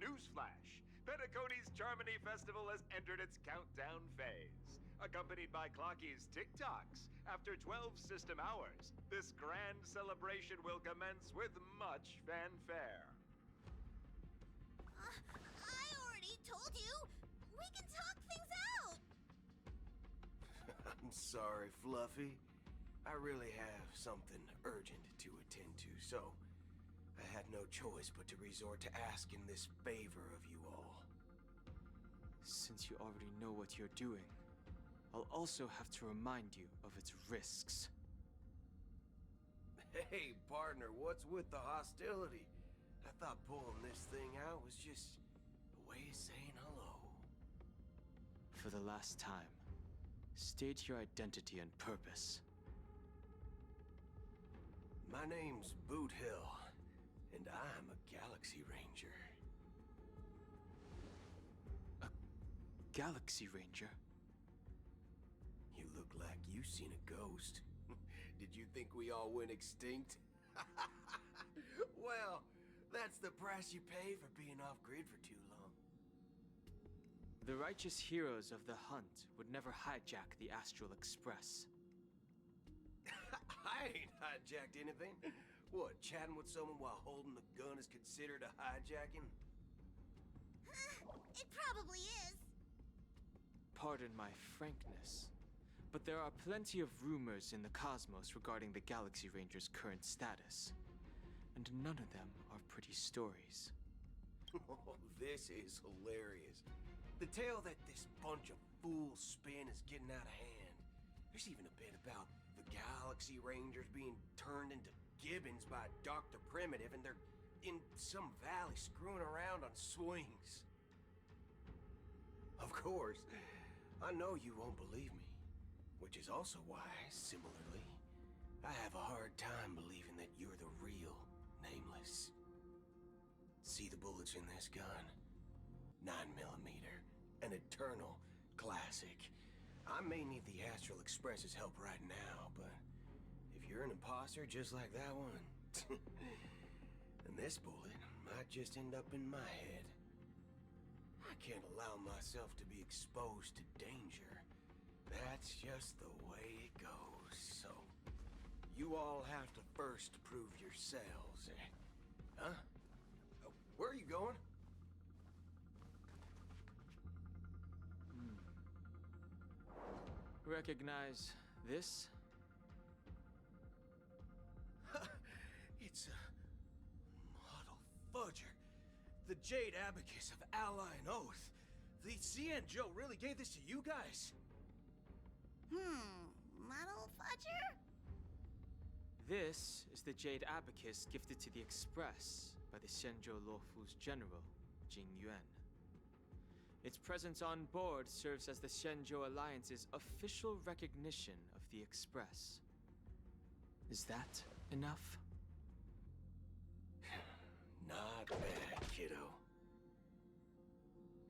Newsflash! Penacony's Charmony Festival has entered its countdown phase. Accompanied by Clocky's TikToks, after 12 system hours, this grand celebration will commence with much fanfare. I already told you! We can talk things out! I'm sorry, Fluffy. I really have something urgent to attend to, so I had no choice but to resort to asking this favor of you all. Since you already know what you're doing, I'll also have to remind you of its risks. Hey, partner, what's with the hostility? I thought pulling this thing out was just a way of saying hello. For the last time, state your identity and purpose. My name's Boot Hill, and I'm a Galaxy Ranger. A Galaxy Ranger? You look like you seen a ghost. Did you think we all went extinct? Well, that's the price you pay for being off-grid for too long. The righteous heroes of the hunt would never hijack the Astral Express. I ain't hijacked anything. What, chatting with someone while holding the gun is considered a hijacking? It probably is. Pardon my frankness, but there are plenty of rumors in the cosmos regarding the Galaxy Ranger's current status, and none of them are pretty stories. Oh, this is hilarious. The tale that this bunch of fools spin is getting out of hand. There's even a bit about the Galaxy Rangers being turned into gibbons by Dr. Primitive, and they're in some valley screwing around on swings. Of course, I know you won't believe me, which is also why, similarly, I have a hard time believing that you're the real Nameless. See the bullets in this gun? 9mm, an eternal classic. I may need the Astral Express's help right now, but if you're an imposter just like that one, then this bullet might just end up in my head. I can't allow myself to be exposed to danger. That's just the way it goes, so you all have to first prove yourselves, eh? Huh? Where are you going? Recognize this? It's a model fudger. The Jade Abacus of Ally and Oath. The CN Joe really gave this to you guys? Model fudger? This is the Jade Abacus gifted to the Express by the Shenzhou Luofu's general, Jing Yuan. Its presence on board serves as the Shenzhou Alliance's official recognition of the Express. Is that enough? Not bad, kiddo.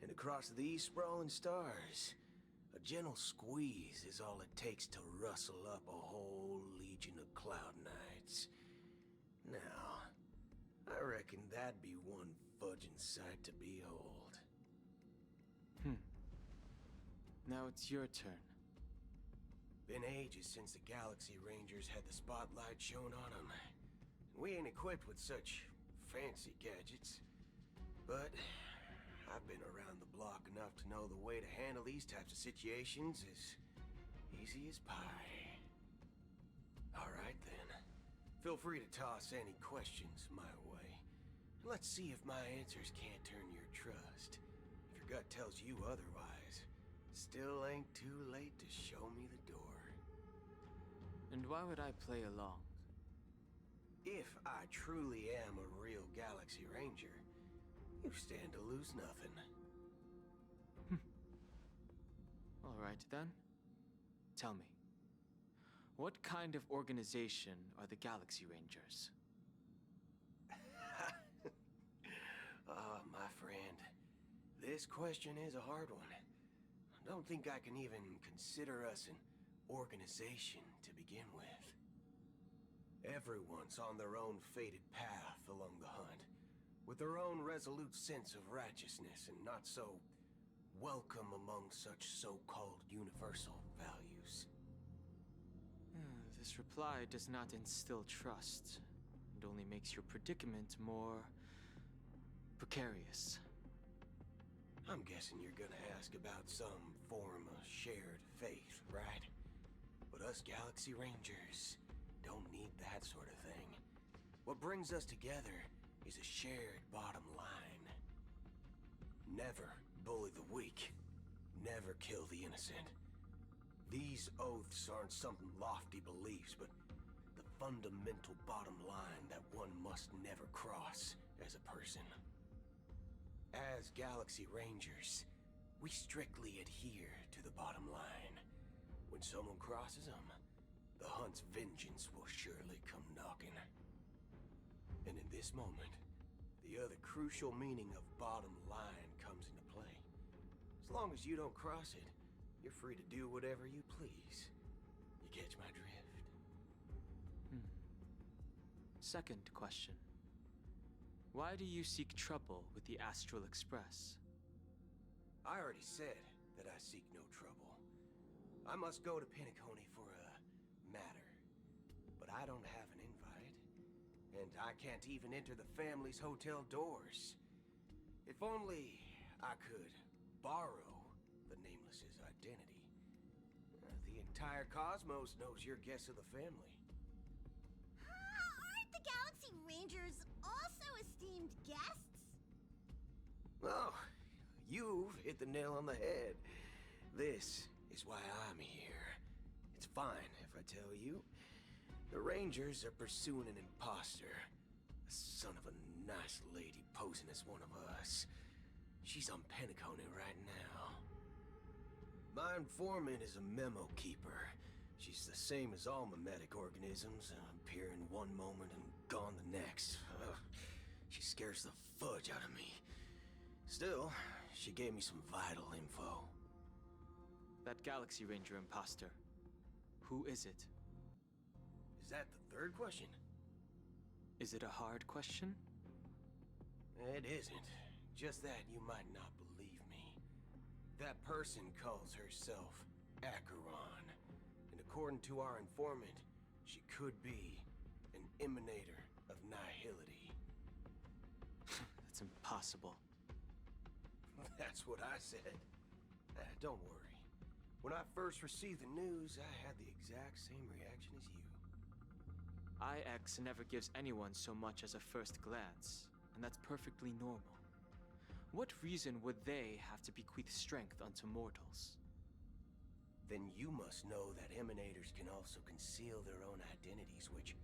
And across these sprawling stars, a gentle squeeze is all it takes to rustle up a whole legion of Cloud Knights. Now, I reckon that'd be one fudging sight to behold. Now it's your turn. Been ages since the Galaxy Rangers had the spotlight shown on them. We ain't equipped with such fancy gadgets. But I've been around the block enough to know the way to handle these types of situations is easy as pie. Alright then. Feel free to toss any questions my way. Let's see if my answers can't turn your trust. If your gut tells you otherwise, still ain't too late to show me the door. And why would I play along? If I truly am a real Galaxy Ranger, you stand to lose nothing. All right then. Tell me, what kind of organization are the Galaxy Rangers? My friend, this question is a hard one. I don't think I can even consider us an organization to begin with. Everyone's on their own fated path along the hunt, with their own resolute sense of righteousness and not so welcome among such so-called universal values. This reply does not instill trust. It only makes your predicament more precarious. I'm guessing you're gonna ask about some form of shared faith, right? But us Galaxy Rangers don't need that sort of thing. What brings us together is a shared bottom line. Never bully the weak. Never kill the innocent. These oaths aren't some lofty beliefs, but the fundamental bottom line that one must never cross as a person. As Galaxy Rangers, we strictly adhere to the bottom line. When someone crosses them, the hunt's vengeance will surely come knocking. And in this moment, the other crucial meaning of bottom line comes into play. As long as you don't cross it, you're free to do whatever you please. You catch my drift? Second question. Why do you seek trouble with the Astral Express? I already said that I seek no trouble. I must go to Penacony for a matter. But I don't have an invite. And I can't even enter the family's hotel doors. If only I could borrow the Nameless's identity. The entire cosmos knows you're guests of the family. Aren't the Galaxy Rangers also esteemed guests? Oh, you've hit the nail on the head. This is why I'm here. It's fine if I tell you. The Rangers are pursuing an imposter. A son of a nice lady posing as one of us. She's on Penacony right now. My informant is a memo keeper. She's the same as all mimetic organisms, appearing one moment and gone the next. She scares the fudge out of me. Still, she gave me some vital info. That Galaxy Ranger imposter. Who is it? Is that the third question? Is it a hard question? It isn't. Just that you might not believe me. That person calls herself Acheron. And according to our informant, she could be an emanator of nihility. That's impossible. That's what I said. Don't worry. When I first received the news, I had the exact same reaction as you. IX never gives anyone so much as a first glance, and that's perfectly normal. What reason would they have to bequeath strength unto mortals? Then you must know that emanators can also conceal their own identities, which,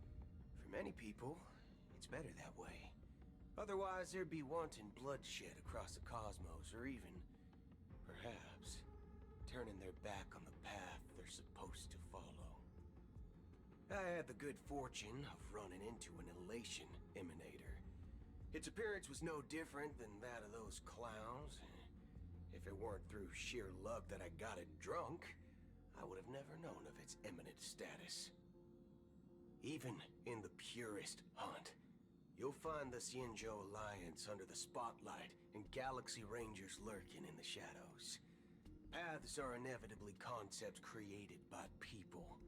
for many people, it's better that way. Otherwise, there'd be wanton bloodshed across the cosmos, or even, perhaps, turning their back on the path they're supposed to follow. I had the good fortune of running into an elation emanator. Its appearance was no different than that of those clowns. If it weren't through sheer luck that I got it drunk, I would have never known of its eminent status. Even in the purest hunt, you'll find the Xianzhou Alliance under the spotlight and Galaxy Rangers lurking in the shadows. Paths are inevitably concepts created by people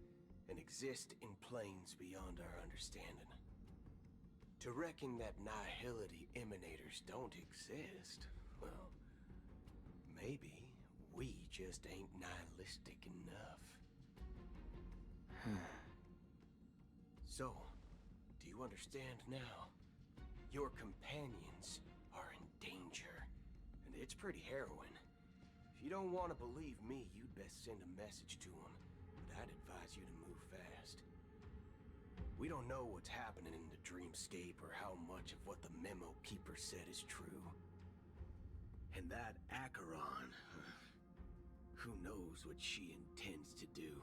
and exist in planes beyond our understanding. To reckon that nihility emanators don't exist, well, maybe we just ain't nihilistic enough. So, do you understand now? Your companions are in danger, and it's pretty harrowing. If you don't want to believe me, you'd best send a message to them, but I'd advise you to move fast. We don't know what's happening in the dreamscape or how much of what the memo keeper said is true. And that Acheron, who knows what she intends to do.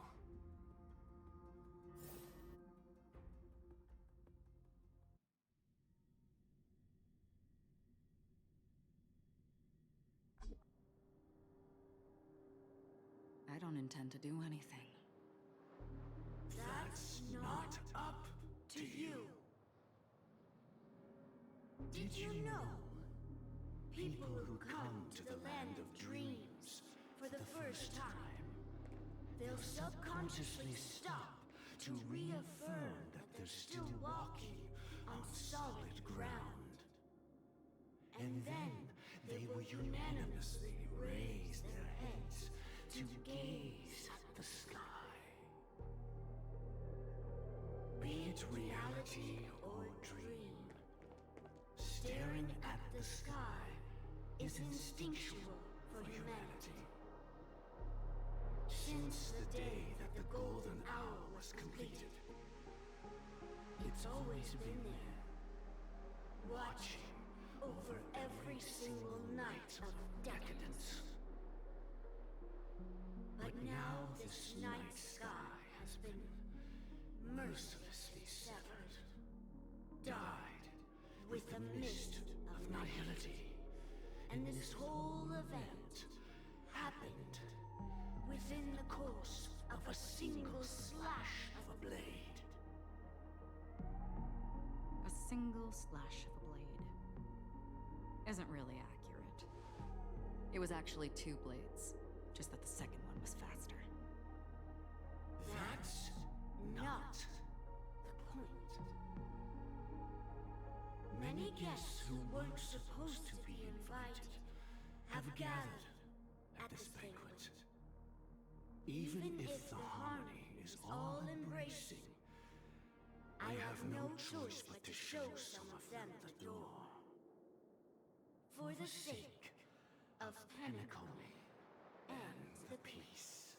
I don't intend to do anything. That's not up to you. Did Did you know? People who come to the land of dreams for the first time, they'll subconsciously stop to reaffirm that they're still walking on solid ground. And then they will unanimously raise their heads to gaze at the sky. Be it reality or dream, staring at the sky is instinctual for humanity. Since the day that the golden hour was completed, it's always been there, watching over every single night of decadence. But now this night sky has been mercilessly severed, dyed with the mist of nihility. And this whole event happened within the course of a single slash of a blade. A single slash of a blade isn't really accurate. It was actually 2 blades, just that the second one was faster. That's not the point. Many guests who weren't supposed to be invited have gathered at this banquet. Even if the harmony is all-embracing, I have no choice but to show some of them the door. For the sake of penacony and the peace.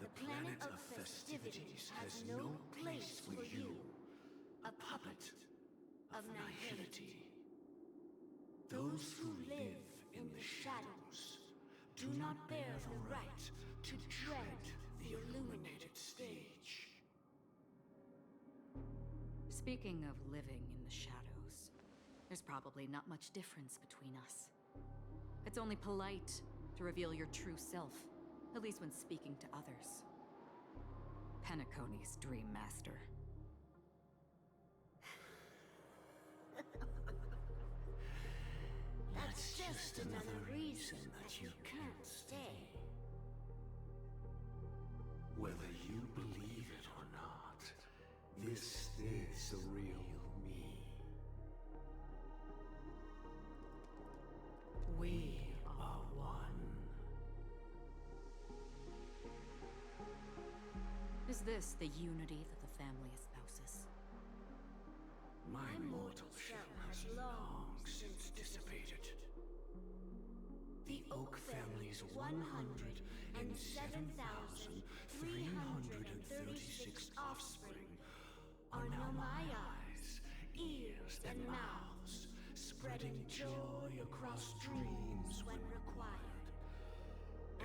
The planet of festivities has no place for you, a puppet of nihility. Those who live in the shadows do not bear the right to tread the illuminated stage. Speaking of living in the shadows, there's probably not much difference between us. It's only polite to reveal your true self, at least when speaking to others. Penacony's Dream Master. That's just another reason that you can't stay. Whether you believe it or not, this is the real me. We are one. Is this the unity that the family espouses? My mortal shell has long since dissipated. The Oak family's 107,336 offspring are now my eyes, ears, and mouths, spreading joy across dreams when required,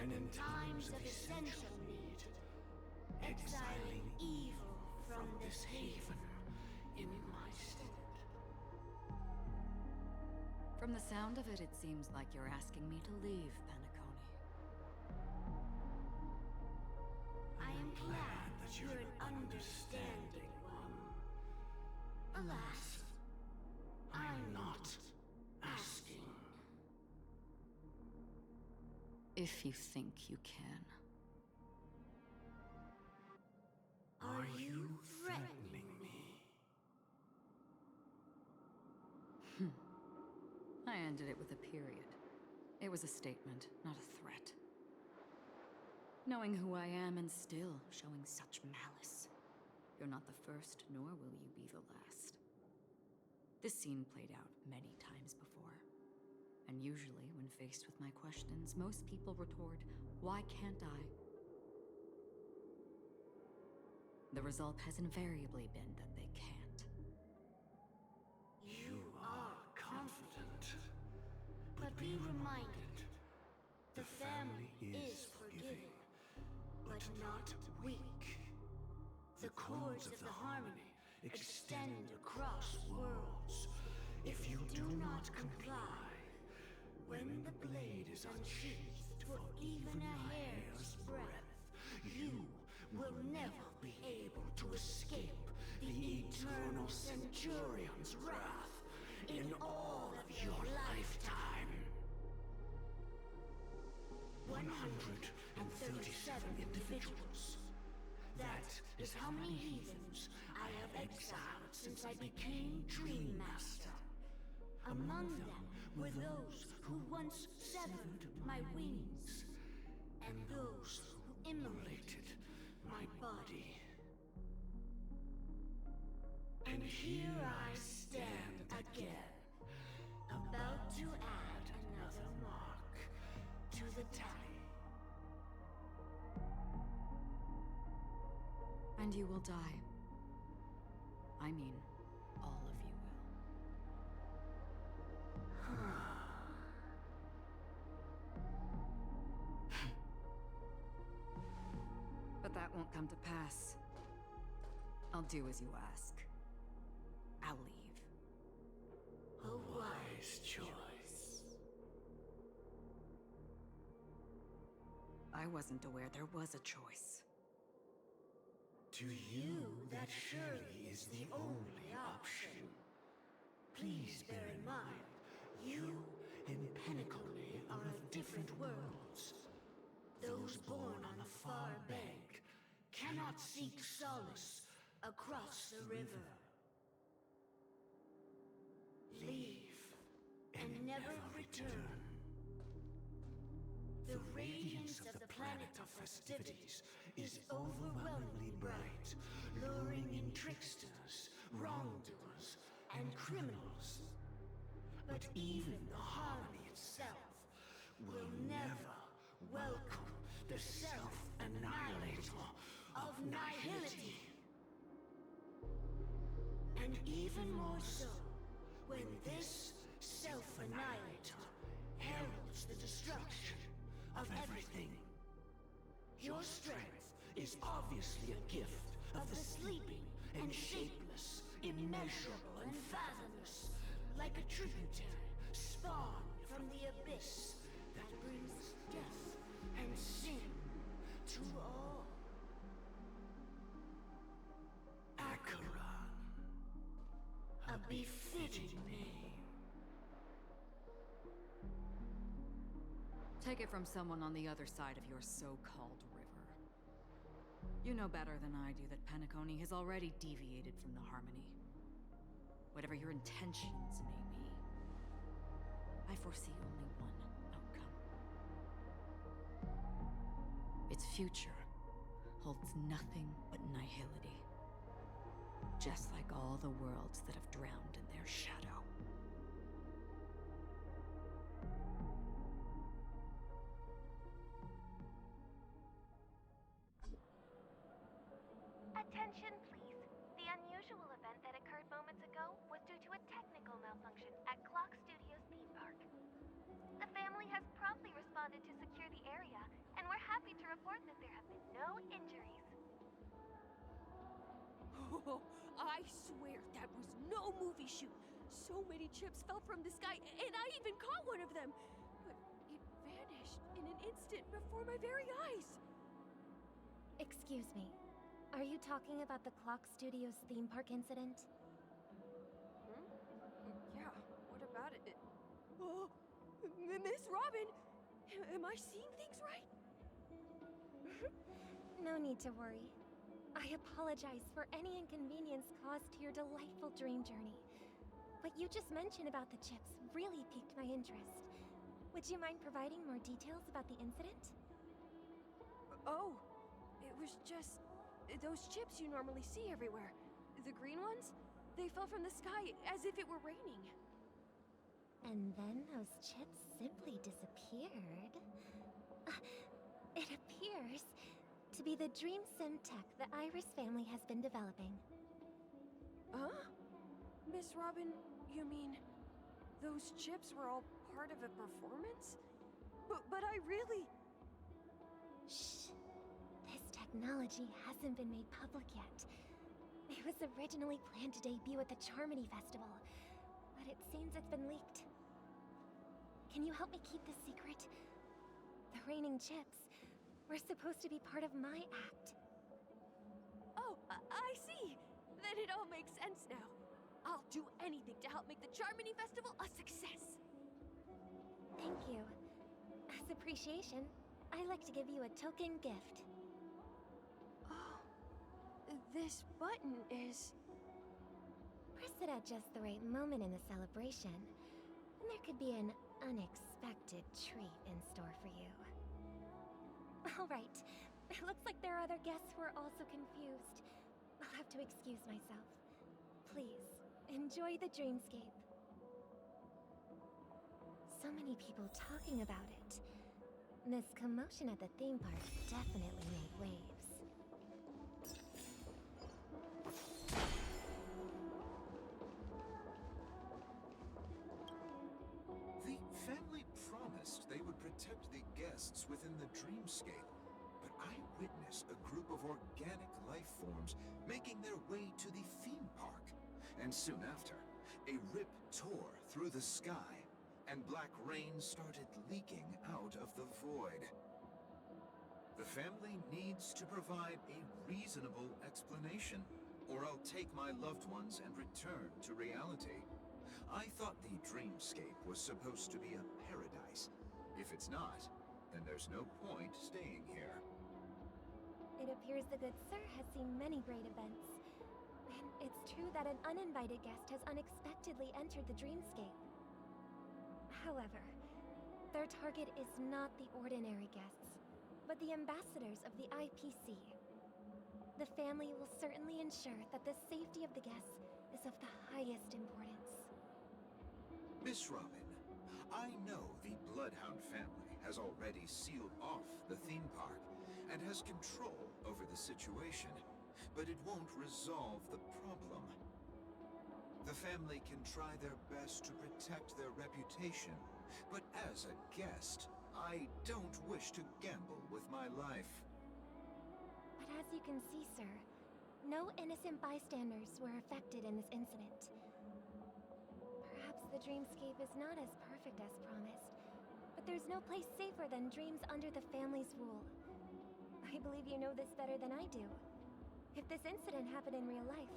and in times of essential need, exiling evil from this haven in my stead. From the sound of it, it seems like you're asking me to leave, Penacony. I am glad that you're an understanding one. Alas, I'm not asking. If you think you can. Are you threatening me? I ended it with a period. It was a statement, not a threat. Knowing who I am and still showing such malice. You're not the first, nor will you be the last. This scene played out many times before. And usually, when faced with my questions, most people retort, "Why can't I?" The result has invariably been that they can't. You are confident. But be reminded, the family is forgiving, but not weak. The chords of the harmony extend across worlds. If you do not comply, when the blade is unsheathed for even a hair's breadth, you will never be able to escape the the eternal Centurion's wrath in all of your lifetime. 137 individuals. That is how many heathens I have exiled since I became Dream Master. Among them were those who once severed my wings, and those who immolated my body. And here I stand again, about to add another mark to the tally. And you will die. I mean, all of you will. But that won't come to pass. I'll do as you ask. I'll leave. A wise choice. I wasn't aware there was a choice. To you, that surely is the only option. Please bear in mind, you and penacony are of different worlds. Those born on the far bank cannot seek solace across the river. Leave and never return. The radiance of the planet of festivities is overwhelmingly bright, luring in tricksters, wrongdoers, and criminals. But even the harmony itself will never welcome the self-annihilator of nihility. And even more so, when this self-annihilator heralds the destruction of everything. Your strength is obviously a gift of the sleeping and shapeless, immeasurable and fathomless, like a tributary spawned from the abyss that brings death and sin to all. Acheron, a befitting name. Take it from someone on the other side of your so-called river. You know better than I do that Penacony has already deviated from the harmony. Whatever your intentions may be, I foresee only one outcome. Its future holds nothing but nihility. Just like all the worlds that have drowned in their shadow. Attention, please. The unusual event that occurred moments ago was due to a technical malfunction at Clock Studios theme park. The family has promptly responded to secure the area, and we're happy to report that there have been no injuries. Oh, I swear that was no movie shoot. So many chips fell from the sky, and I even caught one of them. But it vanished in an instant before my very eyes. Excuse me. Are you talking about the Clock Studios theme park incident? Yeah, what about it? Oh, Miss Robin, am I seeing things right? No need to worry. I apologize for any inconvenience caused to your delightful dream journey. What you just mentioned about the chips really piqued my interest. Would you mind providing more details about the incident? Oh, it was just those chips you normally see everywhere. The green ones? They fell from the sky as if it were raining. And then those chips simply disappeared. It appears to be the Dream Sim tech the Iris family has been developing. Huh? Miss Robin, you mean those chips were all part of a performance? But I really... Shh. This technology hasn't been made public yet. It was originally planned to debut at the Charmony Festival, but it seems it's been leaked. Can you help me keep this secret? The raining chips were supposed to be part of my act. Oh, I see. Then it all all makes sense now. I'll do anything to help make the Charmony Festival a success. Thank you. As appreciation, I'd like to give you a token gift. Oh, this button is... Press it at just the right moment in the celebration, and there could be an unexpected treat in store for you. All right. It looks like there are other guests who are also confused. I'll have to excuse myself. Please, enjoy the dreamscape. So many people talking about it. This commotion at the theme park definitely made waves. The family promised they would protect the guests within the dreamscape, but I witnessed a group of organic life forms making their way to the theme park. And soon after, a rip tore through the sky, and black rain started leaking out of the void. The family needs to provide a reasonable explanation, or I'll take my loved ones and return to reality. I thought the dreamscape was supposed to be a paradise. If it's not, then there's no point staying here. It appears the good sir has seen many great events. And it's true that an uninvited guest has unexpectedly entered the dreamscape. However, their target is not the ordinary guests, but the ambassadors of the IPC. The family will certainly ensure that the safety of the guests is of the highest importance. Miss Robin, I know the Bloodhound family has already sealed off the theme park and has control over the situation, but it won't resolve the problem. The family can try their best to protect their reputation, but as a guest, I don't wish to gamble with my life. But as you can see, sir, no innocent bystanders were affected in this incident. Perhaps the dreamscape is not as perfect as promised, but there's no place safer than dreams under the family's rule. I believe you know this better than I do. If this incident happened in real life,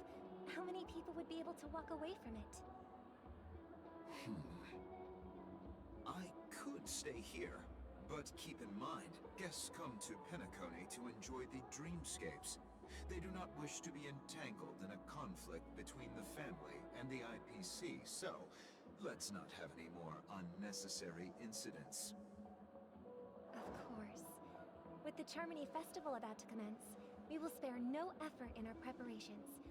how many people would be able to walk away from it? I could stay here, but keep in mind, guests come to Penacony to enjoy the dreamscapes. They do not wish to be entangled in a conflict between the family and the IPC, so let's not have any more unnecessary incidents. Of course. With the Charmony Festival about to commence, we will spare no effort in our preparations.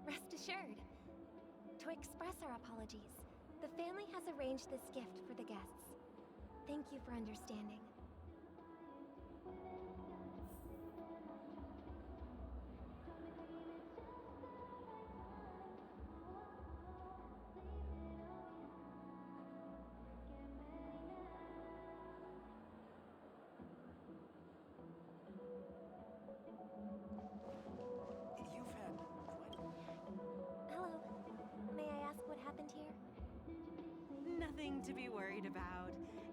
Rest assured. To express our apologies, the family has arranged this gift for the guests. Thank you for understanding. Hello. May I ask what happened here? Nothing to be worried about.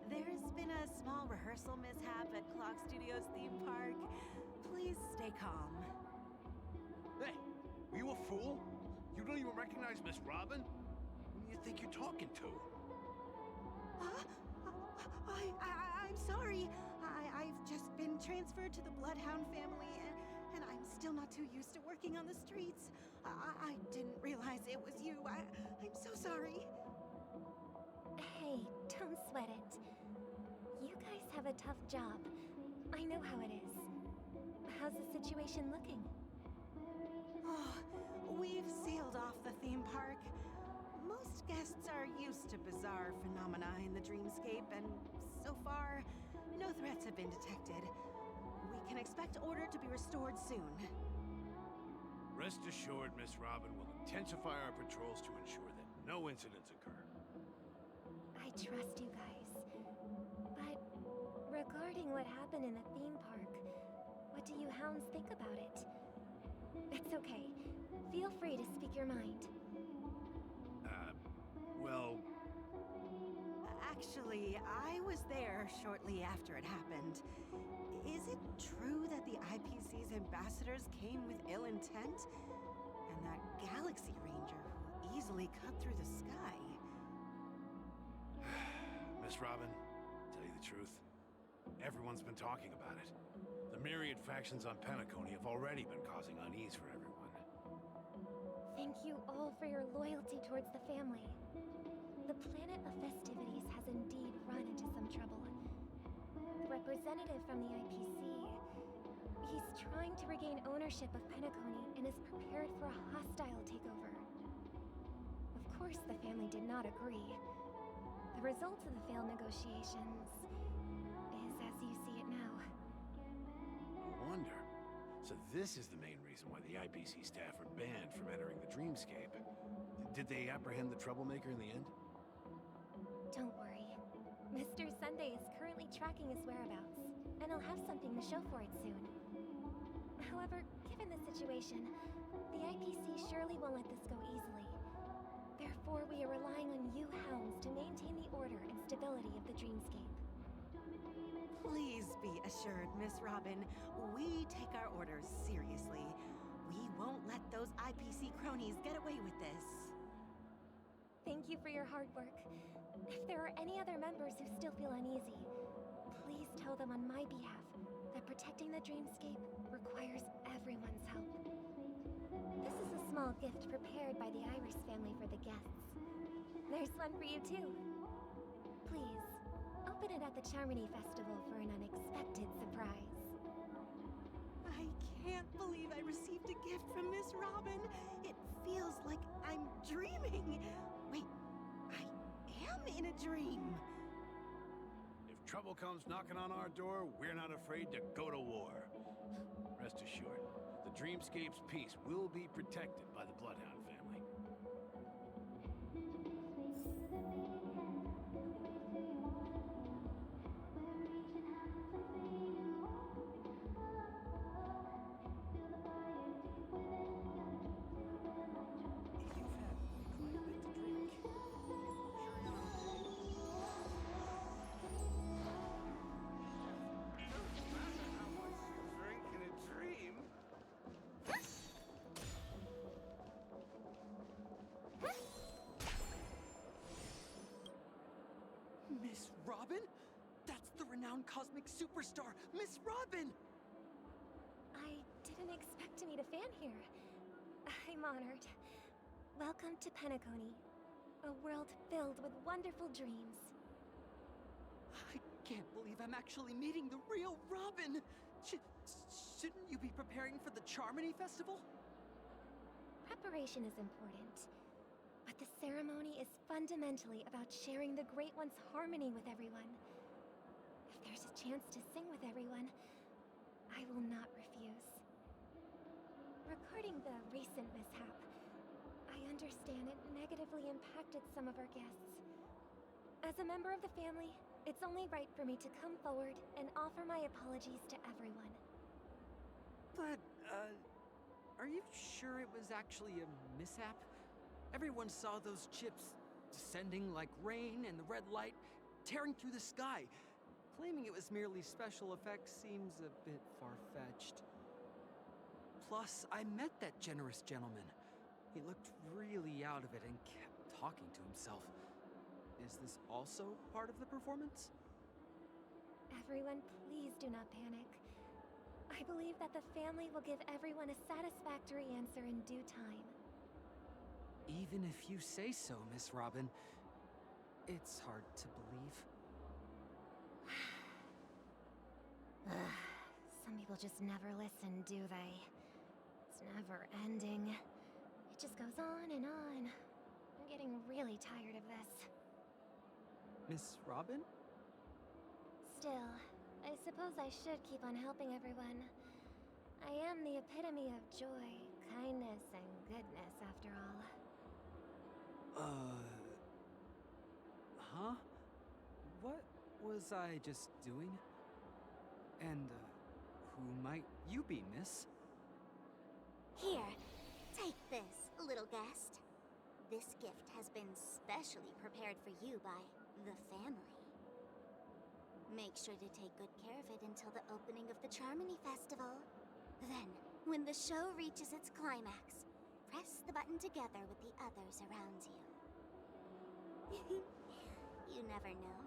There's been a small rehearsal mishap at Clock Studios theme park. Please stay calm. Hey, are you a fool? You don't even recognize Miss Robin? Who do you think you're talking to? I'm sorry. I've just been transferred to the Bloodhound family, and I'm still not too used to working on the streets. I didn't realize it was you. I'm so sorry. Hey, don't sweat it. You guys have a tough job. I know how it is. How's the situation looking? Oh, we've sealed off the theme park. Most guests are used to bizarre phenomena in the dreamscape, and so far, no threats have been detected. We can expect order to be restored soon. Rest assured, Miss Robin will intensify our patrols to ensure that no incidents occur. I trust you guys. But regarding what happened in the theme park, what do you hounds think about it? It's okay. Feel free to speak your mind. Well... Actually, I was there shortly after it happened. Is it true that the IPC's ambassadors came with ill intent? And that Galaxy Ranger who easily cut through the sky. Miss Robin, tell you the truth, everyone's been talking about it. The myriad factions on Penacony have already been causing unease for everyone. Thank you all for your loyalty towards the family. The planet of festivities has indeed run into some trouble. The representative from the IPC, he's trying to regain ownership of Penacony and is prepared for a hostile takeover. Of course, the family did not agree. The result of the failed negotiations is as you see it now. No wonder. So this is the main reason why the IPC staff are banned from entering the Dreamscape. Did they apprehend the troublemaker in the end? Don't worry. Mr. Sunday is currently tracking his whereabouts, and he'll have something to show for it soon. However, given the situation, the IPC surely won't let this go easily. Therefore, we are relying on you hounds to maintain the order and stability of the Dreamscape. Please be assured, Miss Robin, we take our orders seriously. We won't let those IPC cronies get away with this. Thank you for your hard work. If there are any other members who still feel uneasy, please tell them on my behalf that protecting the Dreamscape requires everyone's help. This is a small gift prepared by the Iris family for the guests. There's one for you too. Please, open it at the Charmony Festival for an unexpected surprise. I can't believe I received a gift from Miss Robin. It feels like I'm dreaming. Wait, I am in a dream. If trouble comes knocking on our door, we're not afraid to go to war. Rest assured, the Dreamscape's peace will be protected by the Bloodhound family. Miss Robin? That's the renowned cosmic superstar, Miss Robin! I didn't expect to meet a fan here. I'm honored. Welcome to Penacony, a world filled with wonderful dreams. I can't believe I'm actually meeting the real Robin! Shouldn't you be preparing for the Charmony Festival? Preparation is important, but the ceremony is fundamentally about sharing the Great One's harmony with everyone. If there's a chance to sing with everyone, I will not refuse. Regarding the recent mishap, I understand it negatively impacted some of our guests. As a member of the family, it's only right for me to come forward and offer my apologies to everyone. But, are you sure it was actually a mishap? Everyone saw those chips descending like rain and the red light tearing through the sky. Claiming it was merely special effects seems a bit far-fetched. Plus, I met that generous gentleman. He looked really out of it and kept talking to himself. Is this also part of the performance? Everyone, please do not panic. I believe that the family will give everyone a satisfactory answer in due time. Even if you say so, Miss Robin, it's hard to believe. Some people just never listen, do they? It's never ending. It just goes on and on. I'm getting really tired of this. Miss Robin? Still, I suppose I should keep on helping everyone. I am the epitome of joy, kindness, and goodness, after all. Huh? What was I just doing? And, who might you be, miss? Here, take this, little guest. This gift has been specially prepared for you by the family. Make sure to take good care of it until the opening of the Charmony Festival. Then, when the show reaches its climax, press the button together with the others around you. You never know.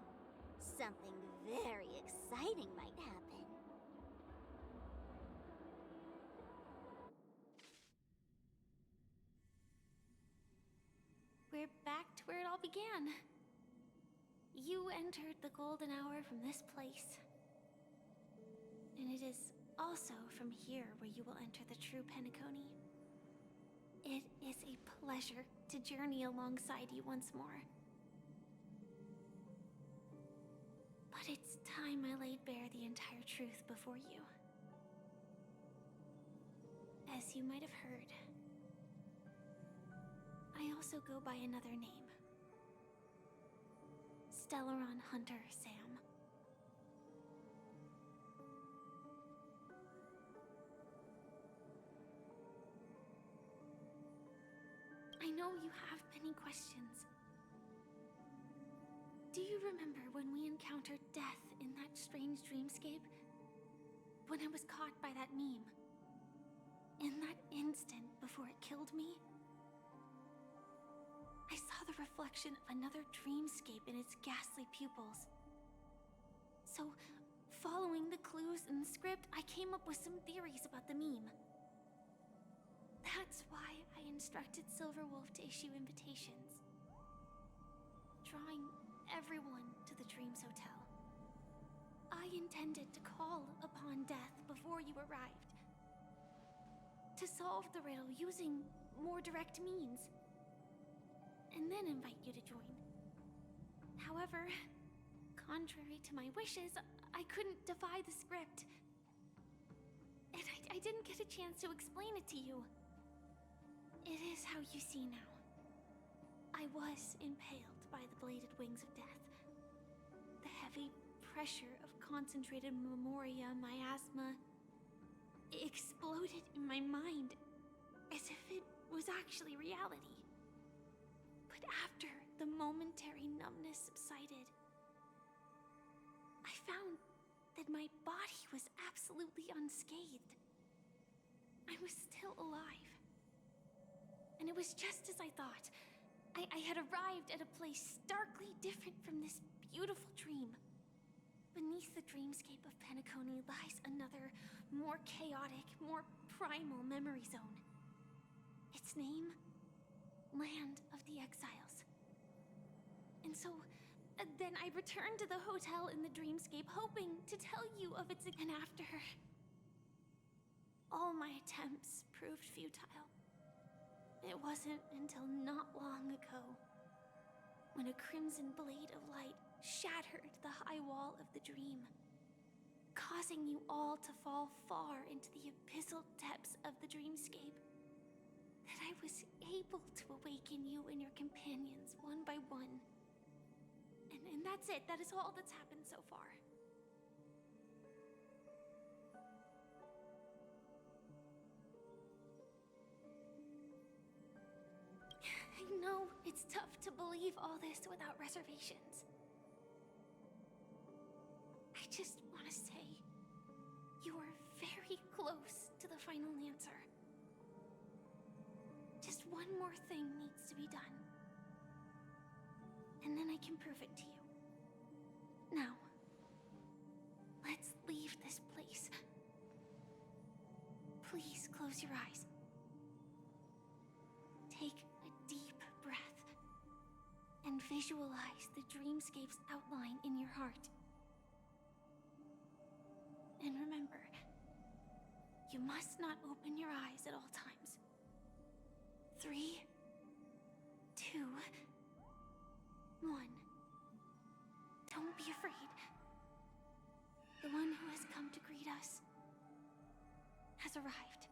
Something very exciting might happen. We're back to where it all began. You entered the golden hour from this place. And it is also from here where you will enter the true penacony. It is a pleasure to journey alongside you once more. But it's time I laid bare the entire truth before you. As you might have heard, I also go by another name. Stellaron Hunter Sam. I know you have many questions. Do you remember when we encountered death in that strange dreamscape? When I was caught by that meme? In that instant before it killed me? I saw the reflection of another dreamscape in its ghastly pupils. So, following the clues in the script, I came up with some theories about the meme. That's why I instructed Silverwolf to issue invitations, drawing everyone to the Dreams Hotel. I intended to call upon death before you arrived, to solve the riddle using more direct means, and then invite you to join. However, contrary to my wishes, I couldn't defy the script, and I didn't get a chance to explain it to you. It is how you see now. I was impaled by the bladed wings of death. The heavy pressure of concentrated memoria, miasma, exploded in my mind as if it was actually reality. But after the momentary numbness subsided, I found that my body was absolutely unscathed. I was still alive. And it was just as I thought. I had arrived at a place starkly different from this beautiful dream. Beneath the dreamscape of Penacony lies another, more chaotic, more primal memory zone. Its name? Land of the Exiles. And so, then I returned to the hotel in the dreamscape, hoping to tell you of its... And after... all my attempts proved futile. It wasn't until not long ago, when a crimson blade of light shattered the high wall of the dream, causing you all to fall far into the abyssal depths of the dreamscape, that I was able to awaken you and your companions one by one. And that's it. That is all that's happened so far. I know it's tough to believe all this without reservations. I just want to say, you are very close to the final answer. Just one more thing needs to be done. And then I can prove it to you. Now, let's leave this place. Please close your eyes. Take a deep breath and visualize the dreamscape's outline in your heart. And remember, you must not open your eyes at all times. 3, 2, 1. Don't be afraid. The one who has come to greet us has arrived.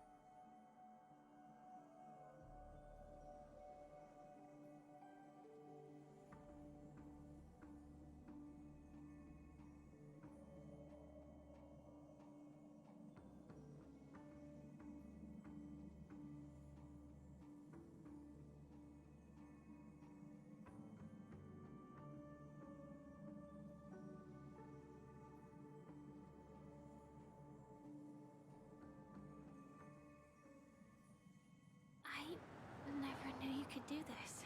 do this.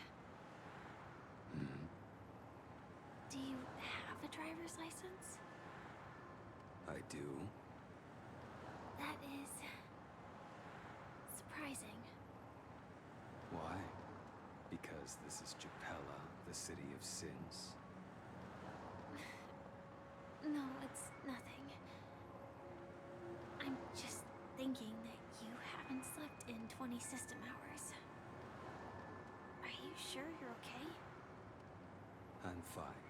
Do you have a driver's license? I do. That is surprising. Why? Because this is Japella, the city of sins? No, it's nothing. I'm just thinking that you haven't slept in 20 system hours. Are you sure you're okay? I'm fine.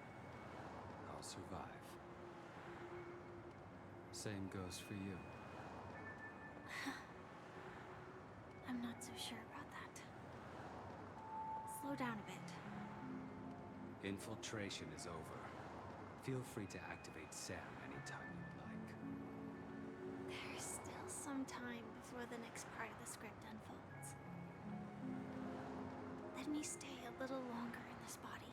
I'll survive. Same goes for you. I'm not so sure about that. Slow down a bit. Infiltration is over. Feel free to activate Sam anytime you'd like. There's still some time before the next part of the script unfolds. Let me stay a little longer in this body.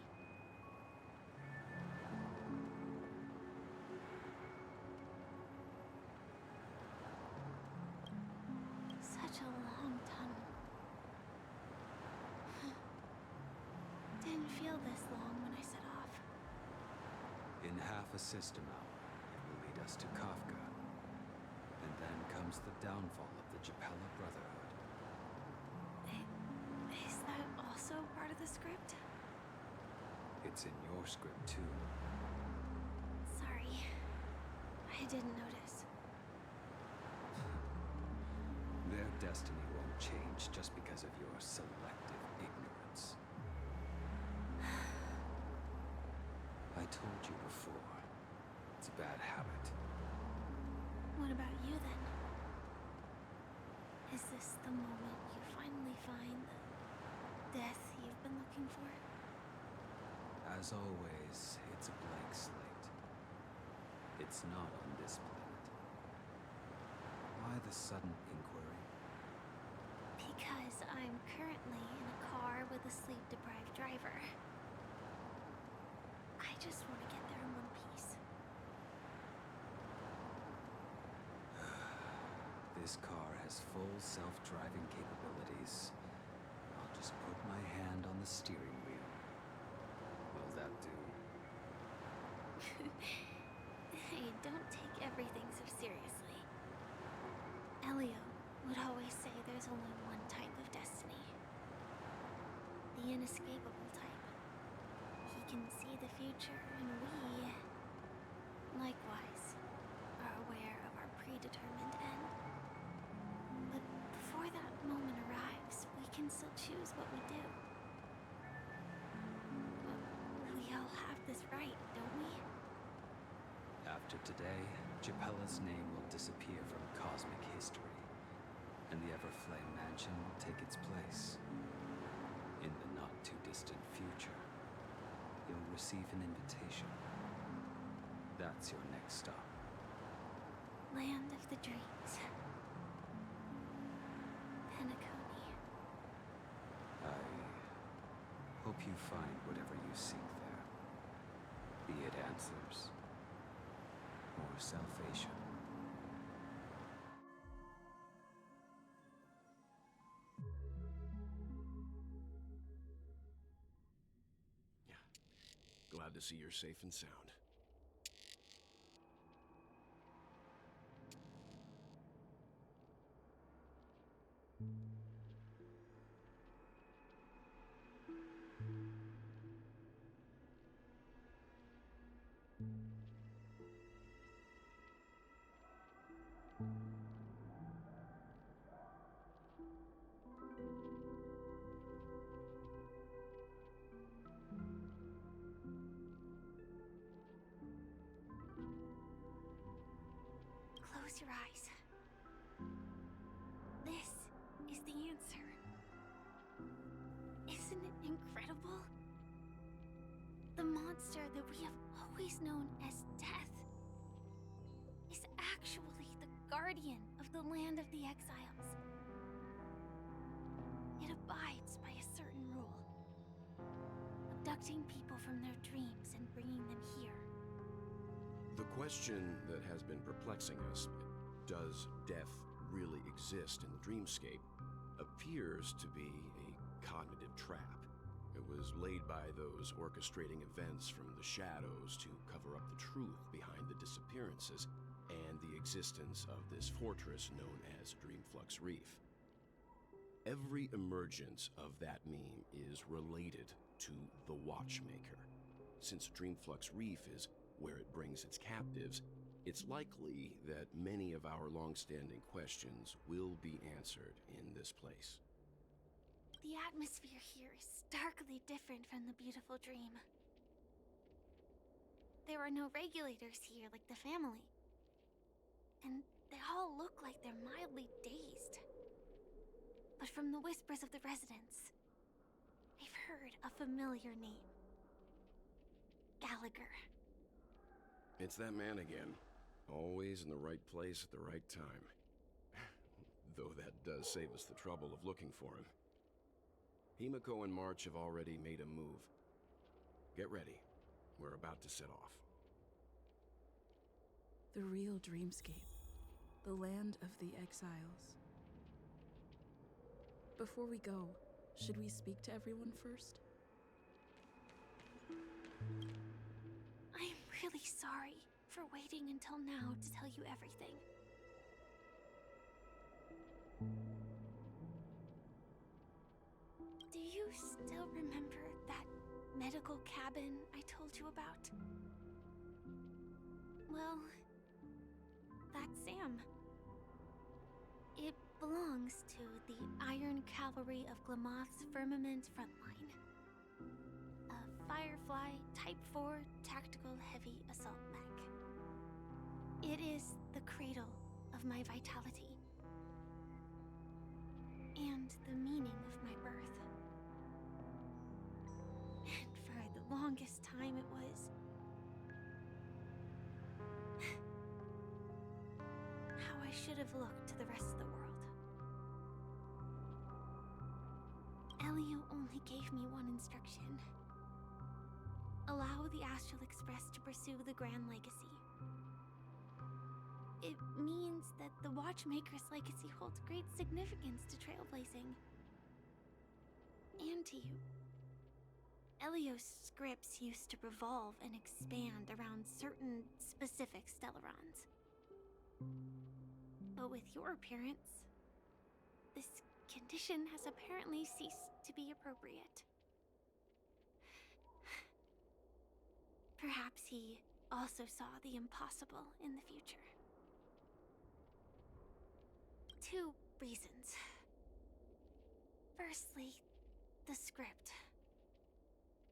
Such a long tunnel. Didn't feel this long when I set off. In half a system hour, it will lead us to Kafka. And then comes the downfall of the Japella Brotherhood. Is that also part of the script? It's in your script too. Sorry. I didn't notice. Their destiny won't change just because of your selective ignorance. I told you before, it's a bad habit. What about you then? Is this the moment you finally find the death you've been looking for? As always, it's a blank slate. It's not on this planet. Why the sudden inquiry? Because I'm currently in a car with a sleep-deprived driver. I just want to get there in one piece. This car has full self-driving capabilities. I'll just put my hand on the steering wheel. Will that do? Hey, don't take everything so seriously. Elio would always say there's only one type of destiny. The inescapable type. He can see the future, and we, likewise, are aware of our predetermined end. But before that moment arrives, we can still choose what we do. We all have this right, don't we? After today, Japella's name will disappear from cosmic history, and the Everflame Mansion will take its place. In the not-too-distant future, you'll receive an invitation. That's your next stop. Land of the Dreams. Penacony. I hope you find whatever you seek there. Be it answers or salvation. Glad to see you're safe and sound. Close your eyes. This is the answer. Isn't it incredible? The monster that we have always known as Death is actually the guardian of the land of the exiles. It abides by a certain rule, abducting people from their dreams and bringing them here. The question that has been perplexing us, does death really exist in the dreamscape, appears to be a cognitive trap. It was laid by those orchestrating events from the shadows to cover up the truth behind the disappearances and the existence of this fortress known as Dreamflux Reef. Every emergence of that meme is related to the Watchmaker. Since Dreamflux Reef is where it brings its captives, it's likely that many of our long-standing questions will be answered in this place. The atmosphere here is starkly different from the beautiful dream. There are no regulators here like the family. And they all look like they're mildly dazed. But from the whispers of the residents, I've heard a familiar name. Gallagher. It's that man again. Always in the right place at the right time. Though that does save us the trouble of looking for him. Himiko and March have already made a move. Get ready. We're about to set off. The real dreamscape. The land of the exiles. Before we go, should we speak to everyone first? I'm really sorry for waiting until now to tell you everything. Do you still remember that medical cabin I told you about? Well, that's Sam. It belongs to the Iron Cavalry of Glamoth's Firmament Frontline. A Firefly Type 4 Tactical Heavy Assault mech. It is the cradle of my vitality. And the meaning of my birth. And for the longest time it was... how I should have looked to the rest of the world. Elio only gave me one instruction. Allow the Astral Express to pursue the Grand Legacy. It means that the Watchmaker's legacy holds great significance to trailblazing. And to you. Elio's scripts used to revolve and expand around certain specific Stellarons. But with your appearance, this condition has apparently ceased to be appropriate. Perhaps he also saw the impossible in the future. 2 reasons. Firstly, the script.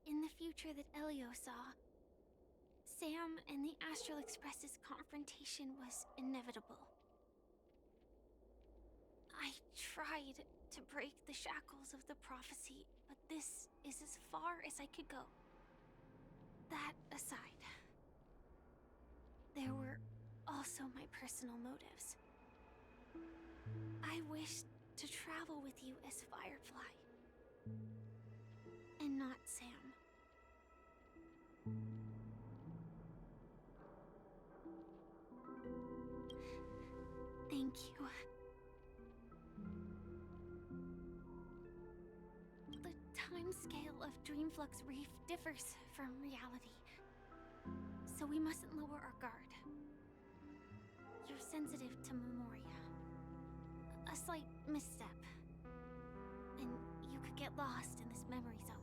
In the future that Elio saw, Sam and the Astral Express's confrontation was inevitable. I tried to break the shackles of the prophecy, but this is as far as I could go. That aside, there were also my personal motives. I wished to travel with you as Firefly, and not Sam. Thank you. The timescale of Dreamflux Reef differs from reality, so we mustn't lower our guard. You're sensitive to Memoria. A slight misstep, and you could get lost in this memory zone.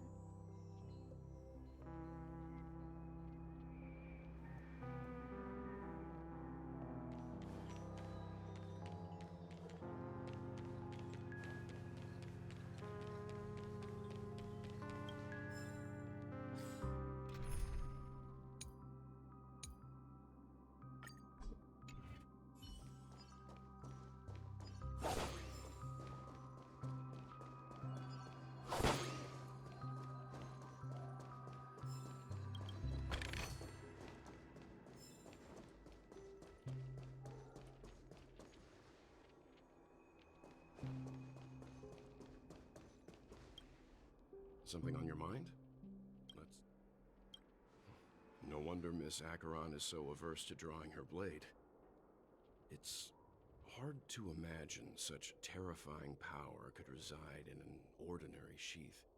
Something on your mind? No wonder Miss Acheron is so averse to drawing her blade. It's hard to imagine such terrifying power could reside in an ordinary sheath.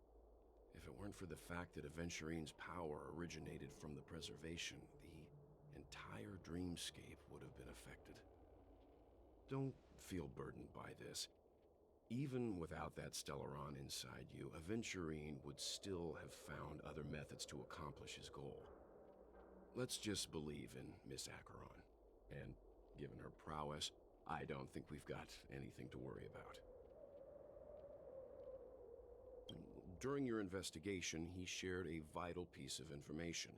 If it weren't for the fact that Aventurine's power originated from the preservation, the entire dreamscape would have been affected. Don't feel burdened by this. Even without that Stellaron inside you, Aventurine would still have found other methods to accomplish his goal. Let's just believe in Miss Acheron. And given her prowess, I don't think we've got anything to worry about. During your investigation, he shared a vital piece of information.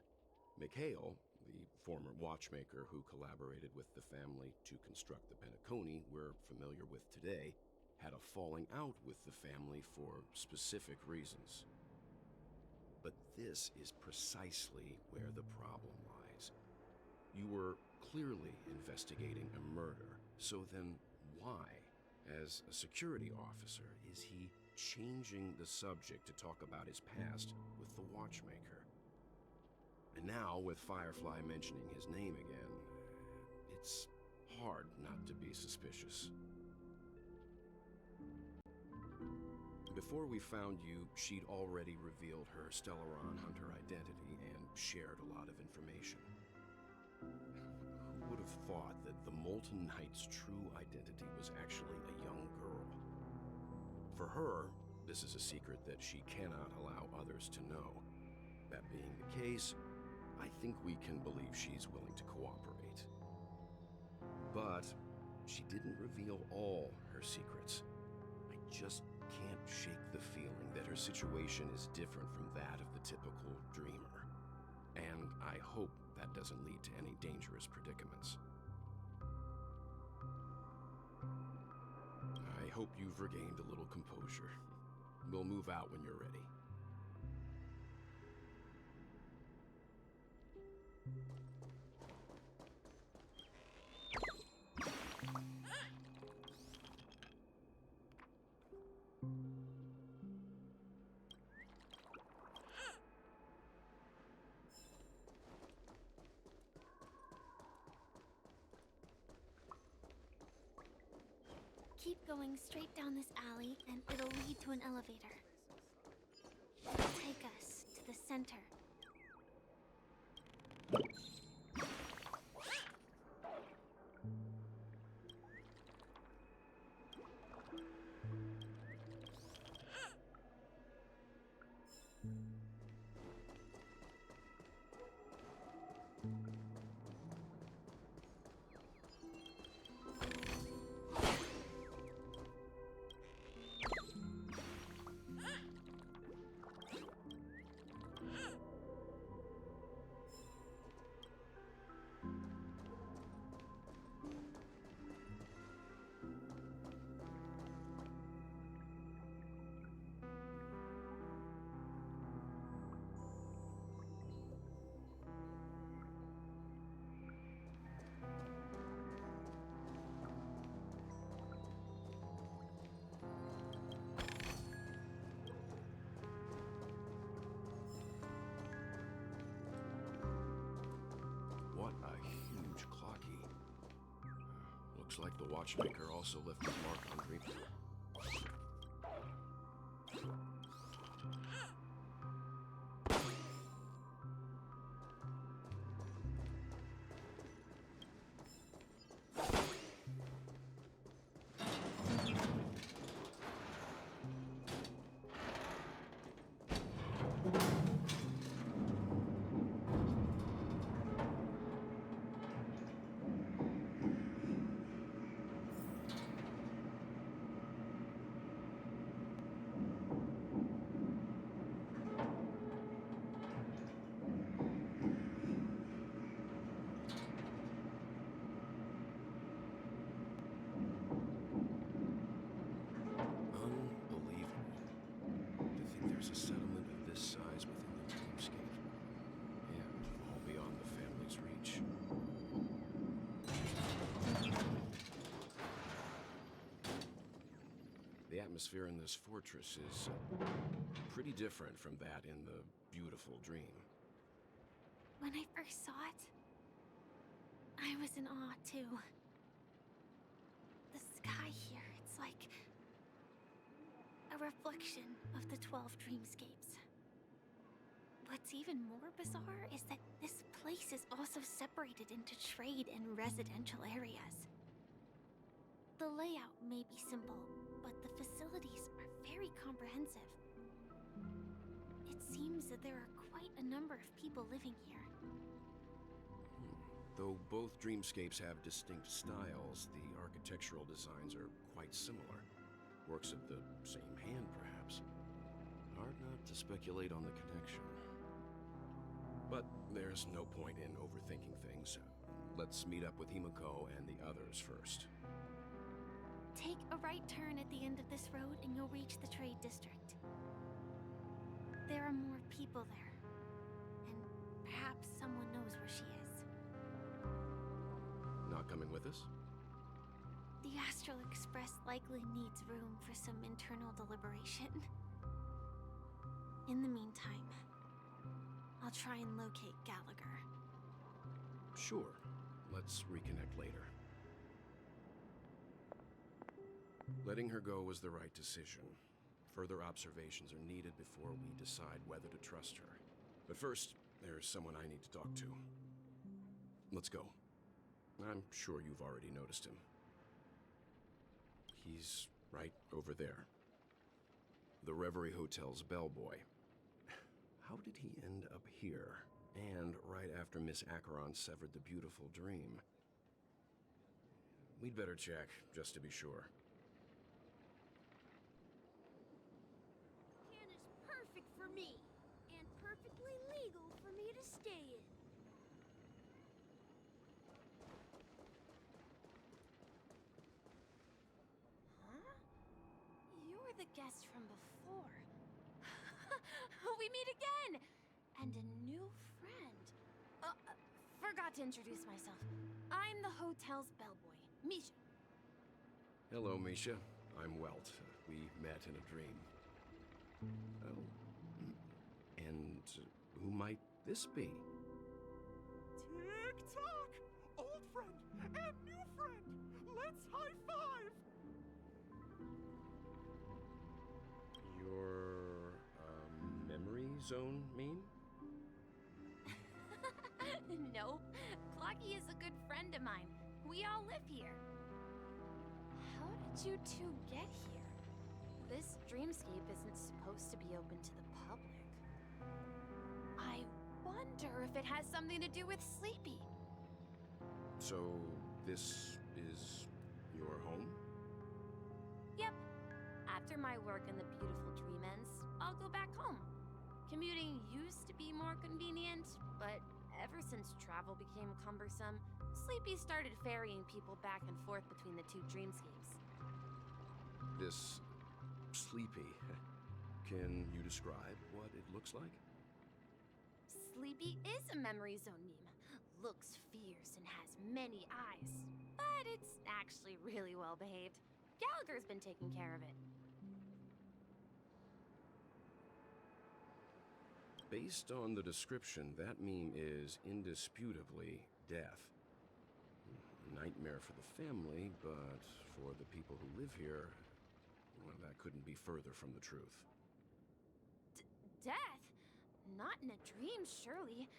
Mikhail, the former watchmaker who collaborated with the family to construct the penacony we're familiar with today, had a falling out with the family for specific reasons. But this is precisely where the problem lies. You were clearly investigating a murder, so then why, as a security officer, is he changing the subject to talk about his past with the watchmaker? And now, with Firefly mentioning his name again, it's hard not to be suspicious. Before we found you, she'd already revealed her Stellaron hunter identity and shared a lot of information. Who would have thought that the Molten Knight's true identity was actually a young girl? For her, this is a secret that she cannot allow others to know. That being the case, I think we can believe she's willing to cooperate. But she didn't reveal all her secrets. I just can't shake the feeling that her situation is different from that of the typical dreamer. And I hope that doesn't lead to any dangerous predicaments. I hope you've regained a little composure. We'll move out when you're ready. Keep going straight down this alley, and it'll lead to an elevator. It'll take us to the center. What a huge clocky. Looks like the watchmaker also left his mark on Dreampool. A settlement of this size within the dreamscape, and all beyond the family's reach. The atmosphere in this fortress is pretty different from that in the beautiful dream. When I first saw it, I was in awe too. The sky here, it's like a reflection of the 12 dreamscapes. What's even more bizarre is that this place is also separated into trade and residential areas. The layout may be simple, but the facilities are very comprehensive. It seems that there are quite a number of people living here. Though both dreamscapes have distinct styles, the architectural designs are quite similar. Works of the same hand, perhaps. Hard not to speculate on the connection. But there's no point in overthinking things. Let's meet up with Himiko and the others first. Take a right turn at the end of this road and you'll reach the trade district. There are more people there, and perhaps someone knows where she is. Not coming with us? The Astral Express likely needs room for some internal deliberation. In the meantime, I'll try and locate Gallagher. Sure. Let's reconnect later. Letting her go was the right decision. Further observations are needed before we decide whether to trust her. But first, there's someone I need to talk to. Let's go. I'm sure you've already noticed him. He's right over there. The Reverie Hotel's bellboy. How did he end up here? And right after Miss Acheron severed the beautiful dream. We'd better check, just to be sure. Town is perfect for me, and perfectly legal for me to stay in. Huh? You're the guest from before. We meet again! And a new friend. Forgot to introduce myself. I'm the hotel's bellboy, Misha. Hello, Misha. I'm Welt. We met in a dream. Oh. And who might this be? Tick-tock! Old friend and new friend! Let's high-five! Your, memory zone meme? Nope. Clocky is a good friend of mine. We all live here. How did you two get here? This dreamscape isn't supposed to be open to the public. I wonder if it has something to do with Sleepy. So, this is your home? Yep. After my work in the beautiful dream ends, I'll go back home. Commuting used to be more convenient, but ever since travel became cumbersome, Sleepy started ferrying people back and forth between the two dreamscapes. This Sleepy. Can you describe what it looks like? Sleepy is a memory zone meme. Looks fierce and has many eyes. But it's actually really well behaved. Gallagher's been taking care of it. Based on the description, that meme is indisputably death. A nightmare for the family, but for the people who live here, well, that couldn't be further from the truth. Death? Not in a dream, surely.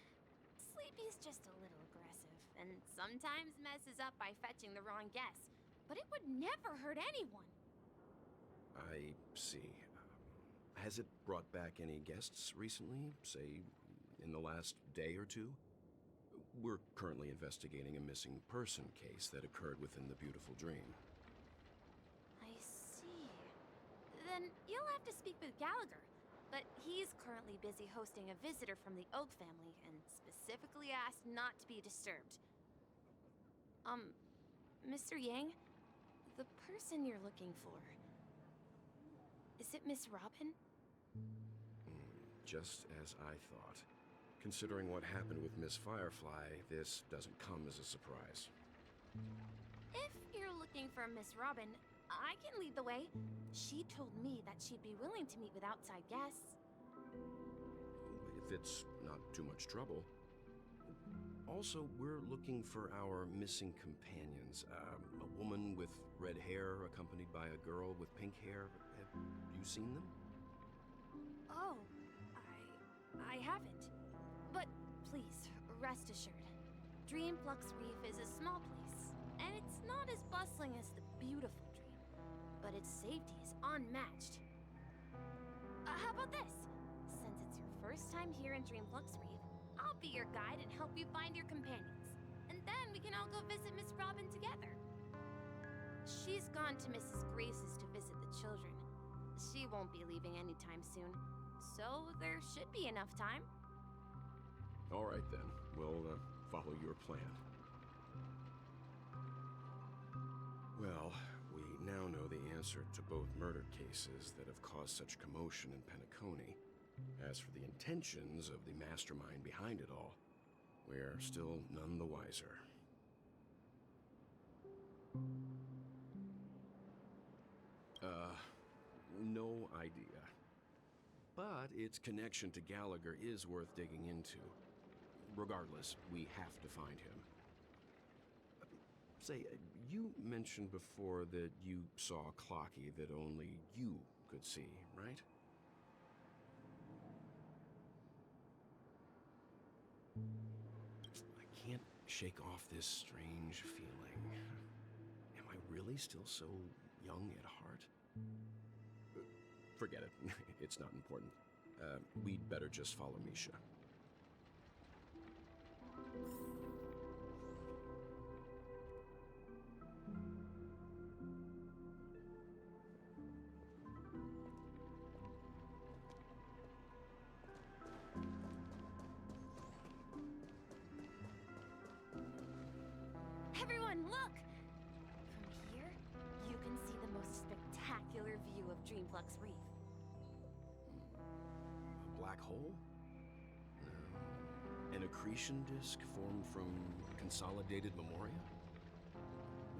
Sleepy's just a little aggressive, and sometimes messes up by fetching the wrong guess. But it would never hurt anyone. I see. Has it brought back any guests recently? Say, in the last day or two? We're currently investigating a missing person case that occurred within the beautiful dream. I see. Then you'll have to speak with Gallagher. But he's currently busy hosting a visitor from the Oak family and specifically asked not to be disturbed. Mr. Yang? The person you're looking for... Is it Miss Robin? Just as I thought. Considering what happened with Miss Firefly, this doesn't come as a surprise. If you're looking for Miss Robin, I can lead the way. She told me that she'd be willing to meet with outside guests. If it's not too much trouble. Also, we're looking for our missing companions. A woman with red hair accompanied by a girl with pink hair. Have you seen them? Oh, I haven't. But please, rest assured. Dreamflux Reef is a small place, and it's not as bustling as the beautiful Dream, but its safety is unmatched. How about this? Since it's your first time here in Dreamflux Reef, I'll be your guide and help you find your companions. And then we can all go visit Miss Robin together. She's gone to Mrs. Grace's to visit the children. She won't be leaving anytime soon, so there should be enough time. All right, then. We'll follow your plan. Well, we now know the answer to both murder cases that have caused such commotion in Penacony. As for the intentions of the mastermind behind it all, we're still none the wiser. No idea. But its connection to Gallagher is worth digging into. Regardless, we have to find him. Say, you mentioned before that you saw Clocky that only you could see, right? I can't shake off this strange feeling. Am I really still so young at heart? Forget it. It's not important. We'd better just follow Misha. Everyone, look! From here, you can see the most spectacular view of Dreamflux Reef. A black hole? No. An accretion disk formed from consolidated memoria?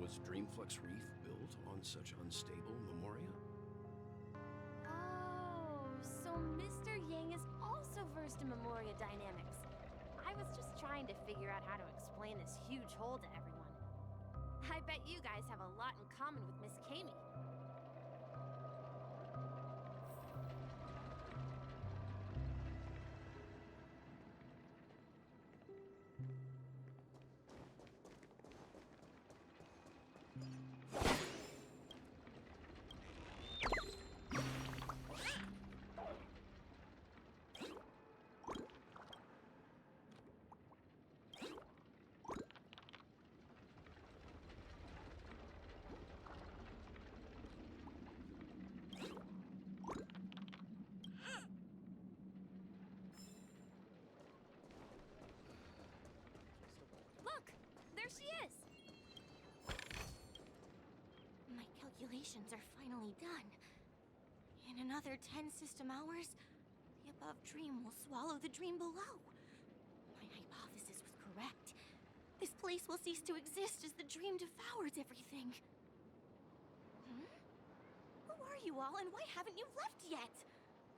Was Dreamflux Reef built on such unstable memoria? Oh, so Mr. Yang is also versed in memoria dynamics. I was just trying to figure out how to explain this huge hole to everyone. I bet you guys have a lot in common with Miss Kami. There she is! My calculations are finally done. In another 10 system hours, the above dream will swallow the dream below. My hypothesis was correct. This place will cease to exist as the dream devours everything. Who are you all, and why haven't you left yet?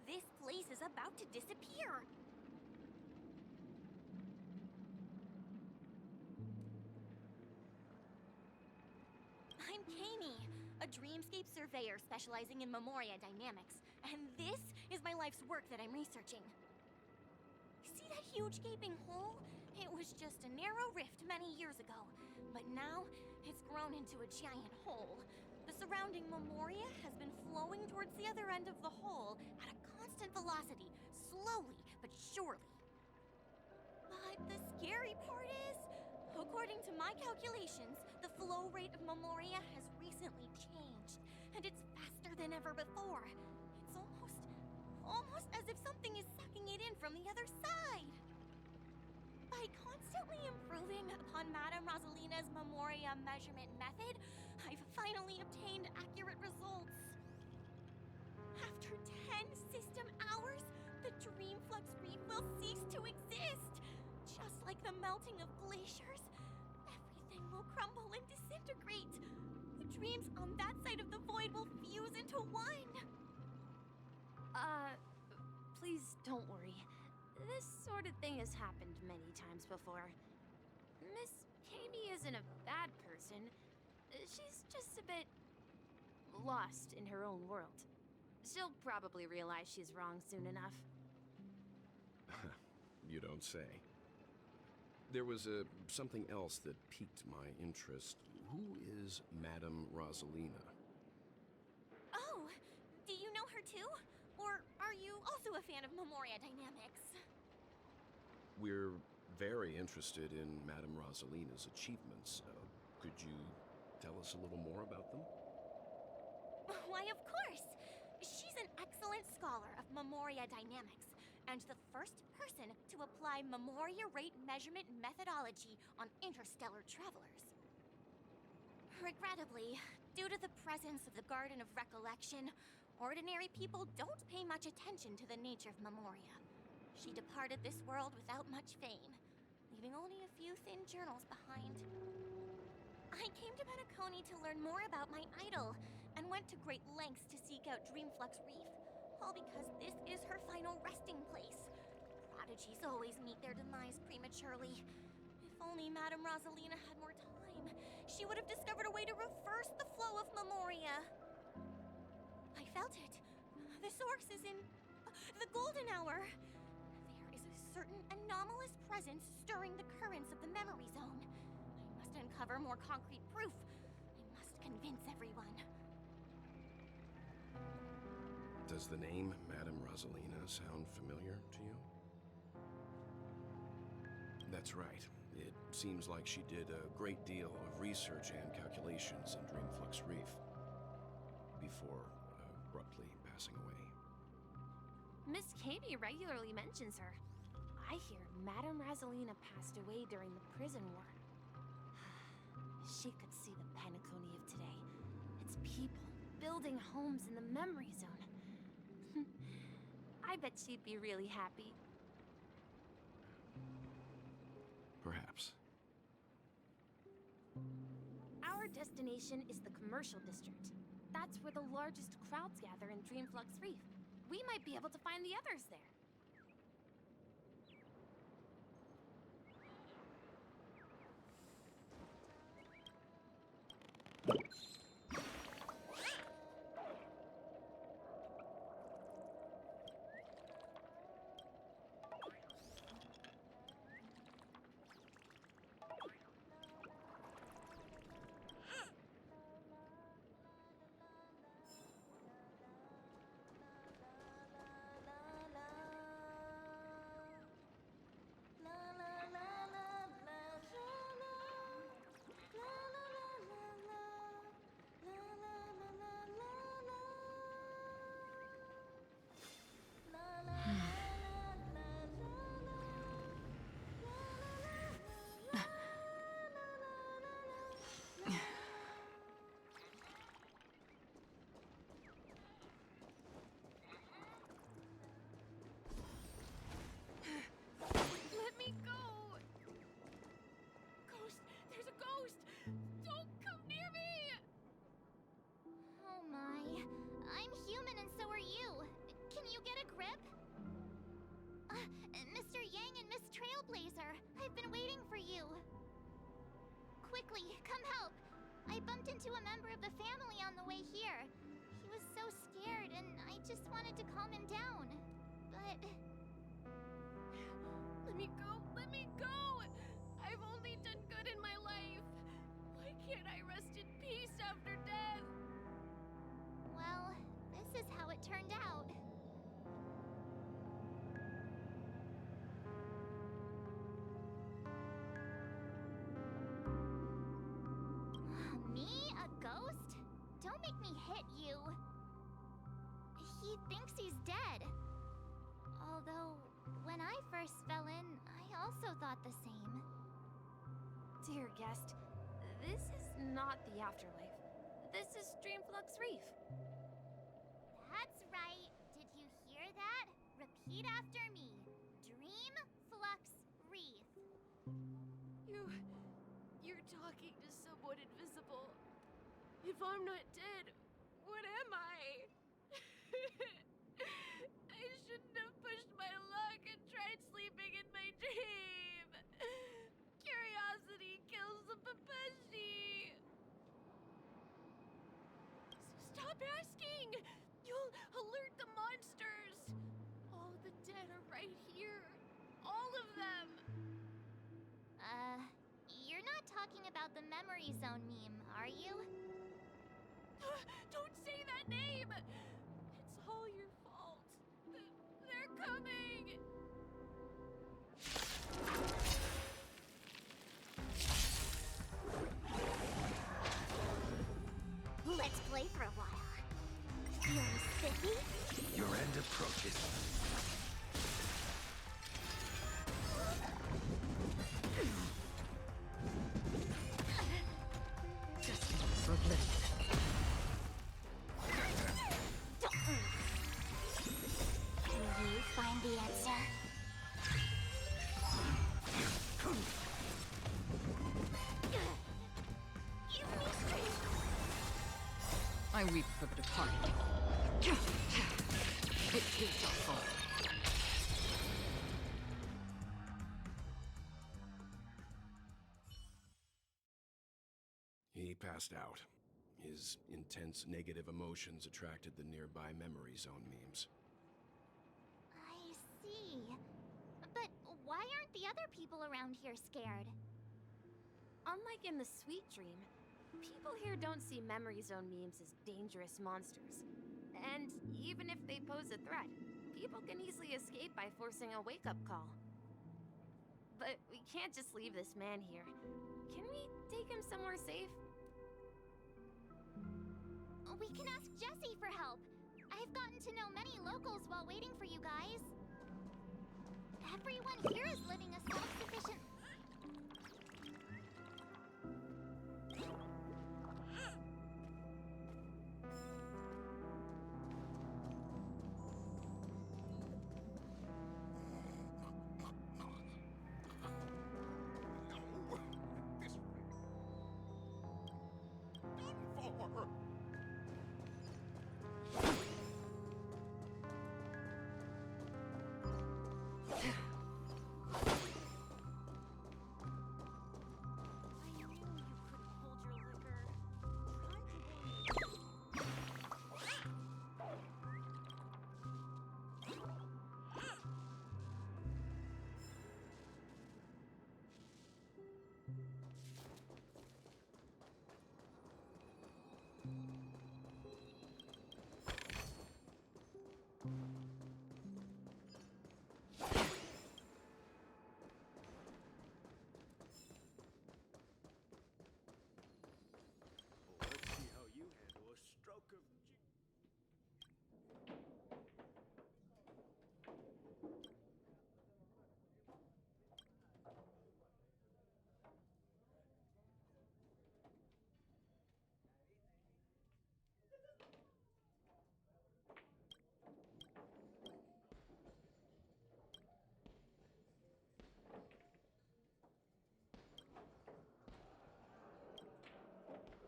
This place is about to disappear. I'm Kami, a dreamscape surveyor specializing in memoria dynamics, and this is my life's work that I'm researching. See that huge gaping hole? It was just a narrow rift many years ago, but now it's grown into a giant hole. The surrounding memoria has been flowing towards the other end of the hole at a constant velocity, slowly but surely. But the scary part is, according to my calculations, the flow rate of memoria has recently changed, and it's faster than ever before. It's almost as if something is sucking it in from the other side. By constantly improving upon Madame Rosalina's memoria measurement method, I've finally obtained accurate results. After 10 system hours, the Dreamflux Reef will cease to exist. Just like the melting of glaciers, everything will crumble and disintegrate. The dreams on that side of the void will fuse into one. Please don't worry. This sort of thing has happened many times before. Miss Kami isn't a bad person. She's just a bit lost in her own world. She'll probably realize she's wrong soon enough. You don't say. There was something else that piqued my interest. Who is Madame Rosalina? Oh, do you know her too? Or are you also a fan of Memoria Dynamics? We're very interested in Madame Rosalina's achievements. Could you tell us a little more about them? Why, of course! She's an excellent scholar of Memoria Dynamics, and the first person to apply Memoria rate measurement methodology on interstellar travelers. Regrettably, due to the presence of the Garden of Recollection, ordinary people don't pay much attention to the nature of Memoria. She departed this world without much fame, leaving only a few thin journals behind. I came to Penacony to learn more about my idol, and went to great lengths to seek out Dreamflux Reef, all because this is her final resting place. Prodigies always meet their demise prematurely. If only Madame Rosalina had more time, she would have discovered a way to reverse the flow of Memoria. I felt it. The source is in the golden hour. There is a certain anomalous presence stirring the currents of the memory zone. I must uncover more concrete proof. I must convince everyone. Does the name Madame Rosalina sound familiar to you? That's right. It seems like she did a great deal of research and calculations in Dreamflux Reef before abruptly passing away. Miss Kami regularly mentions her. I hear Madame Rosalina passed away during the prison war. She could see the penacony of today. It's people building homes in the memory zone. I bet she'd be really happy. Perhaps. Our destination is the commercial district. That's where the largest crowds gather in Dreamflux Reef. We might be able to find the others there. Quickly, come help! I bumped into a member of the family on the way here. He was so scared, and I just wanted to calm him down. But... Let me go! Let me go! I've only done good in my life. Why can't I rest in peace after death? Well, this is how it turned out. Me? A ghost? Don't make me hit you. He thinks he's dead. Although, when I first fell in, I also thought the same. Dear guest, this is not the afterlife. This is Dreamflux Reef. That's right. Did you hear that? Repeat after me. Dreamflux Reef. You're talking to someone invisible. If I'm not dead, what am I? I shouldn't have pushed my luck and tried sleeping in my dream. Curiosity Babeshi! Stop asking! You'll alert the monsters! All the dead are right here. All of them! You're not talking about the Memory Zone meme, are you? Don't say that name! It's all your fault. They're coming! Let's play for a while. Feeling spiffy? Your end approaches. For bliss. Can you find the answer? You mystery! I weep for the departed. It too shall fall. He passed out. His intense negative emotions attracted the nearby memory zone memes. I see. But why aren't the other people around here scared? Unlike in the Sweet Dream, people here don't see Memory Zone memes as dangerous monsters. And even if they pose a threat, people can easily escape by forcing a wake-up call. But we can't just leave this man here. Can we take him somewhere safe? We can ask Jessie for help. I've gotten to know many locals while waiting for you guys. Everyone here is living a self-sufficient...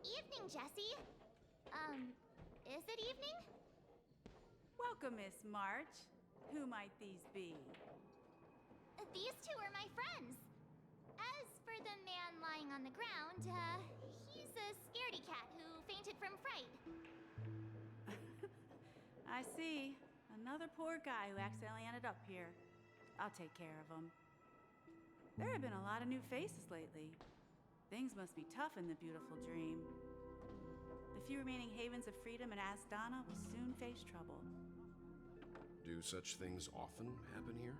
Evening, Jessie. Is it evening? Welcome, Miss March. Who might these be? These two are my friends. As for the man lying on the ground, he's a scaredy cat who fainted from fright. I see. Another poor guy who accidentally ended up here. I'll take care of him. There have been a lot of new faces lately. Things must be tough in the beautiful dream. The few remaining havens of freedom in Asdana will soon face trouble. Do such things often happen here?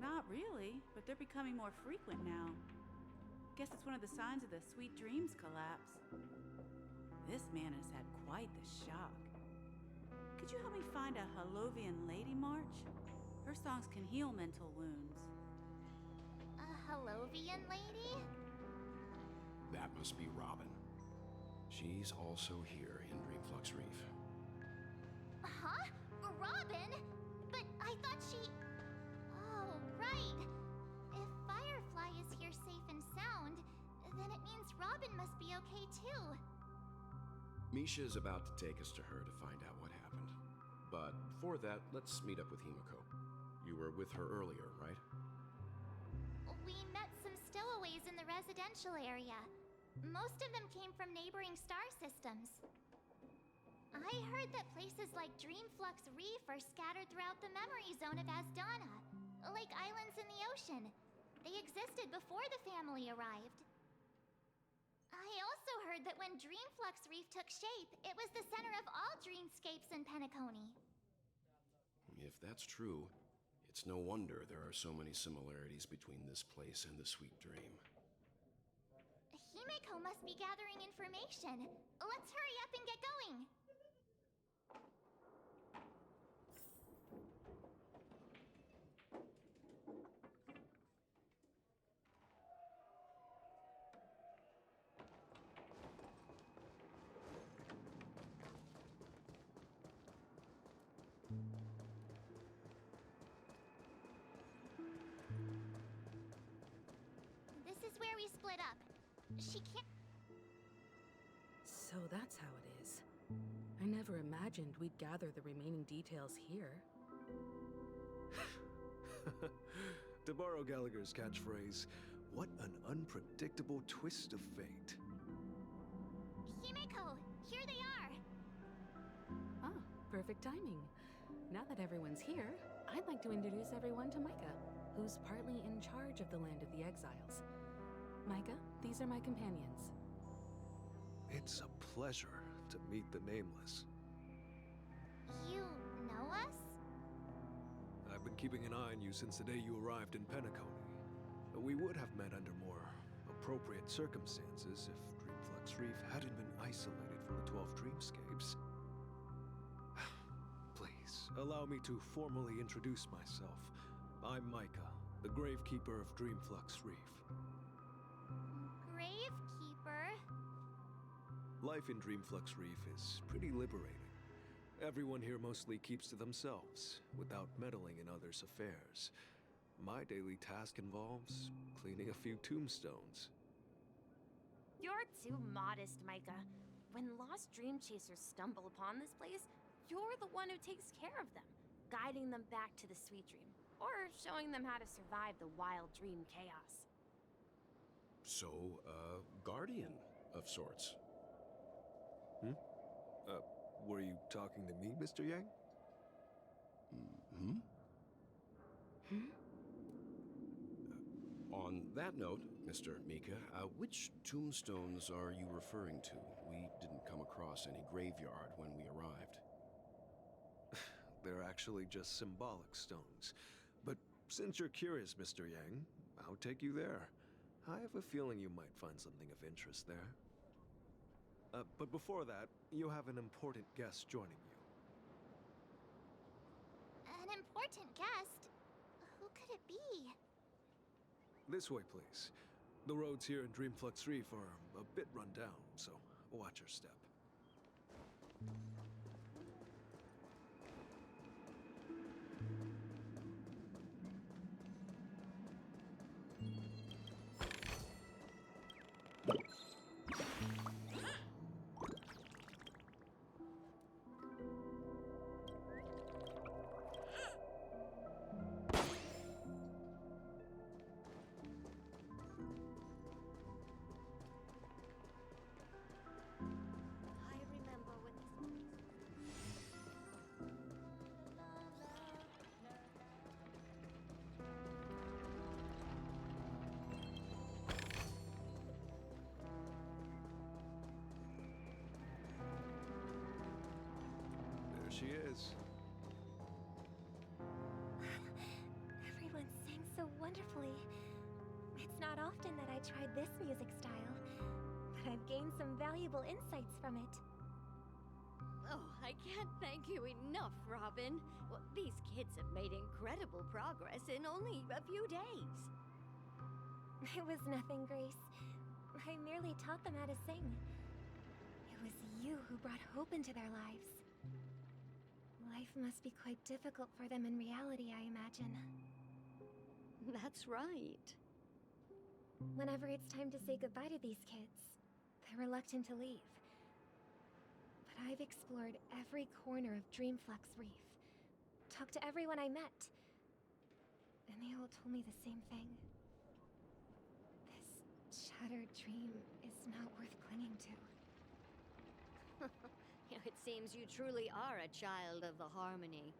Not really, but they're becoming more frequent now. Guess it's one of the signs of the Sweet Dreams collapse. This man has had quite the shock. Could you help me find a Halovian lady, March? Her songs can heal mental wounds. A Halovian lady? That must be Robin. She's also here in Dreamflux Reef. Huh? Robin? But I thought she... Oh, right. If Firefly is here safe and sound, then it means Robin must be okay too. Misha is about to take us to her to find out what happened. But before that, let's meet up with Himiko. You were with her earlier, right? We met some stowaways in the residential area. Most of them came from neighboring star systems. I heard that places like Dreamflux Reef are scattered throughout the memory zone of Asdana, like islands in the ocean. They existed before the family arrived. I also heard that when Dreamflux Reef took shape, it was the center of all dreamscapes in Penacony. If that's true, it's no wonder there are so many similarities between this place and the Sweet Dream. Himeko must be gathering information. Let's hurry up and get going. This is where we split up. She can't. So that's how it is. I never imagined we'd gather the remaining details here. To borrow Gallagher's catchphrase, what an unpredictable twist of fate. Himeko, here they are. Ah, perfect timing. Now that everyone's here, I'd like to introduce everyone to Micah, who's partly in charge of the Land of the Exiles. Micah, these are my companions. It's a pleasure to meet the Nameless. You know us? I've been keeping an eye on you since the day you arrived in Penacony. We would have met under more appropriate circumstances if Dreamflux Reef hadn't been isolated from the 12 dreamscapes. Please, allow me to formally introduce myself. I'm Micah, the Gravekeeper of Dreamflux Reef. Gravekeeper? Life in Dreamflux Reef is pretty liberating. Everyone here mostly keeps to themselves, without meddling in others' affairs. My daily task involves cleaning a few tombstones. You're too modest, Micah. When lost dream chasers stumble upon this place, you're the one who takes care of them, guiding them back to the Sweet Dream, or showing them how to survive the wild dream chaos. So, guardian of sorts. Were you talking to me, Mr. Yang? On that note, Mr. Mika, which tombstones are you referring to? We didn't come across any graveyard when we arrived. They're actually just symbolic stones. But since you're curious, Mr. Yang, I'll take you there. I have a feeling you might find something of interest there. But before that, you have an important guest joining you. An important guest? Who could it be? This way, please. The roads here in Dreamflux Reef are a bit run down, so watch your step. She is. Everyone sang so wonderfully. It's not often that I tried this music style, but I've gained some valuable insights from it. Oh, I can't thank you enough, Robin. Well, these kids have made incredible progress in only a few days. It was nothing, Grace. I merely taught them how to sing. It was you who brought hope into their lives. Life must be quite difficult for them in reality, I imagine. That's right. Whenever it's time to say goodbye to these kids, they're reluctant to leave. But I've explored every corner of Dreamflux Reef, talked to everyone I met, and they all told me the same thing. shattered dream is not worth clinging to. It seems you truly are a child of the Harmony.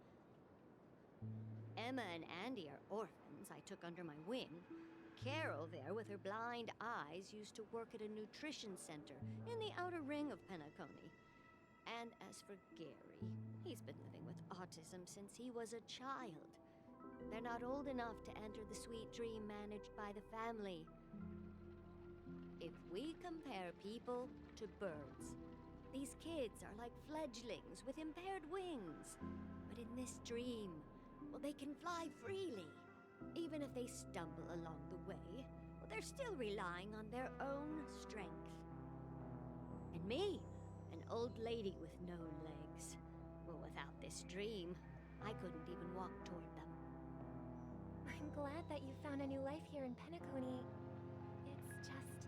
Emma and Andy are orphans I took under my wing. Carol there, with her blind eyes, used to work at a nutrition center in the outer ring of Penacony. And as for Gary, he's been living with autism since he was a child. They're not old enough to enter the sweet dream managed by the family. If we compare people to birds, these kids are like fledglings with impaired wings. But in this dream, well, they can fly freely. Even if they stumble along the way, well, they're still relying on their own strength. And me, an old lady with no legs. Well, without this dream, I couldn't even walk toward them. I'm glad that you found a new life here in Penacony. It's just...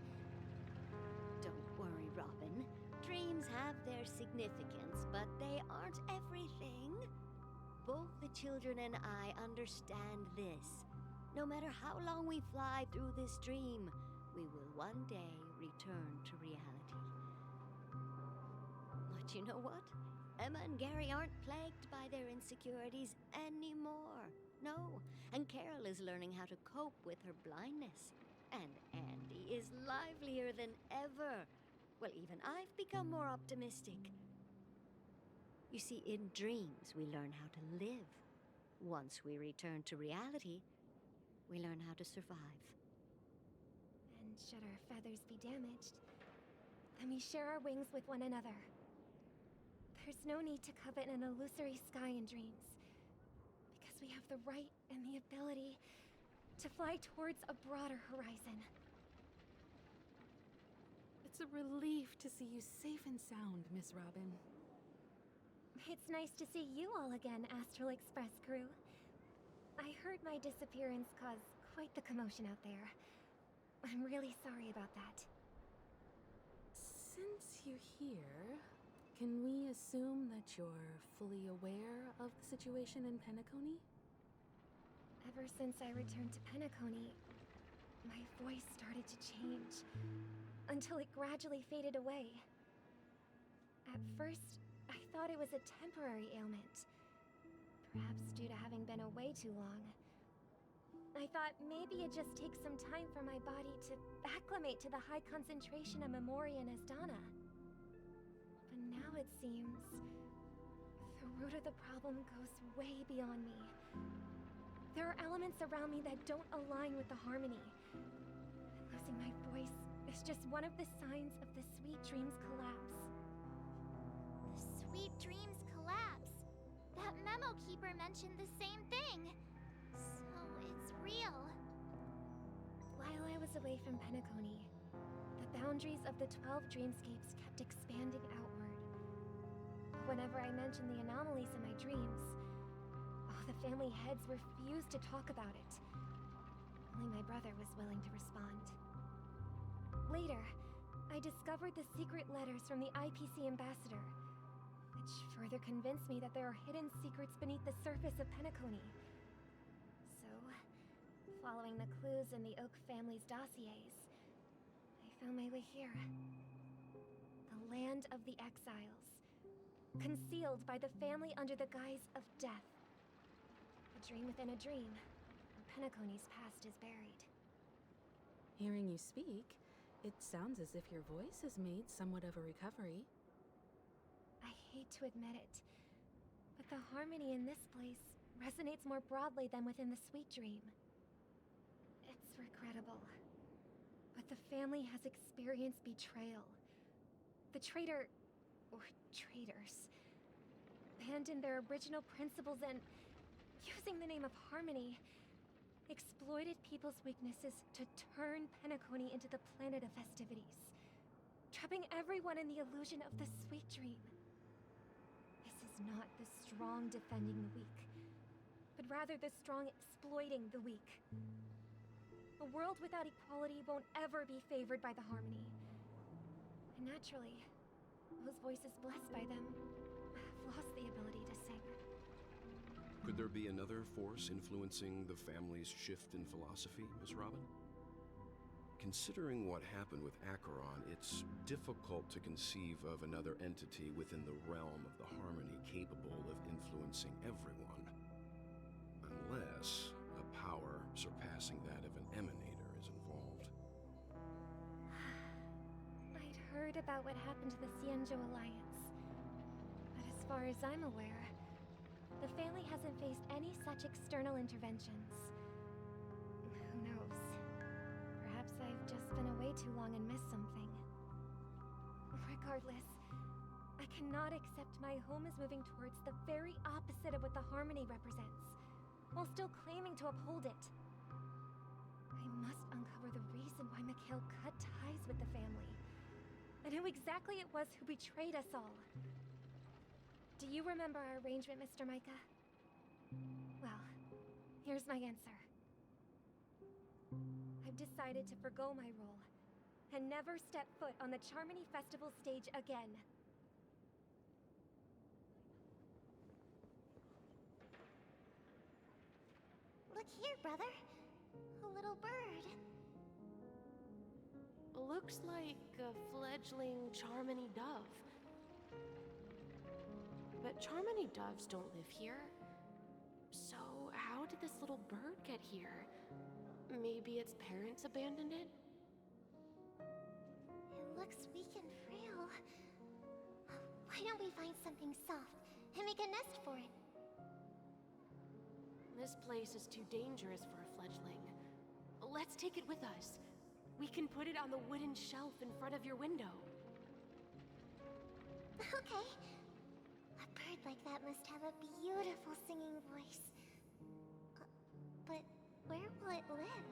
Don't worry, Robin. Dreams have their significance, but they aren't everything. Both the children and I understand this. No matter how long we fly through this dream, we will one day return to reality. But you know what? Emma and Gary aren't plagued by their insecurities anymore. No, and Carol is learning how to cope with her blindness. And Andy is livelier than ever. Well, even I've become more optimistic. You see, in dreams, we learn how to live. Once we return to reality, we learn how to survive. And should our feathers be damaged, then we share our wings with one another. There's no need to covet an illusory sky in dreams, because we have the right and the ability to fly towards a broader horizon. It's a relief to see you safe and sound, Miss Robin. It's nice to see you all again, Astral Express crew. I heard my disappearance caused quite the commotion out there. I'm really sorry about that. Since you're here, can we assume that you're fully aware of the situation in Penacony? Ever since I returned to Penacony, my voice started to change, until it gradually faded away. At first, I thought it was a temporary ailment, perhaps due to having been away too long. I thought maybe it just takes some time for my body to acclimate to the high concentration of Memoria and Asdana. But now it seems the root of the problem goes way beyond me. There are elements around me that don't align with the Harmony. Losing my voice is just one of the signs of the Sweet Dreams collapse. Sweet Dreams collapse. That memo keeper mentioned the same thing. So it's real. While I was away from Penacony, the boundaries of the 12 dreamscapes kept expanding outward. Whenever I mentioned the anomalies in my dreams, the family heads refused to talk about it. Only my brother was willing to respond. Later, I discovered the secret letters from the IPC ambassador, which further convinced me that there are hidden secrets beneath the surface of Penacony. So, following the clues in the Oak family's dossiers, I found my way here. The land of the exiles, concealed by the family under the guise of death. A dream within a dream, where Penacony's past is buried. Hearing you speak, it sounds as if your voice has made somewhat of a recovery. I hate to admit it, but the harmony in this place resonates more broadly than within the Sweet Dream. It's regrettable, but the family has experienced betrayal. The traitor, or traitors, abandoned their original principles and, using the name of Harmony, exploited people's weaknesses to turn Penacony into the planet of festivities, trapping everyone in the illusion of the Sweet Dream. This is not the strong defending the weak, but rather the strong exploiting the weak. A world without equality won't ever be favored by the Harmony. And naturally, those voices blessed by them have lost the ability to sing. Could there be another force influencing the family's shift in philosophy, Miss Robin? Considering what happened with Acheron, it's difficult to conceive of another entity within the realm of the Harmony capable of influencing everyone. Unless a power surpassing that of an emanator is involved. I'd heard about what happened to the Xianzhou Alliance. But as far as I'm aware, the family hasn't faced any such external interventions. Who knows? Perhaps I've just been away too long and missed something. Regardless, I cannot accept my home is moving towards the very opposite of what the Harmony represents, while still claiming to uphold it. I must uncover the reason why Mikhail cut ties with the family, and who exactly it was who betrayed us all. Do you remember our arrangement, Mr. Micah? Well, here's my answer. I've decided to forgo my role, and never step foot on the Charmony Festival stage again. Look here, brother. A little bird. Looks like a fledgling Charmony dove. But Charmony doves don't live here. So how did this little bird get here? Maybe its parents abandoned it? It looks weak and frail. Why don't we find something soft and make a nest for it? This place is too dangerous for a fledgling. Let's take it with us. We can put it on the wooden shelf in front of your window. Okay. A bird like that must have a beautiful singing voice. But where will it live?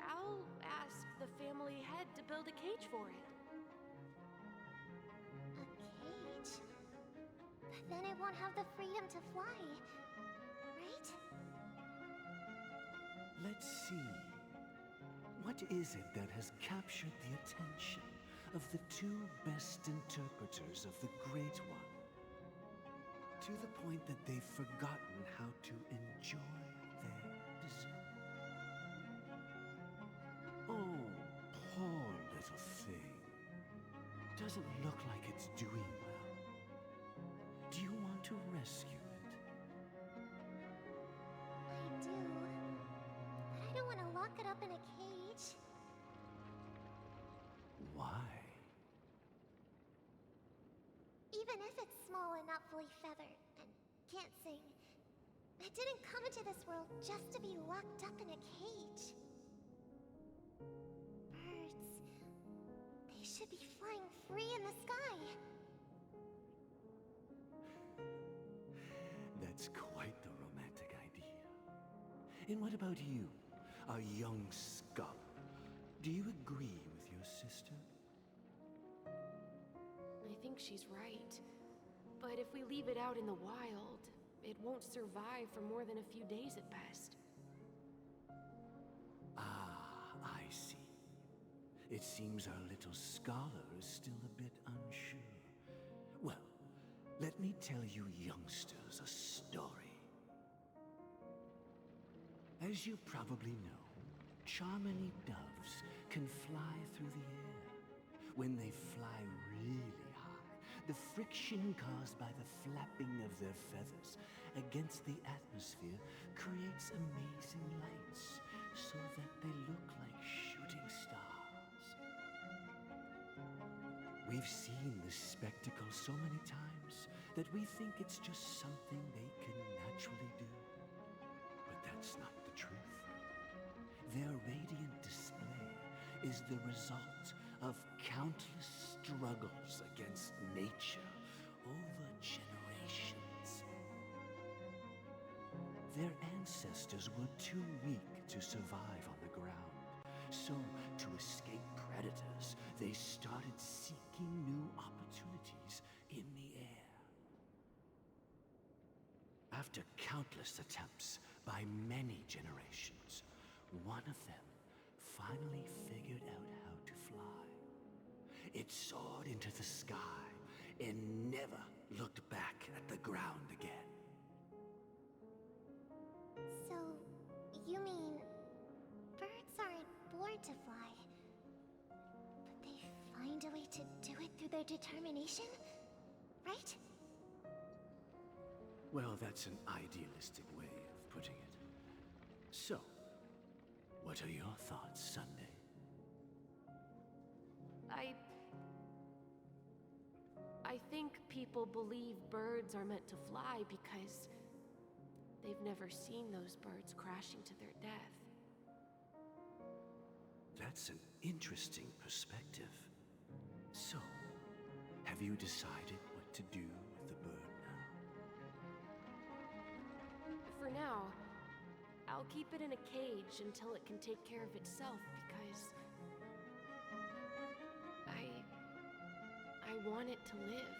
I'll ask the family head to build a cage for it. A cage? But then it won't have the freedom to fly, right? Let's see. What is it that has captured the attention of the two best interpreters of the Great One? To the point that they've forgotten how to enjoy their dessert. Oh, poor little thing. Doesn't look like it's doing well. Do you want to rescue it? I do. But I don't want to lock it up in a cage. Why? Even if it's small and not fully feathered, and can't sing, it didn't come into this world just to be locked up in a cage. Birds, they should be flying free in the sky. That's quite the romantic idea. And what about you, a young scholar? Do you agree with your sister? I think she's right. But if we leave it out in the wild, it won't survive for more than a few days at best. Ah, I see. It seems our little scholar is still a bit unsure. Well, let me tell you youngsters a story. As you probably know, Charmony doves can fly through the air. When they fly really high, the friction caused by the flapping of their feathers against the atmosphere creates amazing lights, so that they look like shooting stars. We've seen this spectacle so many times that we think it's just something they can naturally do. But that's not the truth. Their radiant display is the result of countless struggles against nature over generations. Their ancestors were too weak to survive on the ground, so to escape predators, they started seeking new opportunities in the air. After countless attempts by many generations, one of them finally figured out how to fly. It soared into the sky and never looked back at the ground again. So, you mean birds find a way to do it through their determination, right? Well, that's an idealistic way of putting it. So, what are your thoughts, Sunday? I think people believe birds are meant to fly because they've never seen those birds crashing to their death. That's an interesting perspective. So, have you decided what to do with the bird now? For now, I'll keep it in a cage until it can take care of itself because I want it to live,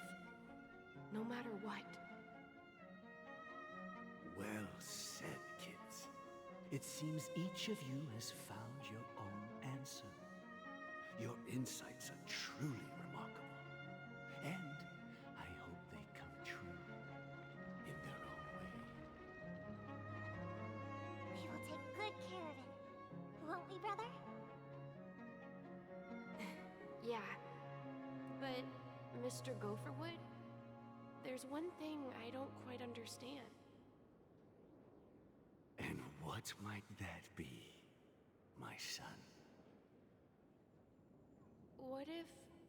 no matter what. Well said, kids. It seems each of you has found your own answer. Your insights are truly remarkable, and I hope they come true in their own way. We will take good care of it, won't we, brother? Yeah, but Mr. Gopherwood, there's one thing I don't quite understand. And what might that be, my son? What if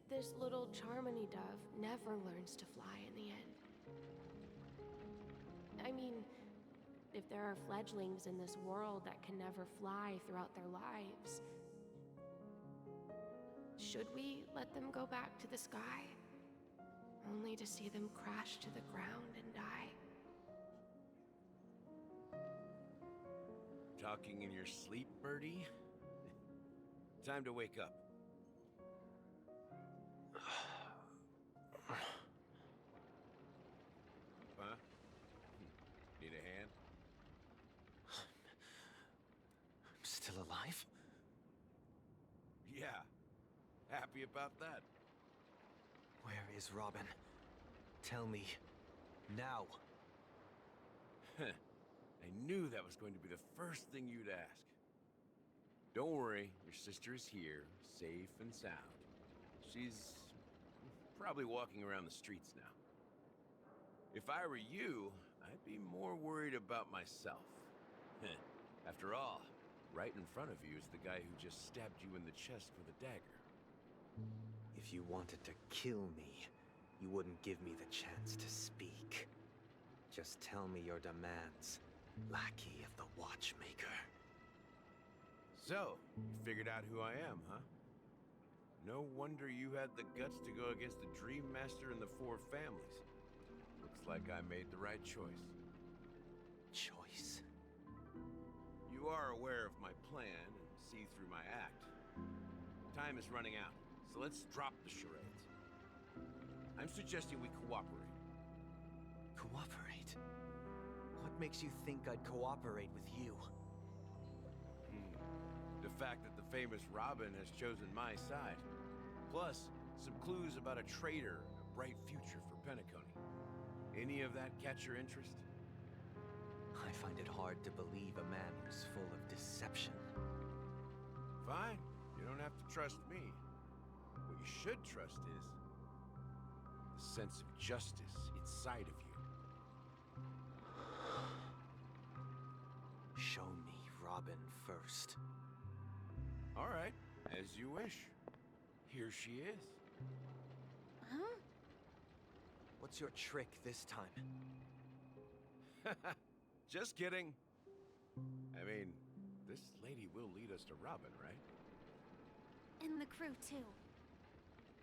this little Charmony dove never learns to fly in the end? I mean, if there are fledglings in this world that can never fly throughout their lives, should we let them go back to the sky, only to see them crash to the ground and die? Talking in your sleep, Birdie? Time to wake up. Huh? Need a hand? I'm still alive? Yeah. Happy about that. Where is Robin? Tell me. Now. I knew that was going to be the first thing you'd ask. Don't worry, your sister is here, safe and sound. She's probably walking around the streets now. If I were you, I'd be more worried about myself. After all, right in front of you is the guy who just stabbed you in the chest with a dagger. If you wanted to kill me, you wouldn't give me the chance to speak. Just tell me your demands, lackey of the Watchmaker. So, you figured out who I am, huh? No wonder you had the guts to go against the Dream Master and the Four Families. Looks like I made the right choice. Choice? You are aware of my plan and see through my act. Time is running out, so let's drop the charades. I'm suggesting we cooperate. Cooperate? What makes you think I'd cooperate with you? The fact that the famous Robin has chosen my side. Plus, some clues about a traitor and a bright future for Penacony. Any of that catch your interest? I find it hard to believe a man who's full of deception. Fine. You don't have to trust me. What you should trust is the sense of justice inside of you. Show me Robin first. All right, as you wish. Here she is. Huh? What's your trick this time? Just kidding. I mean, this lady will lead us to Robin, right? And the crew, too.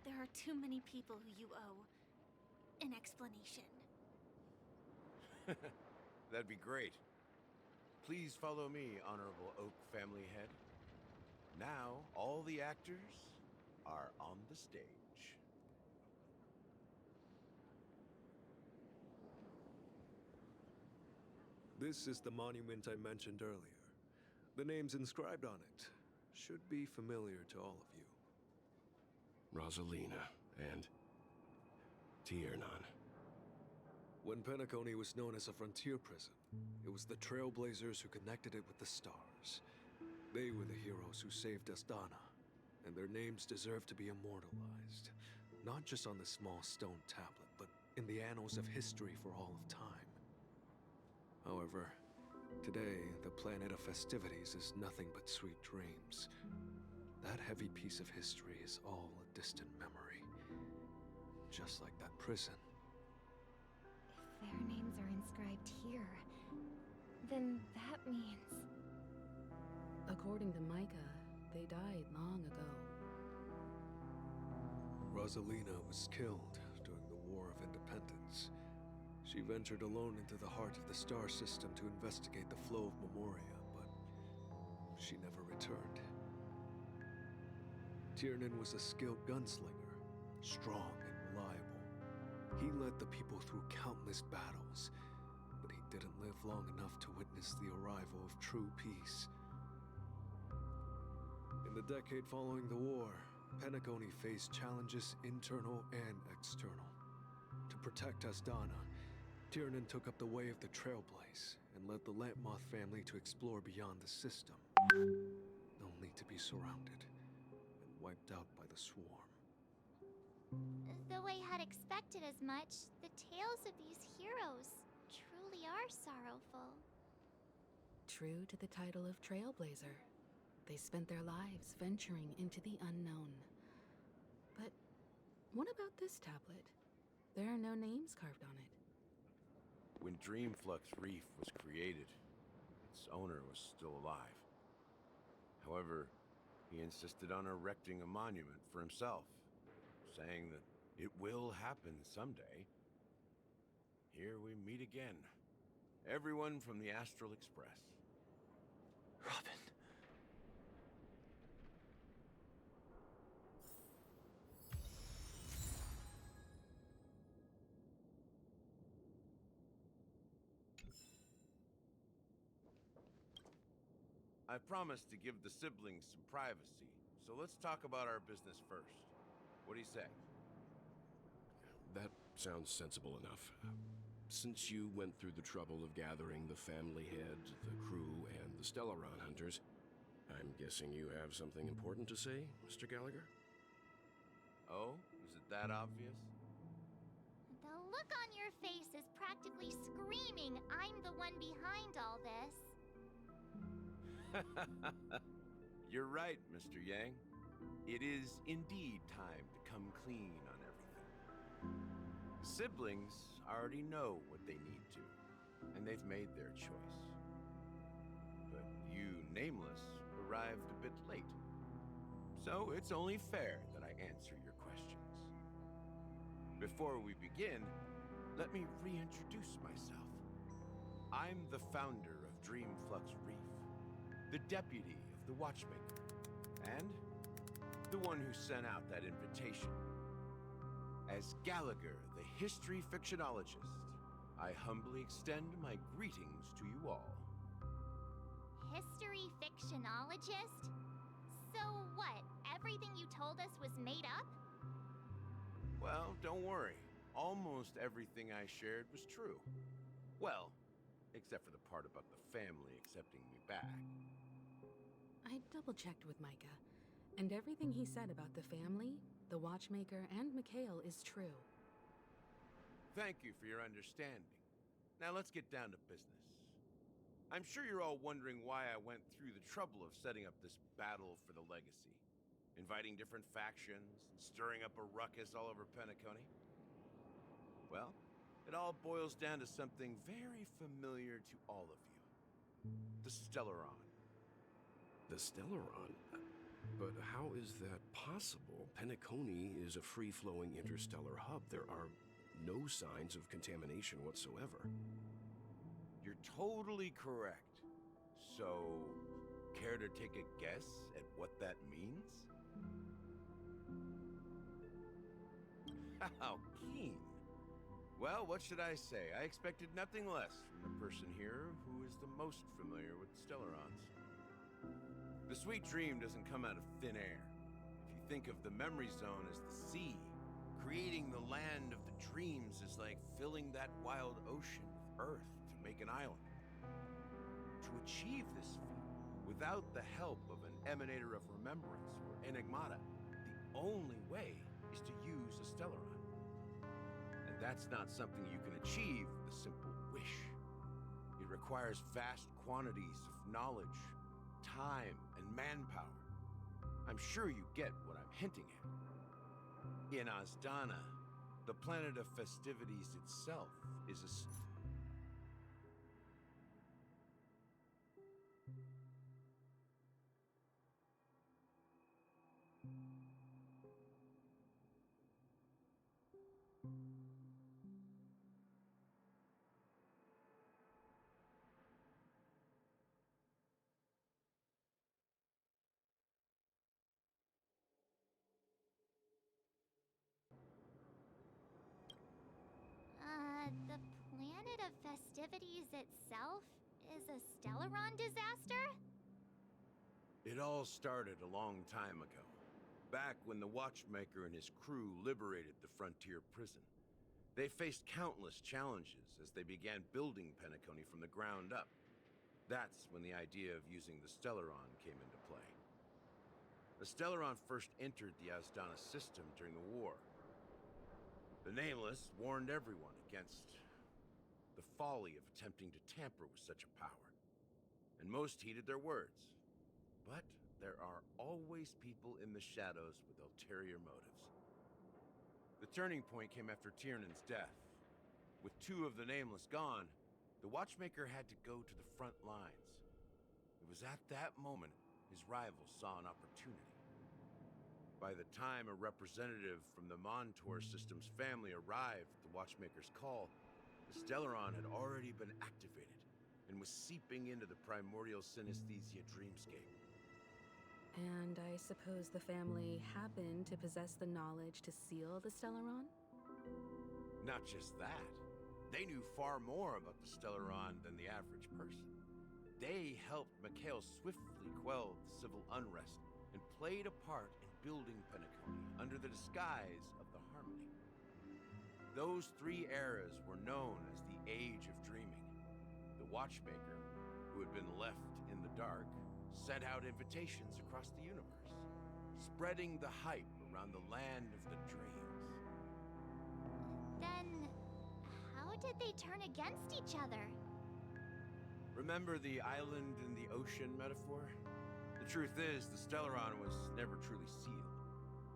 There are too many people who you owe an explanation. That'd be great. Please follow me, Honorable Oak Family Head. Now, all the actors are on the stage. This is the monument I mentioned earlier. The names inscribed on it should be familiar to all of you. Rosalina and Tiernan. When Penacony was known as a frontier prison, it was the Trailblazers who connected it with the stars. They were the heroes who saved Astana and their names deserve to be immortalized, not just on the small stone tablet, but in the annals of history for all of time. However, today, the planet of festivities is nothing but sweet dreams. That heavy piece of history is all a distant memory. Just like that prison. If their names are inscribed here, then that means... According to Micah, they died long ago. Rosalina was killed during the War of Independence. She ventured alone into the heart of the star system to investigate the flow of Memoria, but she never returned. Tiernan was a skilled gunslinger, strong and reliable. He led the people through countless battles, but he didn't live long enough to witness the arrival of true peace. In the decade following the war, Penacony faced challenges internal and external. To protect Asdana, Tiernan took up the way of the Trailblaze and led the Lampmoth family to explore beyond the system, only to be surrounded and wiped out by the swarm. Though I had expected as much, the tales of these heroes truly are sorrowful. True to the title of Trailblazer, they spent their lives venturing into the unknown. But what about this tablet? There are no names carved on it. When Dreamflux Reef was created, its owner was still alive. However, he insisted on erecting a monument for himself, saying that it will happen someday. Here we meet again. Everyone from the Astral Express. Robin. I promised to give the siblings some privacy, so let's talk about our business first. What do you say? That sounds sensible enough. Since you went through the trouble of gathering the family head, the crew, and the Stellaron hunters, I'm guessing you have something important to say, Mr. Gallagher? Oh, is it that obvious? The look on your face is practically screaming, I'm the one behind all this. You're right, Mr. Yang. It is indeed time to come clean on everything. The siblings already know what they need to, and they've made their choice. But you, Nameless, arrived a bit late. So it's only fair that I answer your questions. Before we begin, let me reintroduce myself. I'm the founder of Dreamflux Reef, the deputy of the Watchmaker, and the one who sent out that invitation. As Gallagher, the history fictionologist, I humbly extend my greetings to you all. History fictionologist? So what, everything you told us was made up? Well, don't worry. Almost everything I shared was true. Well, except for the part about the family accepting me back. I double-checked with Micah, and everything he said about the family, the Watchmaker, and Mikhail is true. Thank you for your understanding. Now let's get down to business. I'm sure you're all wondering why I went through the trouble of setting up this battle for the legacy, inviting different factions, and stirring up a ruckus all over Penacony. Well, it all boils down to something very familiar to all of you. The Stellaron. The Stellaron? But how is that possible? Penacony is a free-flowing interstellar hub. There are no signs of contamination whatsoever. You're totally correct. So, care to take a guess at what that means? How keen. Well, what should I say? I expected nothing less from the person here who is the most familiar with Stellarons. The sweet dream doesn't come out of thin air. If you think of the memory zone as the sea, creating the land of the dreams is like filling that wild ocean with earth to make an island. To achieve this feat, Without the help of an Emanator of Remembrance or Enigmata, the only way is to use a Stellaron. And that's not something you can achieve with a simple wish. It requires vast quantities of knowledge, time, and manpower. I'm sure you get what I'm hinting at. In Azdana, the planet of festivities itself is a... The planet of festivities itself is a Stellaron disaster? It all started a long time ago, back when the Watchmaker and his crew liberated the frontier prison. They faced countless challenges as they began building Penacony from the ground up. That's when the idea of using the Stellaron came into play. The Stellaron first entered the Azdana system during the war. The Nameless warned everyone against the folly of attempting to tamper with such a power, and most heeded their words. But there are always people in the shadows with ulterior motives. The turning point came after Tiernan's death. With two of the Nameless gone, the Watchmaker had to go to the front lines. It was at that moment his rivals saw an opportunity. By the time a representative from the Montour System's family arrived at the Watchmaker's call, the Stellaron had already been activated and was seeping into the primordial synesthesia dreamscape. And I suppose the family happened to possess the knowledge to seal the Stellaron? Not just that. They knew far more about the Stellaron than the average person. They helped Mikhail swiftly quell the civil unrest and played a part in building Penacony under the disguise of the Harmony. Those three eras were known as the Age of Dreaming. The Watchmaker, who had been left in the dark, sent out invitations across the universe, spreading the hype around the land of the dreams. Then, how did they turn against each other? Remember the island in the ocean metaphor? The truth is, the Stellaron was never truly sealed.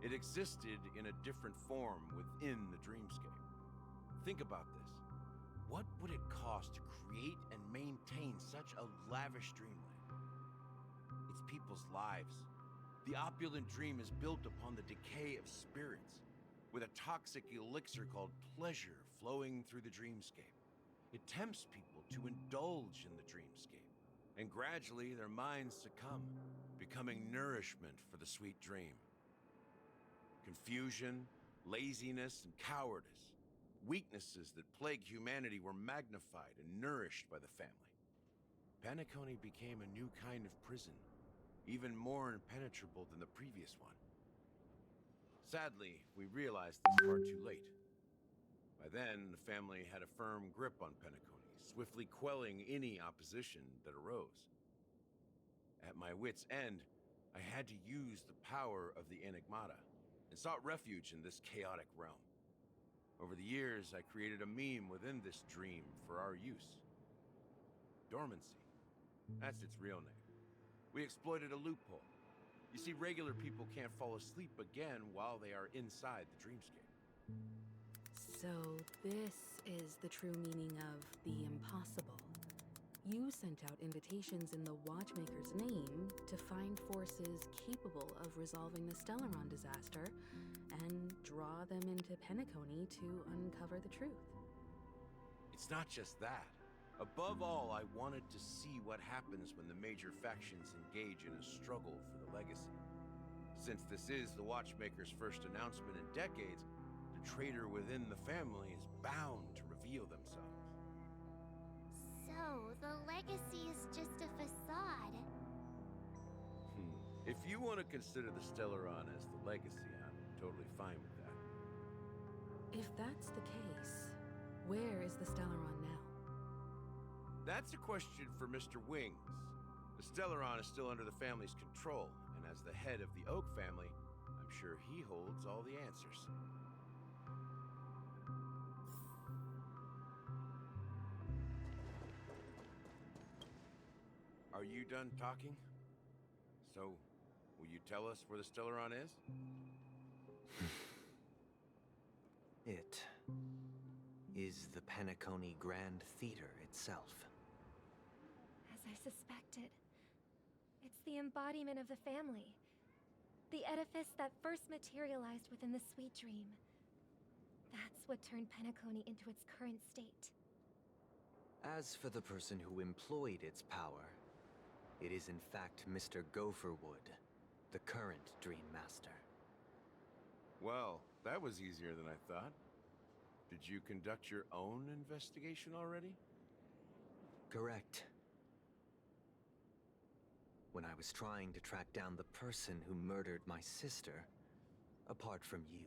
It existed in a different form within the dreamscape. Think about this. What would it cost to create and maintain such a lavish dreamland? It's people's lives. The opulent dream is built upon the decay of spirits, with a toxic elixir called pleasure flowing through the dreamscape. It tempts people to indulge in the dreamscape, and gradually their minds succumb, becoming nourishment for the sweet dream. Confusion, laziness, and cowardice, weaknesses that plague humanity, were magnified and nourished by the family. Penacony became a new kind of prison, even more impenetrable than the previous one. Sadly, we realized this far too late. By then, the family had a firm grip on Penacony, swiftly quelling any opposition that arose. At my wit's end, I had to use the power of the Enigmata, and sought refuge in this chaotic realm. Over the years, I created a meme within this dream for our use. Dormancy. That's its real name. We exploited a loophole. You see, regular people can't fall asleep again while they are inside the dreamscape. So this is the true meaning of the impossible. You sent out invitations in the Watchmaker's name to find forces capable of resolving the Stellaron disaster and draw them into Penacony to uncover the truth. It's not just that. Above all, I wanted to see what happens when the major factions engage in a struggle for the legacy. Since this is the Watchmaker's first announcement in decades, the traitor within the family is bound to reveal themselves. So, the legacy is just a facade. If you want to consider the Stellaron as the legacy, I'm totally fine with that. If that's the case, where is the Stellaron now? That's a question for Mr. Wings. The The Stellaron is still under the family's control, and as the head of the Oak family, I'm sure he holds all the answers. Are you done talking? So, will you tell us where the Stellaron is? It is the Penacony Grand Theater itself. As I suspected, it's the embodiment of the family. The edifice that first materialized within the Sweet Dream. That's what turned Penacony into its current state. As for the person who employed its power, it is in fact Mr. Gopherwood, the current Dream Master. Well, that was easier than I thought. Did you conduct your own investigation already? Correct. When I was trying to track down the person who murdered my sister, apart from you,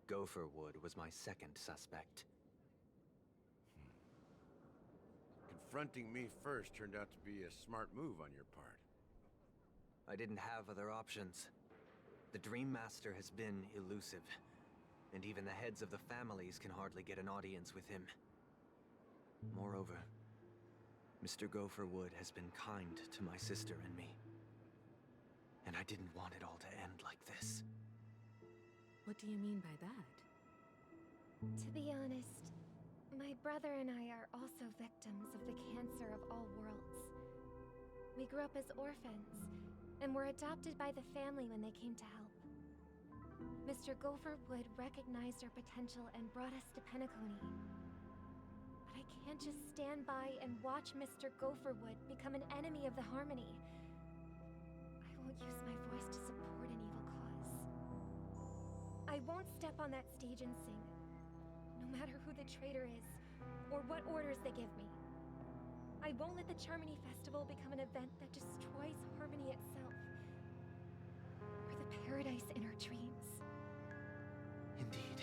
Gopherwood was my second suspect. Confronting me first turned out to be a smart move on your part. I didn't have other options. The Dream Master has been elusive, and even the heads of the families can hardly get an audience with him. Moreover, Mr. Gopherwood has been kind to my sister and me. And I didn't want it all to end like this. What do you mean by that? To be honest, my brother and I are also victims of the cancer of all worlds. We grew up as orphans, and were adopted by the family when they came to help. Mr. Gopherwood recognized our potential and brought us to Penacony. But I can't just stand by and watch Mr. Gopherwood become an enemy of the Harmony. I won't use my voice to support an evil cause. I won't step on that stage and sing, no matter who the traitor is, or what orders they give me. I won't let the Charmony Festival become an event that destroys Harmony itself. Or the paradise in our dreams. Indeed.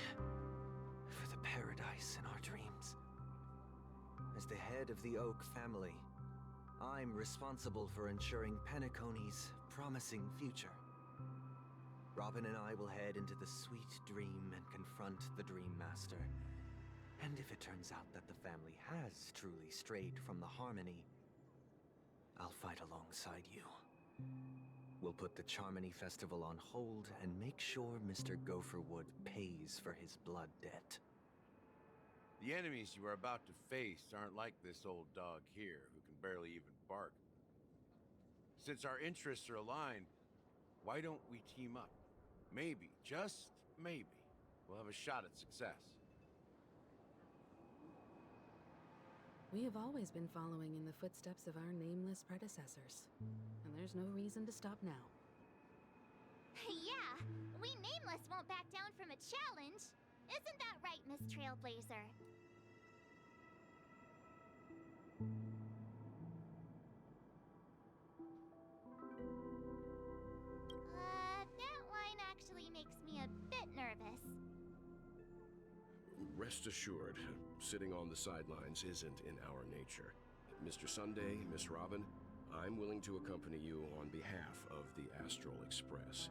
For the paradise in our dreams. As the head of the Oak family, I'm responsible for ensuring Penacony's promising future. Robin and I will head into the Sweet Dream and confront the Dream Master. And if it turns out that the family has truly strayed from the Harmony, I'll fight alongside you. We'll put the Charmony Festival on hold and make sure Mr. Gopherwood pays for his blood debt. The enemies you are about to face aren't like this old dog here, who can barely even bark. Since our interests are aligned, why don't we team up? Maybe, just maybe, we'll have a shot at success. We have always been following in the footsteps of our nameless predecessors. And there's no reason to stop now. Yeah, we Nameless won't back down from a challenge. Isn't that right, Miss Trailblazer? That line actually makes me a bit nervous. Rest assured, sitting on the sidelines isn't in our nature. Mr. Sunday, Miss Robin, I'm willing to accompany you on behalf of the Astral Express.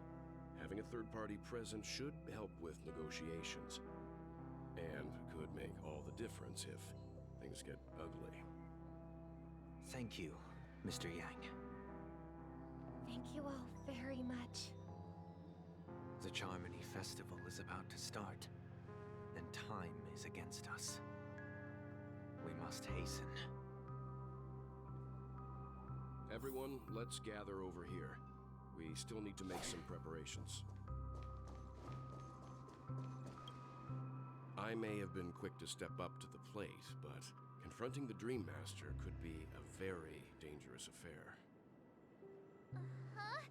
Having a third party present should help with negotiations. And could make all the difference if things get ugly. Thank you, Mr. Yang. Thank you all very much. The Charmony Festival is about to start, and time is against us. We must hasten. Everyone, let's gather over here. We still need to make some preparations. I may have been quick to step up to the plate, but confronting the Dream Master could be a very dangerous affair. Huh?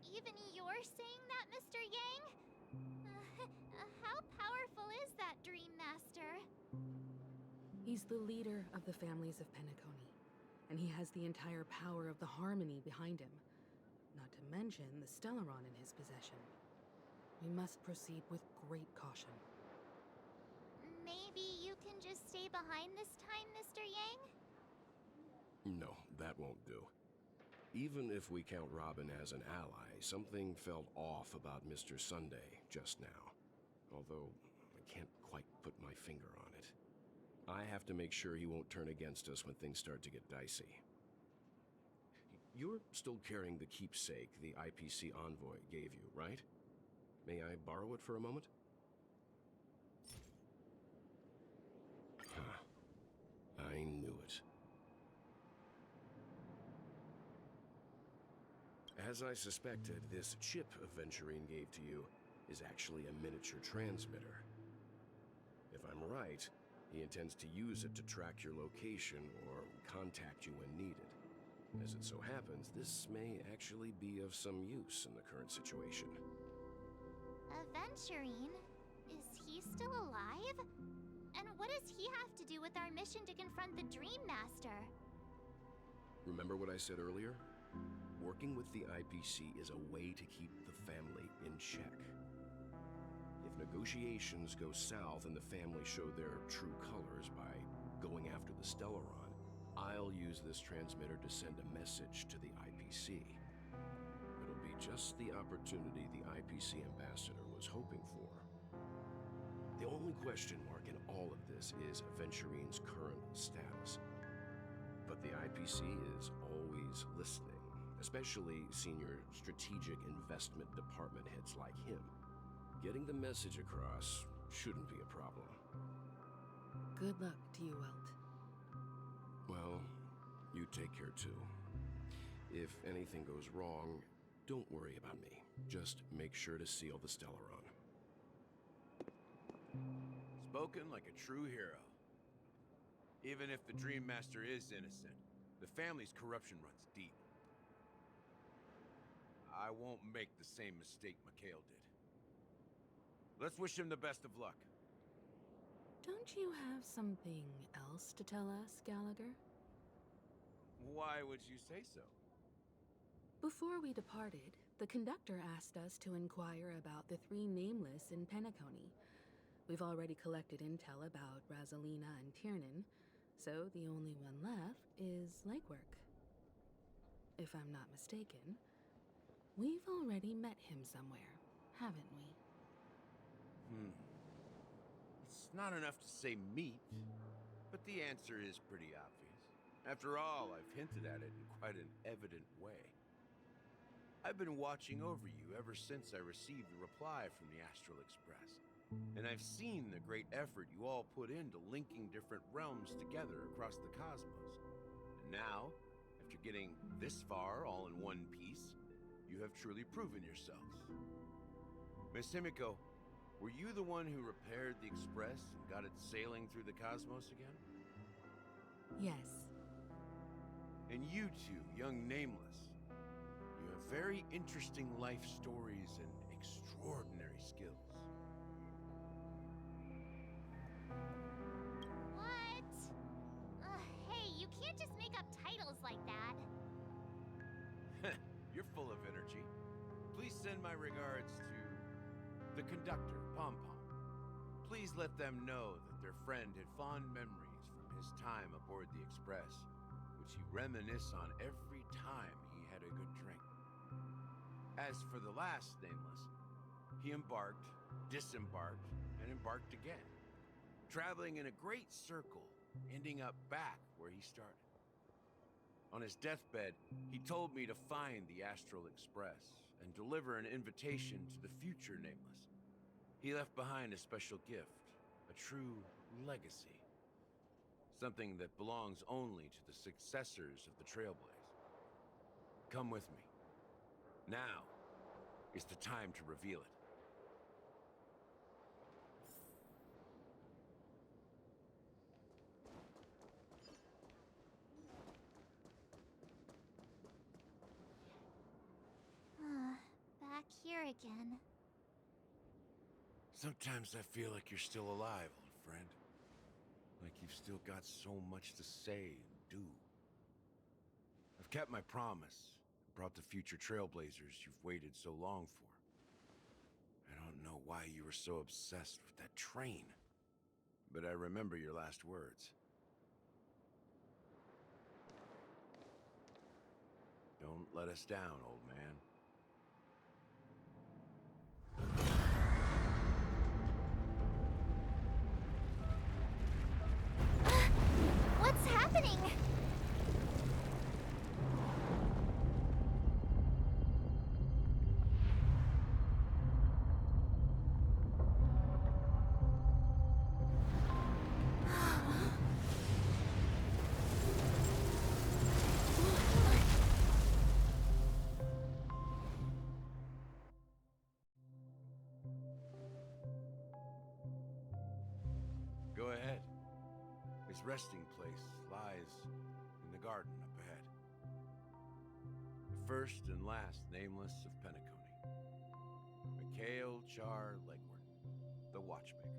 Even you're saying that, Mr. Yang? How powerful is that Dream Master? He's the leader of the families of Penacony, and he has the entire power of the Harmony behind him. Not to mention the Stellaron in his possession. We must proceed with great caution. Maybe you can just stay behind this time, Mr. Yang? No, that won't do. Even if we count Robin as an ally, something felt off about Mr. Sunday just now. Although, I can't quite put my finger on it. I have to make sure he won't turn against us when things start to get dicey. You're still carrying the keepsake the IPC envoy gave you, right? May I borrow it for a moment? I knew it. As I suspected, this chip Aventurine gave to you is actually a miniature transmitter. If I'm right, he intends to use it to track your location or contact you when needed. As it so happens, this may actually be of some use in the current situation. Aventurine? Is he still alive? And what does he have to do with our mission to confront the Dream Master? Remember what I said earlier? Working with the IPC is a way to keep the family in check. If negotiations go south and the family show their true colors by going after the Stellaron, I'll use this transmitter to send a message to the IPC. It'll be just the opportunity the IPC ambassador was hoping for. The only question mark in all of this is Aventurine's current status. But the IPC is always listening, especially senior strategic investment department heads like him. Getting the message across shouldn't be a problem. Good luck to you, Welt. Well, you take care too. If anything goes wrong, don't worry about me. Just make sure to seal the Stellaron. Spoken like a true hero. Even if the Dream Master is innocent, the family's corruption runs deep. I won't make the same mistake Mikhail did. Let's wish him the best of luck. Don't you have something else to tell us, Gallagher? Why would you say so? Before we departed, the conductor asked us to inquire about the 3 nameless in Penacony. We've already collected intel about Razalina and Tiernan, so the only one left is legwork. If I'm not mistaken, we've already met him somewhere, haven't we? It's not enough to say meet, but the answer is pretty obvious. After all, I've hinted at it in quite an evident way. I've been watching over you ever since I received the reply from the Astral Express. And I've seen the great effort you all put into linking different realms together across the cosmos. And now, after getting this far all in one piece, you have truly proven yourselves. Miss Himiko, were you the one who repaired the Express and got it sailing through the cosmos again? Yes. And you two, young Nameless, you have very interesting life stories and extraordinary skills. What? Hey, you can't just make up titles like that. You're full of energy. Please send my regards to the conductor, Pom Pom. Please let them know that their friend had fond memories from his time aboard the Express, which he reminisced on every time he had a good drink. As for the last Nameless, he embarked, disembarked, and embarked again, traveling in a great circle, ending up back where he started. On his deathbed, he told me to find the Astral Express and deliver an invitation to the future Nameless. He left behind a special gift, a true legacy. Something that belongs only to the successors of the Trailblaze. Come with me. Now is the time to reveal it. Back here again. Sometimes I feel like you're still alive, old friend. Like you've still got so much to say and do. I've kept my promise and brought the future Trailblazers you've waited so long for. I don't know why you were so obsessed with that train, but I remember your last words. Don't Don't let us down, old man. What's happening? Go ahead. His resting place lies in the garden up ahead. The first and last nameless of Penacony. Mikhail Char Legward, the watchmaker.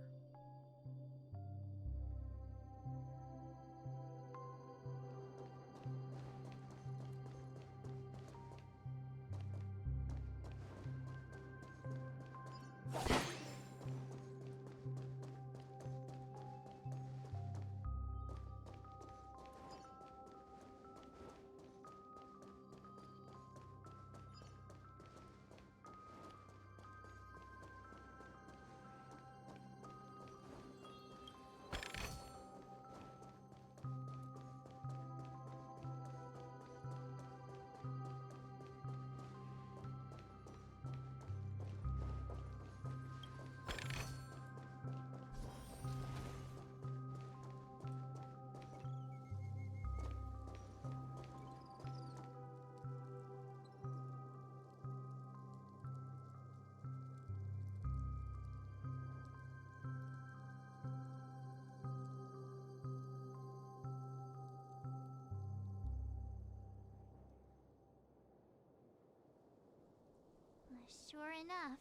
Sure enough,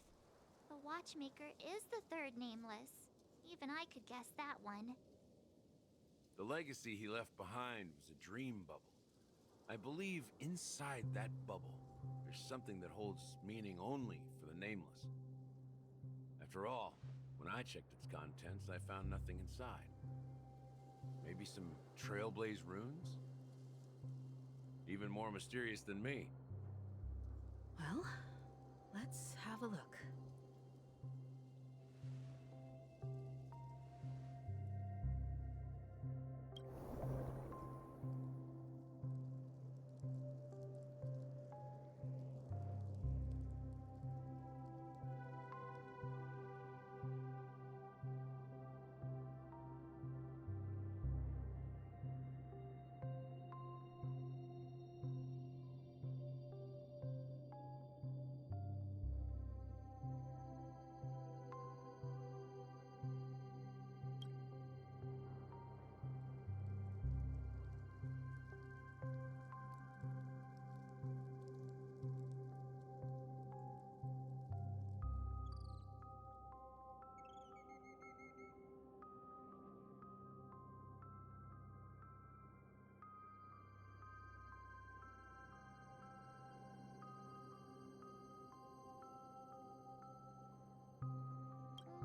the watchmaker is the third nameless. Even I could guess that one. The legacy he left behind was a dream bubble. I believe inside that bubble, there's something that holds meaning only for the nameless. After all, when I checked its contents, I found nothing inside. Maybe some trailblaze runes? Even more mysterious than me. Well, let's have a look.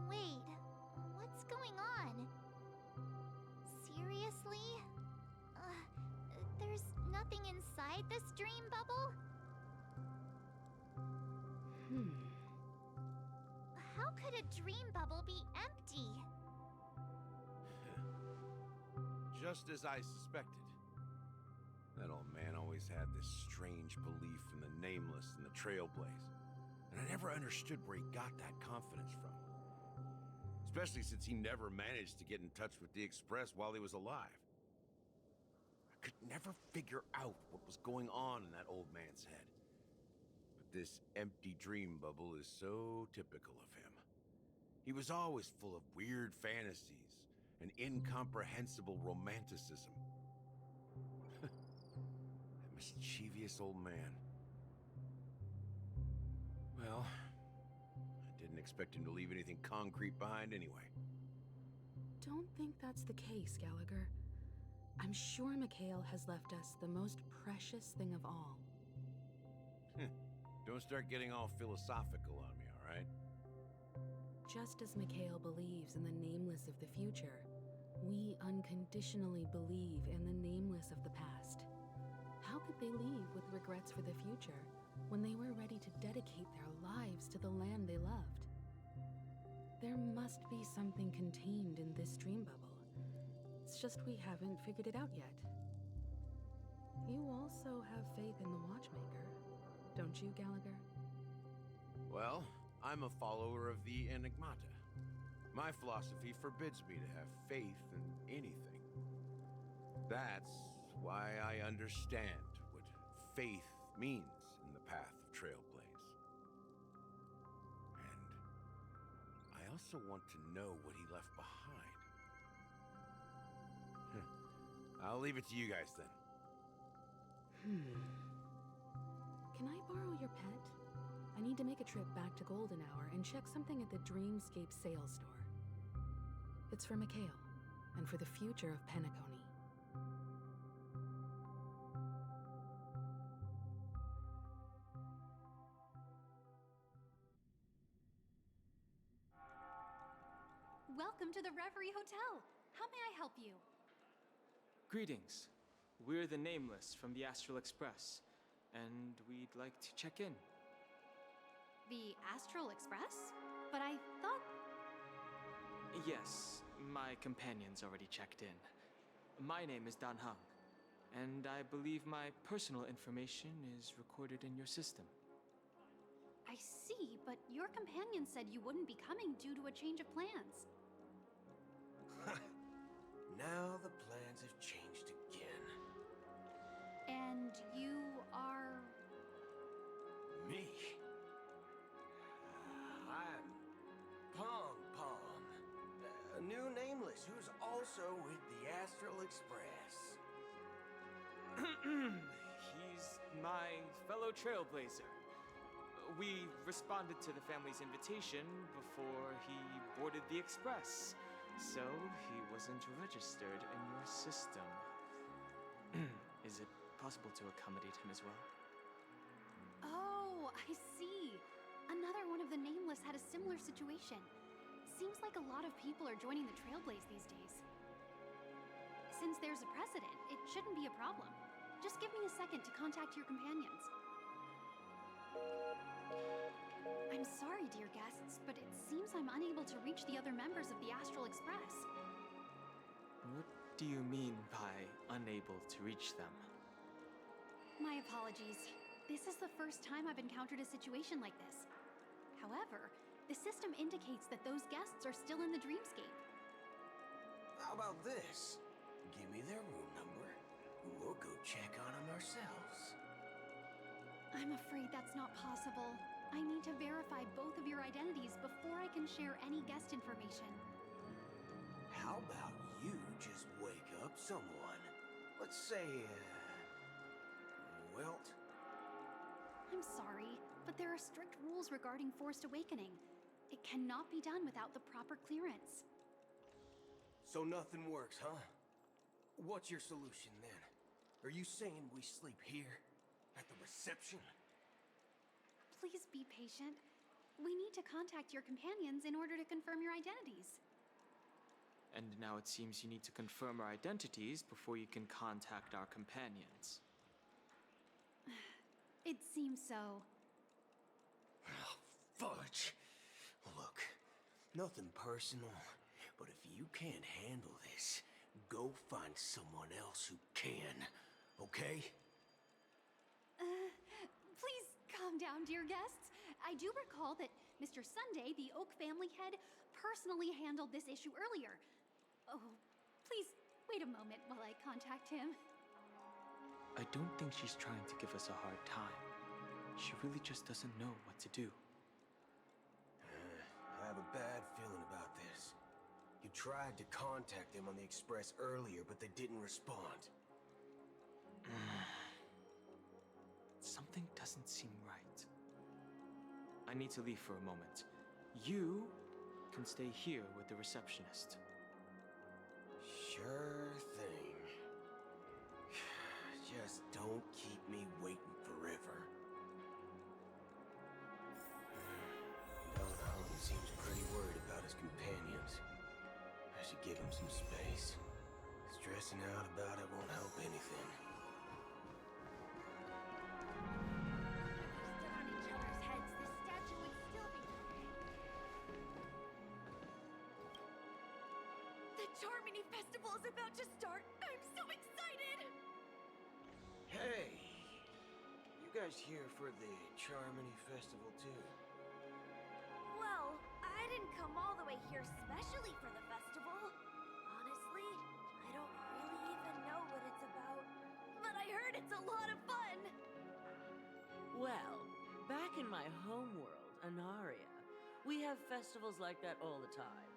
Wait, what's going on? Seriously? There's nothing inside this dream bubble? How could a dream bubble be empty? Just as I suspected. That old man always had this strange belief in the nameless and the trailblaze. And I never understood where he got that confidence from. Especially since he never managed to get in touch with the Express while he was alive. I could never figure out what was going on in that old man's head. But this empty dream bubble is so typical of him. He was always full of weird fantasies and incomprehensible romanticism. That mischievous old man. Well, I didn't expect him to leave anything concrete behind anyway. Don't think that's the case, Gallagher. I'm sure Mikhail has left us the most precious thing of all. Don't start getting all philosophical on me, all right? Just as Mikhail believes in the nameless of the future, we unconditionally believe in the nameless of the past. How could they leave with regrets for the future when they were ready to dedicate their lives to the land they loved. There must be something contained in this dream bubble. It's just we haven't figured it out yet. You also have faith in the Watchmaker, don't you, Gallagher? Well, I'm a follower of the Enigmata. My philosophy forbids me to have faith in anything. That's why I understand what faith means in the path of Trailblaze. And I also want to know what he left behind. I'll leave it to you guys then. Can I borrow your pet? I need to make a trip back to Golden Hour and check something at the Dreamscape sales store. It's for Mikhail, and for the future of Penacony. Welcome to the Reverie Hotel. How may I help you? Greetings. We're the Nameless from the Astral Express, and we'd like to check in. The Astral Express? But I thought... Yes, my companion's already checked in. My name is Dan Hang, and I believe my personal information is recorded in your system. I see, but your companion said you wouldn't be coming due to a change of plans. Now the plans have changed again. And you are... Me? I'm Pong Pong, a new Nameless who's also with the Astral Express. He's my fellow trailblazer. We responded to the family's invitation before he boarded the express, so he wasn't registered in your system. Is it possible to accommodate him as well? Oh, I see. Another one of the Nameless had a similar situation. Seems like a lot of people are joining the Trailblaze these days. Since there's a precedent, it shouldn't be a problem. Just give me a second to contact your companions. I'm sorry, dear guests, but it seems I'm unable to reach the other members of the Astral Express. What do you mean by unable to reach them? My apologies. This is the first time I've encountered a situation like this. However, the system indicates that those guests are still in the Dreamscape. How about this? Give me their room number. We'll go check on them ourselves. I'm afraid that's not possible. I need to verify both of your identities before I can share any guest information. How about you just wake up someone? Let's say, Wilt? I'm sorry, but there are strict rules regarding forced awakening. It cannot be done without the proper clearance. So nothing works, huh? What's your solution then? Are you saying we sleep here? At the reception? Please be patient. We need to contact your companions in order to confirm your identities. And now it seems you need to confirm our identities before you can contact our companions. It seems so. Oh, fudge. Look, nothing personal, but if you can't handle this, go find someone else who can, okay? Please calm down, dear guests. I do recall that Mr. Sunday, the Oak family head, personally handled this issue earlier. Oh, please wait a moment while I contact him. I don't think she's trying to give us a hard time. She really just doesn't know what to do. I have a bad feeling about this. You tried to contact them on the Express earlier, but they didn't respond. Something doesn't seem right. I need to leave for a moment. You can stay here with the receptionist. Sure thing. Just don't keep me waiting forever. Don Hung seems pretty worried about his companions. I should give him some space. Stressing out about it won't help anything. Charmony Festival is about to start! I'm so excited! Hey! You guys here for the Charmony Festival too? Well, I didn't come all the way here specially for the festival. Honestly, I don't really even know what it's about. But I heard it's a lot of fun! Well, back in my homeworld, Anaria, we have festivals like that all the time.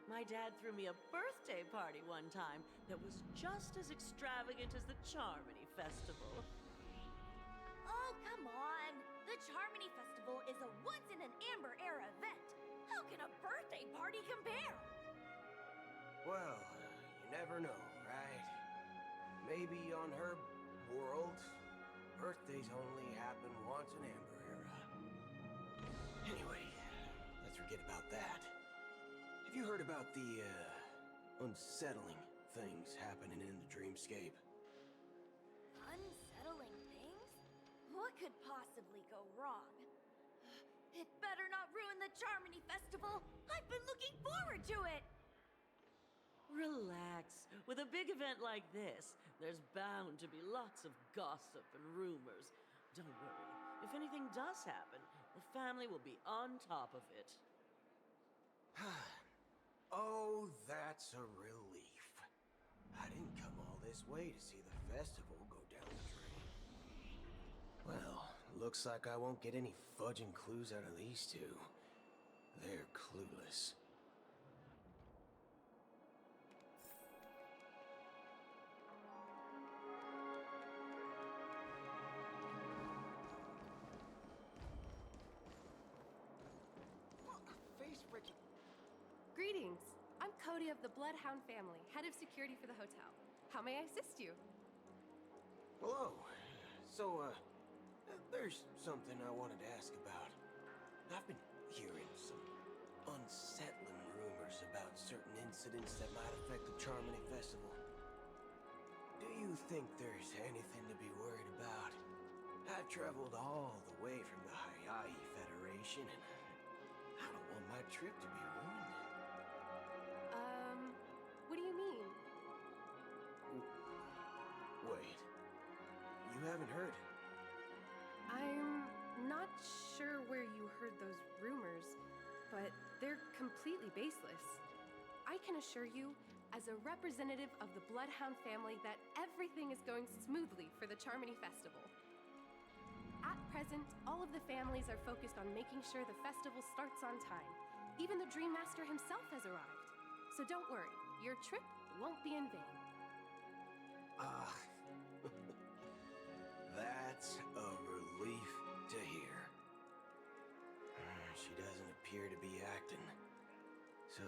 My dad threw me a birthday party one time that was just as extravagant as the Charmony Festival. Oh, come on! The Charmony Festival is a once-in-an-Amber Era event. How can a birthday party compare? Well, you never know, right? Maybe on her world, birthdays only happen once in Amber Era. Anyway, let's forget about that. Have you heard about the, unsettling things happening in the dreamscape? Unsettling things? What could possibly go wrong? It better not ruin the Charmony Festival! I've been looking forward to it! Relax. With a big event like this, there's bound to be lots of gossip and rumors. Don't worry. If anything does happen, the family will be on top of it. Oh, that's a relief. I didn't come all this way to see the festival go down the drain. Well, looks like I won't get any fudging clues out of these two. They're clueless. Greetings. I'm Cody of the Bloodhound family, head of security for the hotel. How may I assist you? Hello. So, there's something I wanted to ask about. I've been hearing some unsettling rumors about certain incidents that might affect the Charmony Festival. Do you think there's anything to be worried about? I've traveled all the way from the Hayahi Federation, and I don't want my trip to be ruined. What do you mean? Wait. You haven't heard? I'm not sure where you heard those rumors, but they're completely baseless. I can assure you, as a representative of the Bloodhound family, that everything is going smoothly for the Charmony Festival. At present, all of the families are focused on making sure the festival starts on time. Even the Dream Master himself has arrived. So don't worry, your trip won't be in vain. That's a relief to hear. She doesn't appear to be acting. So,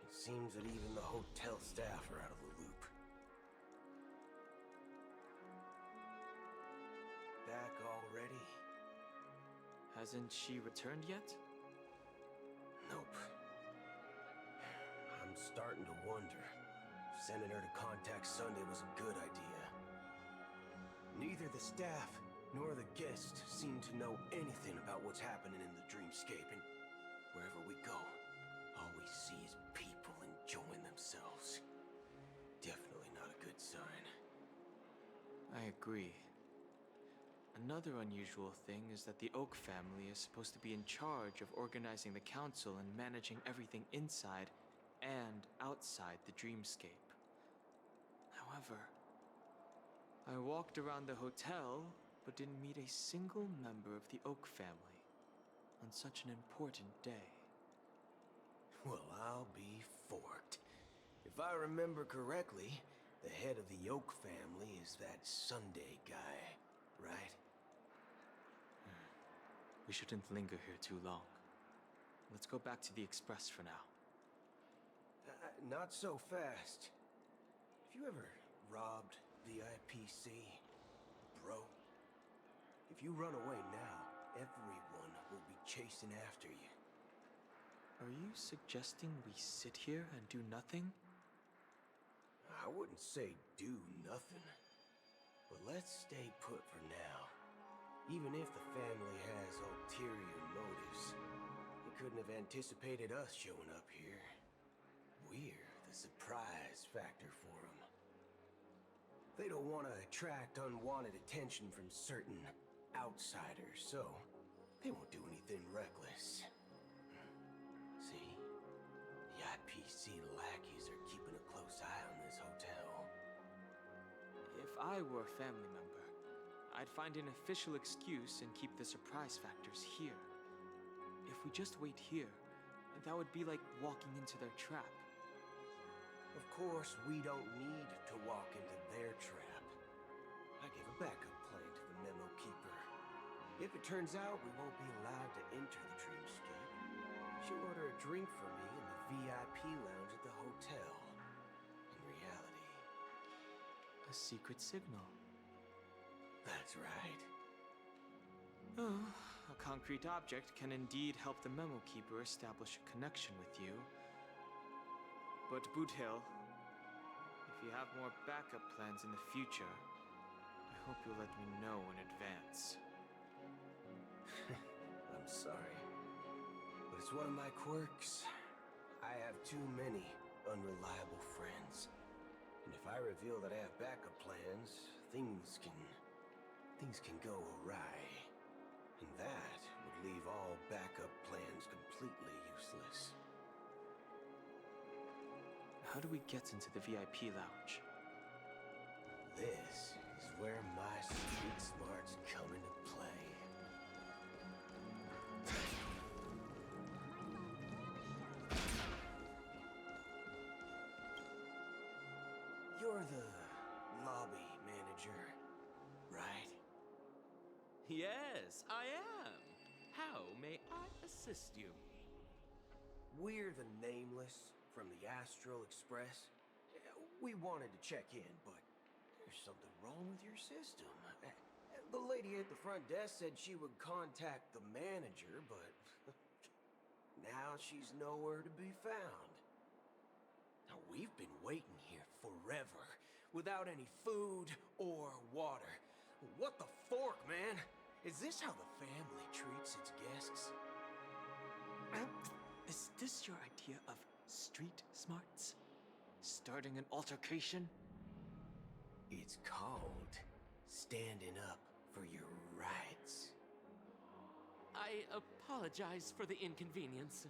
it seems that even the hotel staff are out of the loop. Back already? Hasn't she returned yet? Nope. I'm starting to wonder. Sending her to contact Sunday was a good idea. Neither the staff nor the guests seem to know anything about what's happening in the dreamscape, and wherever we go, all we see is people enjoying themselves. Definitely not a good sign. I agree. Another unusual thing is that the Oak family is supposed to be in charge of organizing the council and managing everything inside and outside the dreamscape. However, I walked around the hotel but didn't meet a single member of the Oak family on such an important day. Well, I'll be forked. If I remember correctly, the head of the Oak family is that Sunday guy, right? We shouldn't linger here too long. Let's go back to the Express for now. Not so fast. Have you ever robbed the IPC, bro? If you run away now, everyone will be chasing after you. Are you suggesting we sit here and do nothing? I wouldn't say do nothing, but let's stay put for now. Even if the family has ulterior motives, they couldn't have anticipated us showing up here. We're the a surprise factor for them. They don't want to attract unwanted attention from certain outsiders, so they won't do anything reckless. See? The IPC lackeys are keeping a close eye on this hotel. If I were a family member, I'd find an official excuse and keep the surprise factors here. If we just wait here, that would be like walking into their trap. Of course, we don't need to walk into their trap. I gave a backup plan to the memo keeper. If it turns out we won't be allowed to enter the dreamscape, she'll order a drink for me in the VIP lounge at the hotel. In reality, a secret signal. That's right. Oh, a concrete object can indeed help the memo keeper establish a connection with you. But Boothill, if you have more backup plans in the future, I hope you'll let me know in advance. I'm sorry, but it's one of my quirks. I have too many unreliable friends. And if I reveal that I have backup plans, things can go awry. And that would leave all backup plans completely useless. How do we get into the VIP lounge? This is where my street smarts come into play. You're the lobby manager, right? Yes, I am. How may I assist you? We're the Nameless from the Astral Express. We wanted to check in, but there's something wrong with your system. The lady at the front desk said she would contact the manager, but now she's nowhere to be found. Now, we've been waiting here forever, without any food or water. What the fork, man? Is this how the family treats its guests? Is this your idea of street smarts? Starting an altercation? It's called standing up for your rights. I apologize for the inconvenience.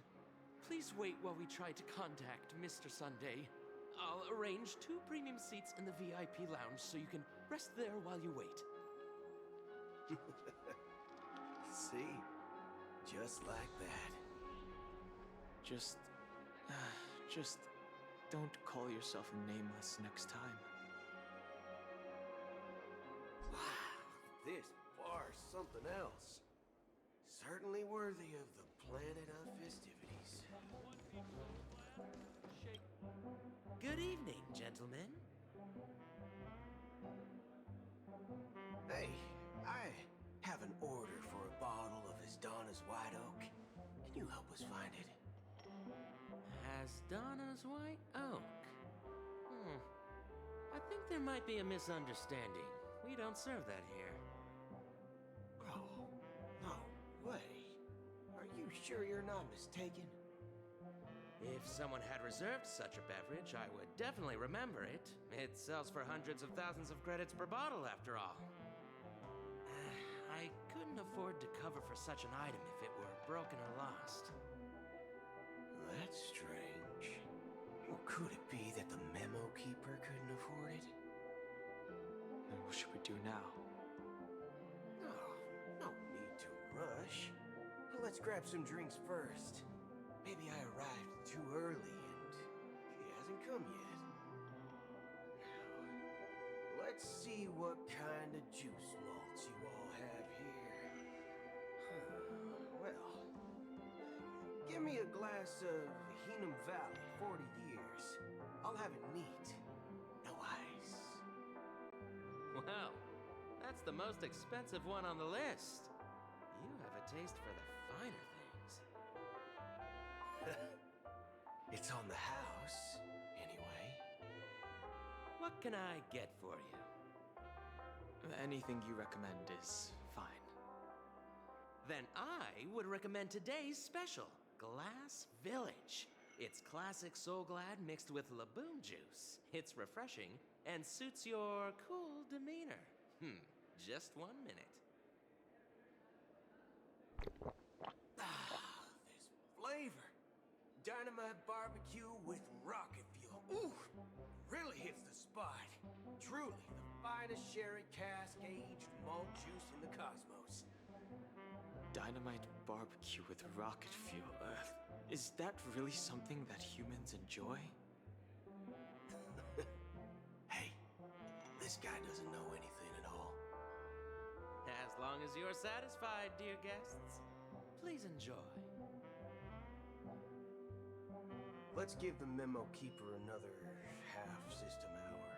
Please wait while we try to contact Mr. Sunday. I'll arrange 2 premium seats in the VIP lounge so you can rest there while you wait. See? Just like that. Just don't call yourself Nameless next time. Wow, this bar's something else. Certainly worthy of the planet of festivities. Good evening, gentlemen. Hey, I have an order for a bottle of Asdana's White Oak. Can you help us find it? Asdana's White Oak. I think there might be a misunderstanding. We don't serve that here. Oh, no way. Are you sure you're not mistaken? If someone had reserved such a beverage, I would definitely remember it. It sells for hundreds of thousands of credits per bottle, after all. I couldn't afford to cover for such an item if it were broken or lost. That's strange. Well, could it be that the memo keeper couldn't afford it? Then what should we do now? No need to rush. Let's grab some drinks first. Maybe I arrived too early and he hasn't come yet. Now, let's see what kind of juice malts you all have here. Well, give me a glass of Heenum Valley, 40 years. I'll have it neat. No ice. Well, that's the most expensive one on the list. You have a taste for the finer things. It's on the house, anyway. What can I get for you? Anything you recommend is fine. Then I would recommend today's special, Glass Village. It's classic Soul Glad mixed with Laboon juice. It's refreshing and suits your cool demeanor. Just 1 minute. This flavor. Dynamite barbecue with rocket fuel. Ooh, really hits the spot. Truly the finest sherry cask aged malt juice in the cosmos. Dynamite barbecue with rocket fuel. Is that really something that humans enjoy? Hey, this guy doesn't know anything at all. As long as you're satisfied, dear guests, please enjoy. Let's give the memo keeper another half-system hour.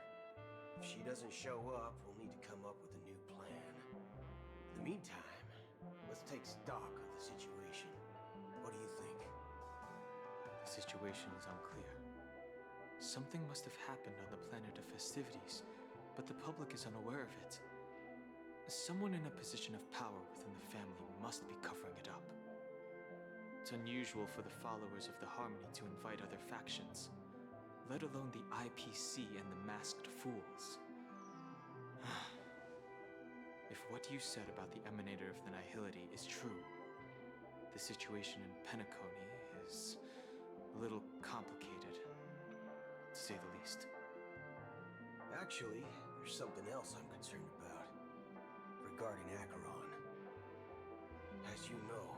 If she doesn't show up, we'll need to come up with a new plan. In the meantime, let's take stock of the situation. What do you think? The situation is unclear. Something must have happened on the planet of festivities, but the public is unaware of it. Someone in a position of power within the family must be covering it up. It's unusual for the followers of the Harmony to invite other factions, let alone the IPC and the Masked Fools. If what you said about the Emanator of the Nihility is true, the situation in Penacony is a little complicated, to say the least. Actually, there's something else I'm concerned about. Regarding Acheron. As you know,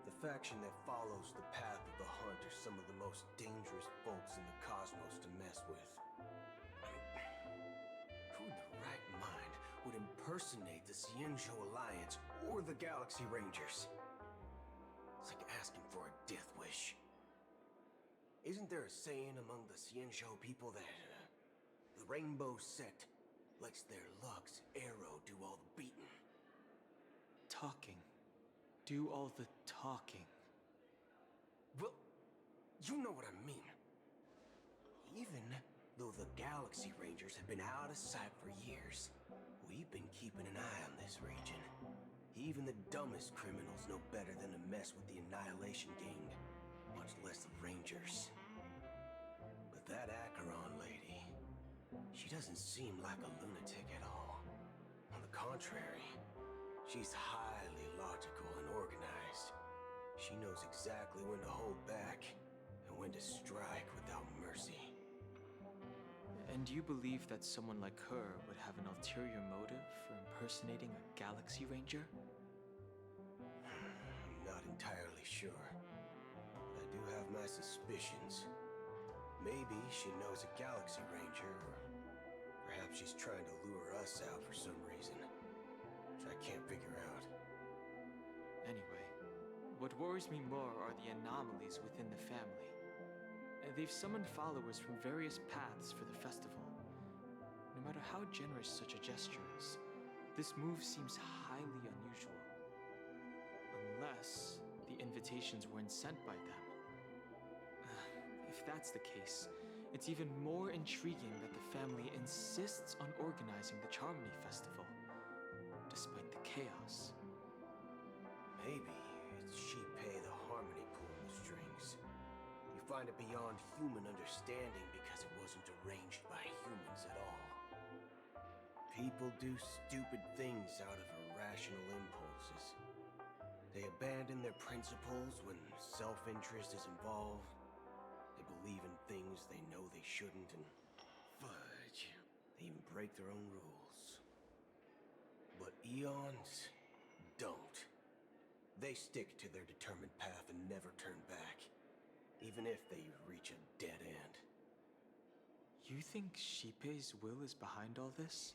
the faction that follows the path of the Hunt are some of the most dangerous folks in the cosmos to mess with. Who in their right mind would impersonate the Xianzhou Alliance or the Galaxy Rangers? It's like asking for a death wish. Isn't there a saying among the Xianzhou people that the Rainbow Sect lets their Lux arrow do all the beating? Talking. Do all the talking. Well, you know what I mean. Even though the Galaxy Rangers have been out of sight for years, we've been keeping an eye on this region. Even the dumbest criminals know better than to mess with the Annihilation Gang, much less the Rangers. But that Acheron lady, she doesn't seem like a lunatic at all. On the contrary, she's highly logical and organized. She knows exactly when to hold back and when to strike without mercy. And you believe that someone like her would have an ulterior motive for impersonating a Galaxy Ranger? I'm not entirely sure, but I do have my suspicions. Maybe she knows a Galaxy Ranger, or perhaps she's trying to lure us out for some reason, which I can't figure out. Anyway, what worries me more are the anomalies within the family. They've summoned followers from various paths for the festival. No matter how generous such a gesture is, this move seems highly unusual. Unless the invitations weren't sent by them. If that's the case, it's even more intriguing that the family insists on organizing the Charmony Festival, despite the chaos. Maybe it's Shipei the Harmony pulling the strings. You find it beyond human understanding because it wasn't arranged by humans at all. People do stupid things out of irrational impulses. They abandon their principles when self-interest is involved. They believe in things they know they shouldn't, and fudge, they even break their own rules. But Eons don't. They stick to their determined path and never turn back, even if they reach a dead end. You think Shipei's will is behind all this?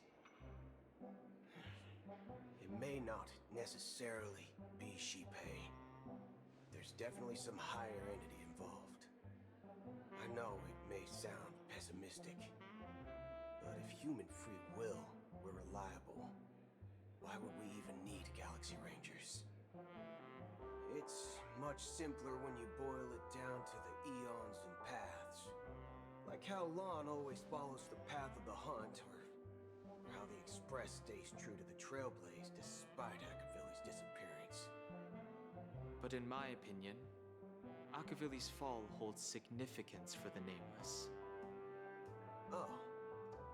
It may not necessarily be Shipei. There's definitely some higher entity involved. I know it may sound pessimistic, but if human free will were reliable, why would we even need Galaxy Rangers? It's much simpler when you boil it down to the eons and paths. Like how Lon always follows the path of the Hunt, or how the Express stays true to the Trailblaze despite Akavili's disappearance. But in my opinion, Alcavilli's fall holds significance for the Nameless. Oh.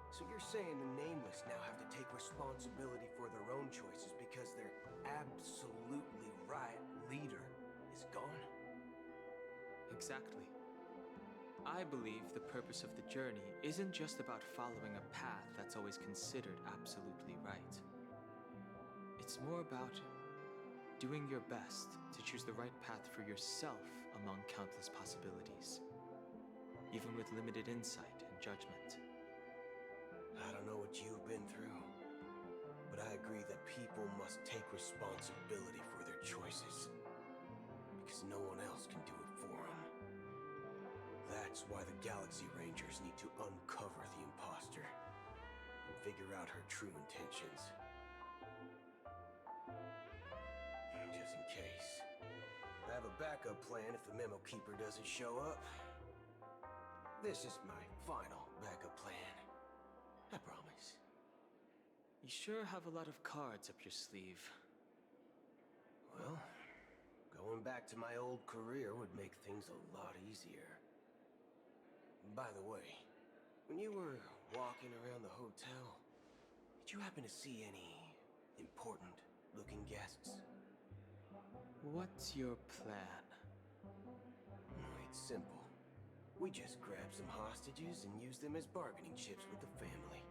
So you're saying the Nameless now have to take responsibility for their own choices because their absolutely right leader is gone? Exactly. I believe the purpose of the journey isn't just about following a path that's always considered absolutely right. It's more about doing your best to choose the right path for yourself among countless possibilities, even with limited insight and judgment. I don't know what you've been through, but I agree that people must take responsibility for their choices, because no one else can do it for them. That's why the Galaxy Rangers need to uncover the imposter and figure out her true intentions. Just in case. I have a backup plan if the Memo Keeper doesn't show up. This is my final backup plan. I promise. You sure have a lot of cards up your sleeve. Well, going back to my old career would make things a lot easier. By the way, when you were walking around the hotel, did you happen to see any important-looking guests? What's your plan? It's simple. We just grab some hostages and use them as bargaining chips with the family.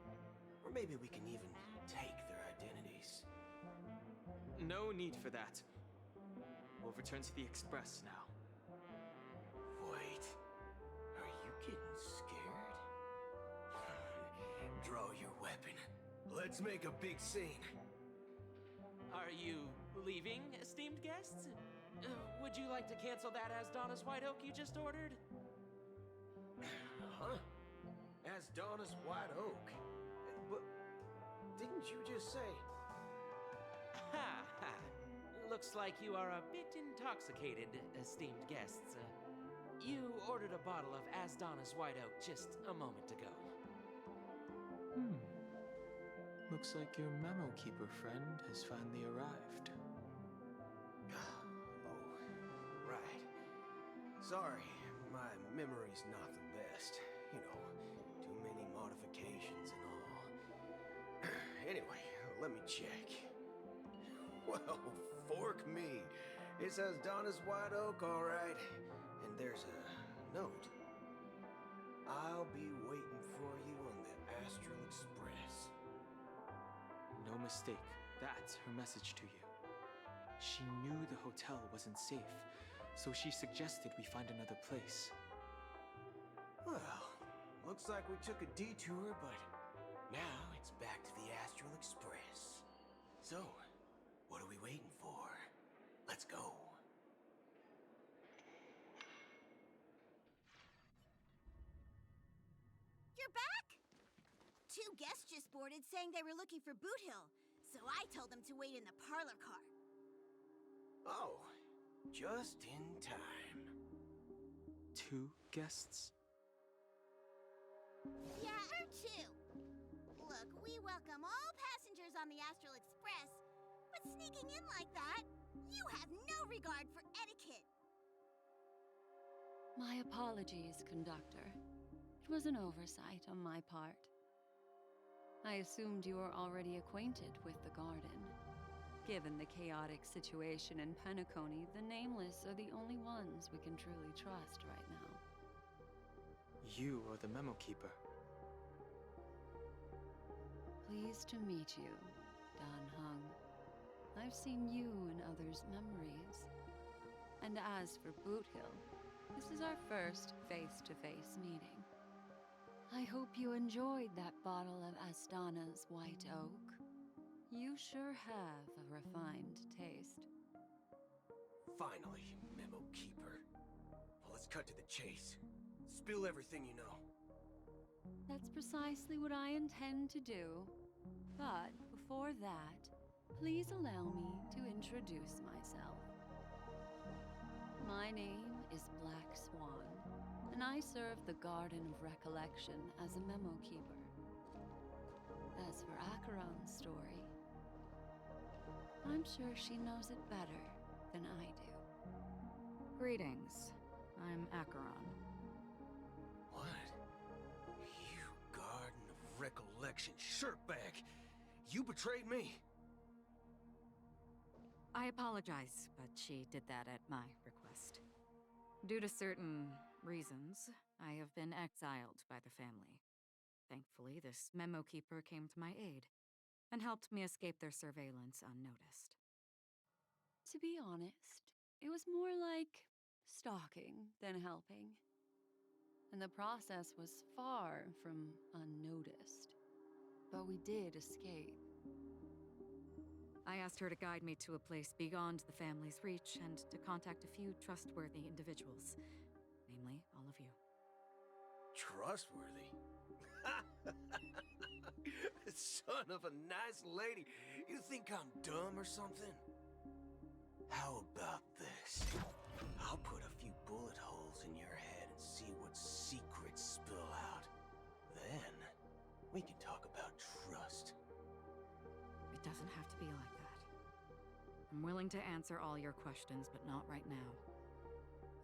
Or maybe we can even take their identities. No need for that. We'll return to the Express now. Wait. Are you getting scared? Draw your weapon. Let's make a big scene. Are you leaving, esteemed guests? Would you like to cancel that Asdonis White Oak you just ordered? Huh? Asdonis White Oak? But didn't you just say... Ha ha! Looks like you are a bit intoxicated, esteemed guests. You ordered a bottle of Asdonis White Oak just a moment ago. Looks like your Memo Keeper friend has finally arrived. Oh, right. Sorry, my memory's not the best. You know, too many modifications and all. Anyway, let me check. Well, fork me. It says Donna's White Oak, all right. And there's a note. I'll be waiting for you on the Astral Express. No mistake. That's her message to you. She knew the hotel wasn't safe, so she suggested we find another place. Well, looks like we took a detour, but now it's back to the Astral Express. So, what are we waiting for? Let's go. You're back? Two guests just boarded saying they were looking for Boot Hill, so I told them to wait in the parlor car. Oh, just in time. Two guests? Yeah, or two. Look, we welcome all passengers on the Astral Express, but sneaking in like that, you have no regard for etiquette. My apologies, conductor. It was an oversight on my part. I assumed you were already acquainted with the garden. Given the chaotic situation in Penacony, the Nameless are the only ones we can truly trust right now. You are the Memo Keeper. Pleased to meet you, Dan Hung. I've seen you in others' memories. And as for Boot Hill, this is our first face-to-face meeting. I hope you enjoyed that bottle of Astana's White Oak. You sure have a refined taste. Finally, Memo Keeper. Well, let's cut to the chase. Spill everything you know. That's precisely what I intend to do. But before that, please allow me to introduce myself. My name is Black Swan, and I serve the Garden of Recollection as a Memo Keeper. As for Acheron's story, I'm sure she knows it better than I do. Greetings. I'm Acheron. What? You Garden of Recollection shirtbag! You betrayed me! I apologize, but she did that at my request. Due to certain reasons, I have been exiled by the family. Thankfully, this memo keeper came to my aid and helped me escape their surveillance unnoticed. To be honest, it was more like stalking than helping. And the process was far from unnoticed. But we did escape. I asked her to guide me to a place beyond the family's reach and to contact a few trustworthy individuals, namely all of you. Trustworthy? Son of a nice lady. You think I'm dumb or something? How about this? I'll put a few bullet holes in your head and see what secrets spill out. Then, we can talk about trust. It doesn't have to be like that. I'm willing to answer all your questions, but not right now.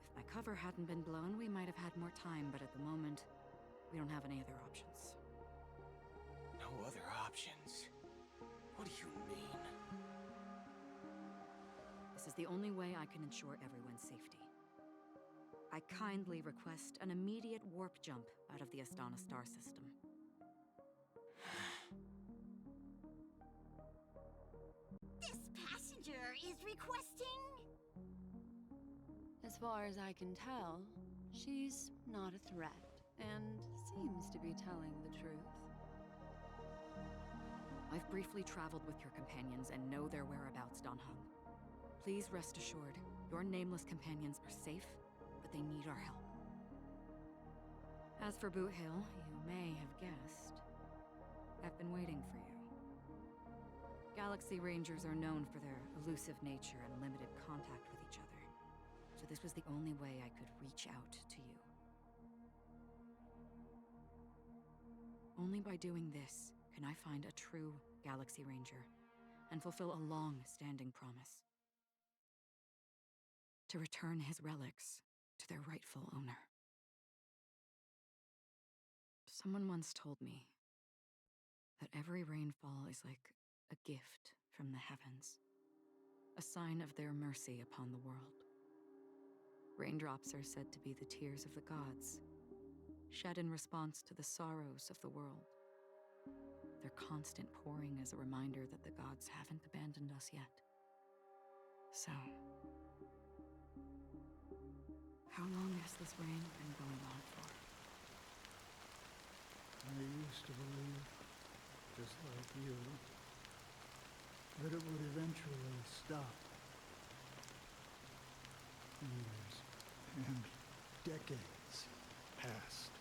If my cover hadn't been blown, we might have had more time, but at the moment, we don't have any other options. No other options? What do you mean? This is the only way I can ensure everyone's safety. I kindly request an immediate warp jump out of the Astana star system. This passenger is requesting... As far as I can tell, she's not a threat, and seems to be telling the truth. I've briefly traveled with your companions and know their whereabouts, Don Hung. Please rest assured, your nameless companions are safe, but they need our help. As for Boot Hill, you may have guessed. I've been waiting for you. Galaxy Rangers are known for their elusive nature and limited contact with each other, so this was the only way I could reach out to you. Only by doing this can I find a true Galaxy Ranger and fulfill a long-standing promise. To return his relics to their rightful owner. Someone once told me that every rainfall is like a gift from the heavens, a sign of their mercy upon the world. Raindrops are said to be the tears of the gods, shed in response to the sorrows of the world. Their constant pouring is a reminder that the gods haven't abandoned us yet. So, how long has this rain been going on for? I used to believe, just like you, that it would eventually stop. Years and decades passed.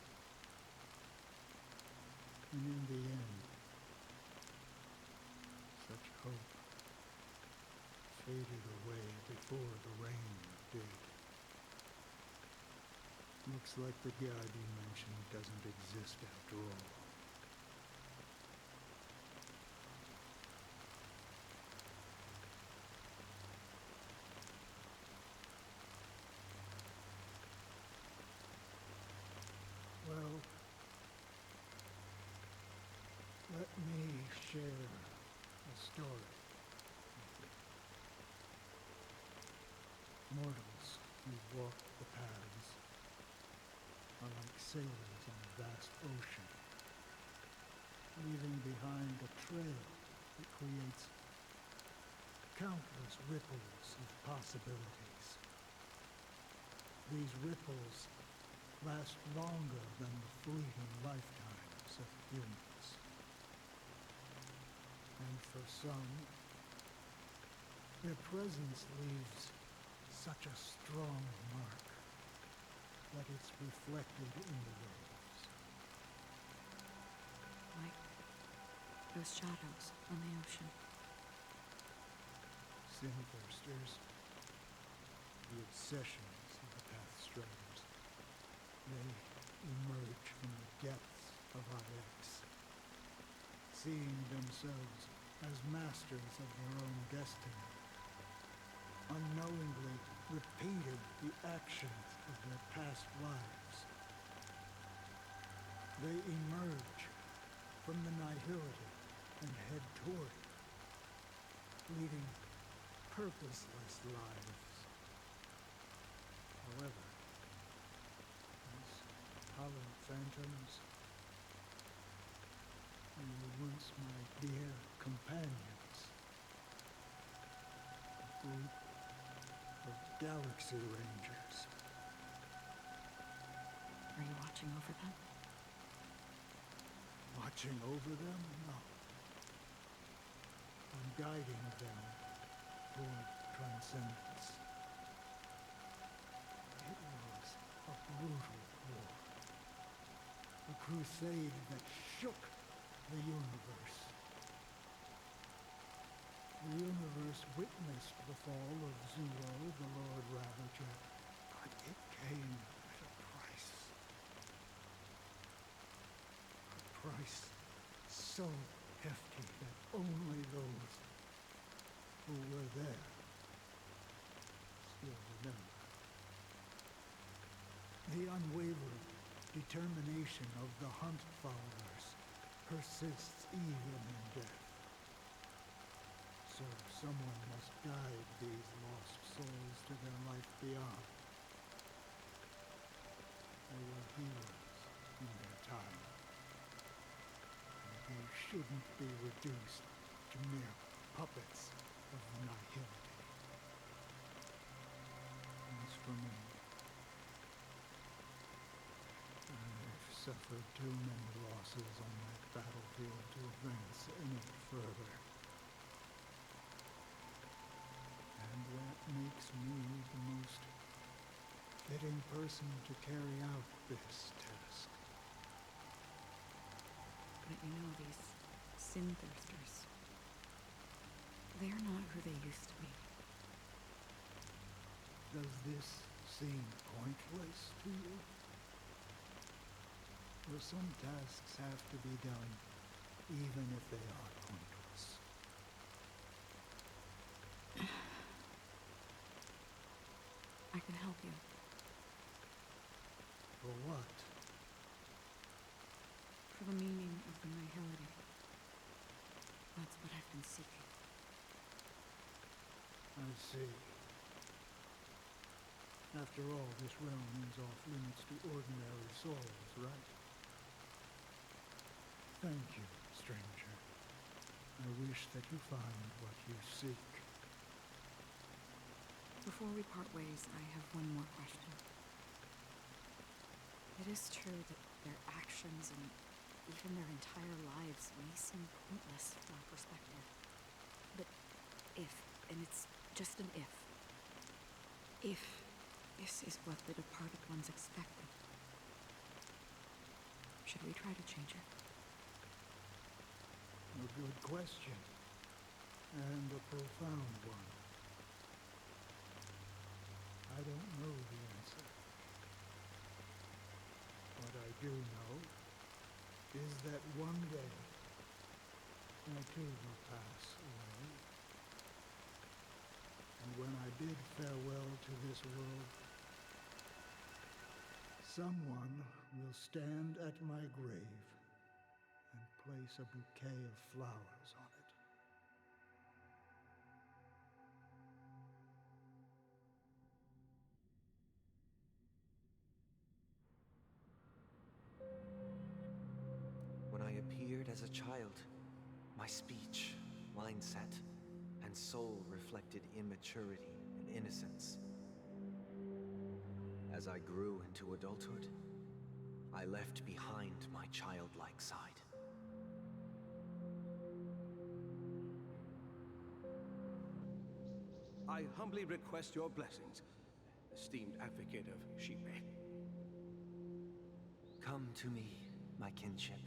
And in the end, such hope faded away before the rain did. Looks like the god you mentioned doesn't exist after all. Well, let me share a story. Mortals who walk the paths are like sailors on a vast ocean, leaving behind a trail that creates countless ripples of possibilities. These ripples last longer than the fleeting lifetimes of humans. And for some, their presence leaves such a strong mark that it's reflected in the waves. Like those shadows on the ocean. Sinthirsters, the obsessions of the Pathstriders. They emerge from the depths of IX, seeing themselves as masters of their own destiny, unknowingly repeated the actions of their past lives. They emerge from the nihility and head toward it, leading purposeless lives. However, these hollow phantoms, they were once my dear companions. A group of Galaxy Rangers. Are you watching over them? Watching over them? No. I'm guiding them toward transcendence. It was a brutal war. A crusade that shook the universe. The universe witnessed the fall of Zuo, the Lord Ravager, but it came at a price. A price so hefty that only those who were there still remember. The unwavering determination of the hunt followers persists even in death. So someone must guide these lost souls to their life beyond. They were heroes in their time. And they shouldn't be reduced to mere puppets of nihility. As for me, I've suffered too many losses on that battlefield to advance any further. And that makes me the most fitting person to carry out this task. But you know, these sin thirsters, they're not who they used to be. Does this seem pointless to you? Or some tasks have to be done even if they are pointless? I can help you. For what? For the meaning of the nihility. That's what I've been seeking. I see. After all, this realm is off limits to ordinary souls, right? Thank you, stranger. I wish that you find what you seek. Before we part ways, I have one more question. It is true that their actions and even their entire lives may seem pointless from our perspective. But if, and it's just an if this is what the departed ones expected, should we try to change it? A good question. And a profound one. I don't know the answer. What I do know is that one day I too will pass away. And when I bid farewell to this world, someone will stand at my grave and place a bouquet of flowers on it. When I appeared as a child, my speech, mindset, and soul reflected immaturity and innocence. As I grew into adulthood, I left behind my childlike side. I humbly request your blessings, esteemed advocate of Shipe. Come to me, my kinship.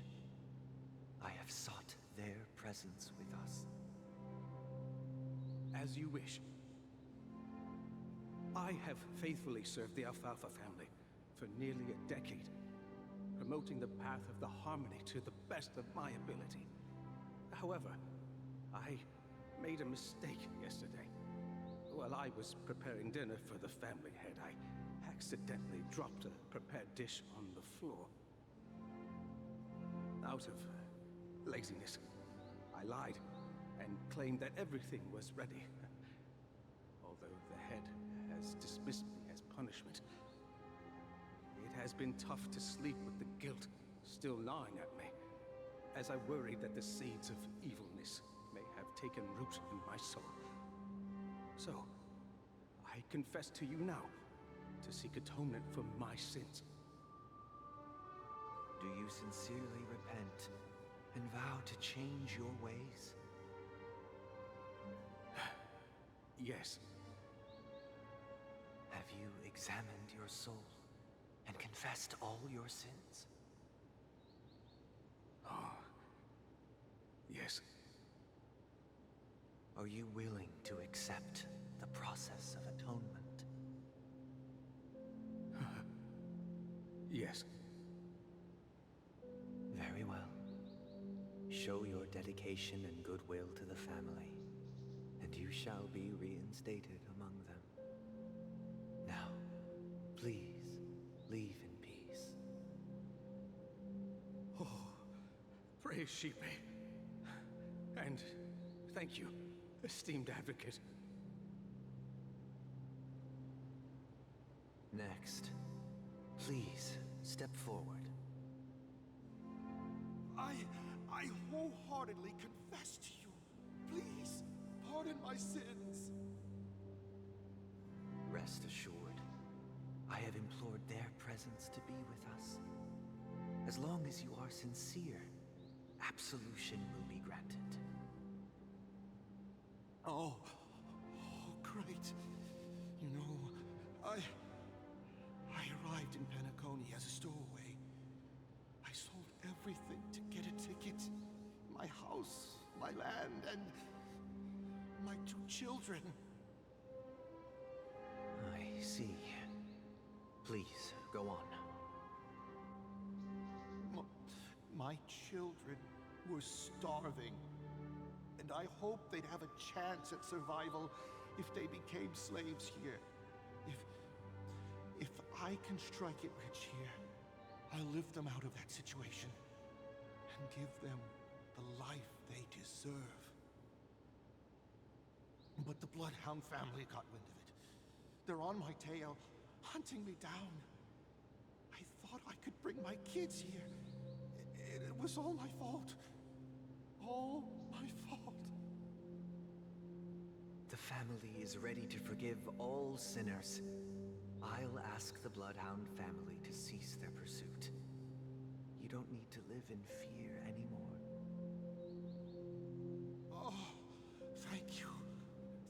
I have sought their presence with us. As you wish. I have faithfully served the Alfalfa family for nearly a decade, promoting the path of the harmony to the best of my ability. However, I made a mistake yesterday. While I was preparing dinner for the family head, I accidentally dropped a prepared dish on the floor. Out of laziness, I lied and claimed that everything was ready. Although the head has dismissed me as punishment, it has been tough to sleep with the guilt still gnawing at me, as I worry that the seeds of evilness may have taken root in my soul. So, I confess to you now, to seek atonement for my sins. Do you sincerely repent and vow to change your ways? Yes. Have you examined your soul and confessed all your sins? Oh, yes. Are you willing to accept the process of atonement? Yes. Very well. Show your dedication and goodwill to the family, and you shall be reinstated among them. Now, please, leave in peace. Oh, praise Sheepy. And thank you, esteemed advocate. Next, please step forward. I wholeheartedly confess to you. Please, pardon my sins. Rest assured, I have implored their presence to be with us. As long as you are sincere, absolution will be granted. Oh, great. You know, I arrived in Penacony as a stowaway. I sold everything to get a ticket. My house, my land, and my 2 children. I see. Please, go on. My children were starving, and I hoped they'd have a chance at survival if they became slaves here. If I can strike it rich here, I'll lift them out of that situation and give them the life they deserve. But the Bloodhound family got wind of it. They're on my tail, hunting me down. I thought I could bring my kids here. It was all my fault. All my fault. The family is ready to forgive all sinners. I'll ask the Bloodhound family to cease their pursuit. You don't need to live in fear anymore. Oh, thank you.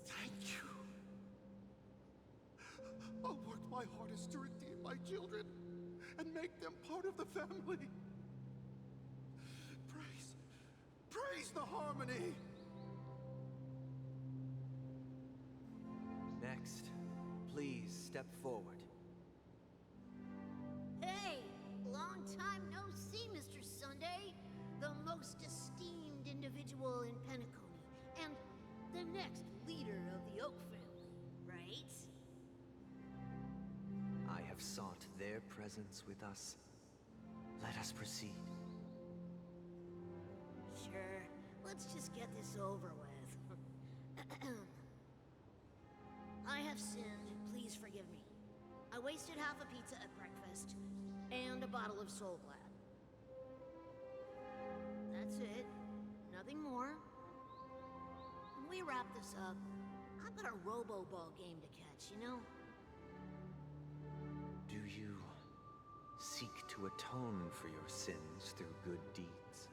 Thank you. I'll work my hardest to redeem my children and make them part of the family. Praise the harmony! Next, please step forward. Hey! Long time no see, Mr. Sunday. The most esteemed individual in Penacony, and the next leader of the Oak family, right? I have sought their presence with us. Let us proceed. Sure. Let's just get this over with. I have sinned. Please forgive me. I wasted half a pizza at breakfast, and a bottle of Soul Glad. That's it. Nothing more. When we wrap this up, I've got a robo-ball game to catch, you know? Do you seek to atone for your sins through good deeds?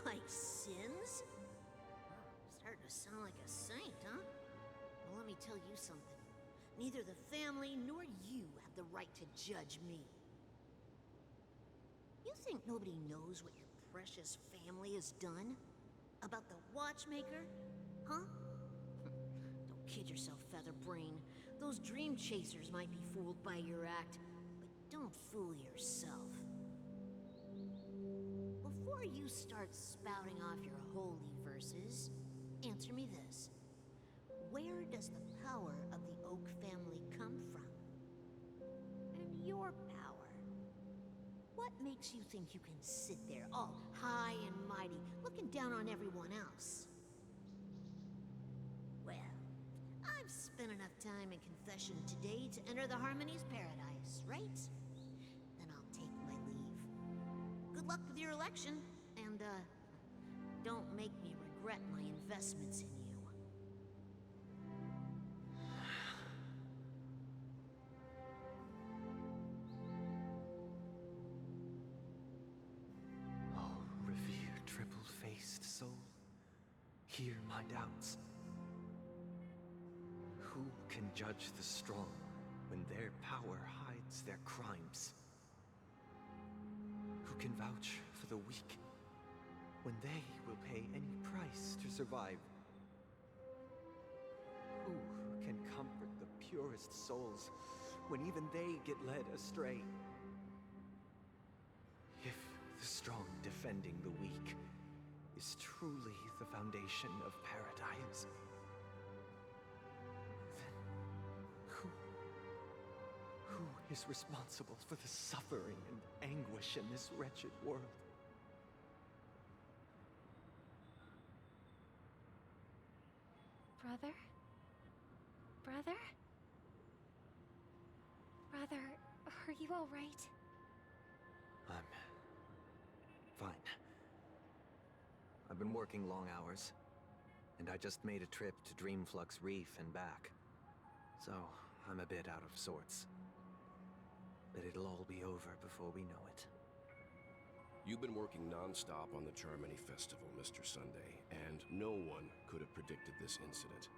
My sins? Starting to sound like a saint, huh? Well, let me tell you something. Neither the family nor you have the right to judge me. You think nobody knows what your precious family has done? About the watchmaker? Huh? Don't kid yourself, Featherbrain. Those dream chasers might be fooled by your act, but don't fool yourself. Before you start spouting off your holy verses, answer me this. What makes you think you can sit there all high and mighty, looking down on everyone else? Well, I've spent enough time in confession today to enter the Harmony's paradise, right? Then I'll take my leave. Good luck with your election, and, don't make me regret my investments in you. Oh, revered triple-faced soul, hear my doubts. Who can judge the strong when their power hides their crimes? Who can vouch for the weak when they will pay any price to survive? Who can comfort the purest souls when even they get led astray? If the strong defending the weak is truly the foundation of paradise, then who is responsible for the suffering and anguish in this wretched world? Brother? Brother? Brother, are you all right? I'm fine. I've been working long hours, and I just made a trip to Dreamflux Reef and back. So, I'm a bit out of sorts. But it'll all be over before we know it. You've been working non-stop on the Charmony Festival, Mr. Sunday, and no one could have predicted this incident.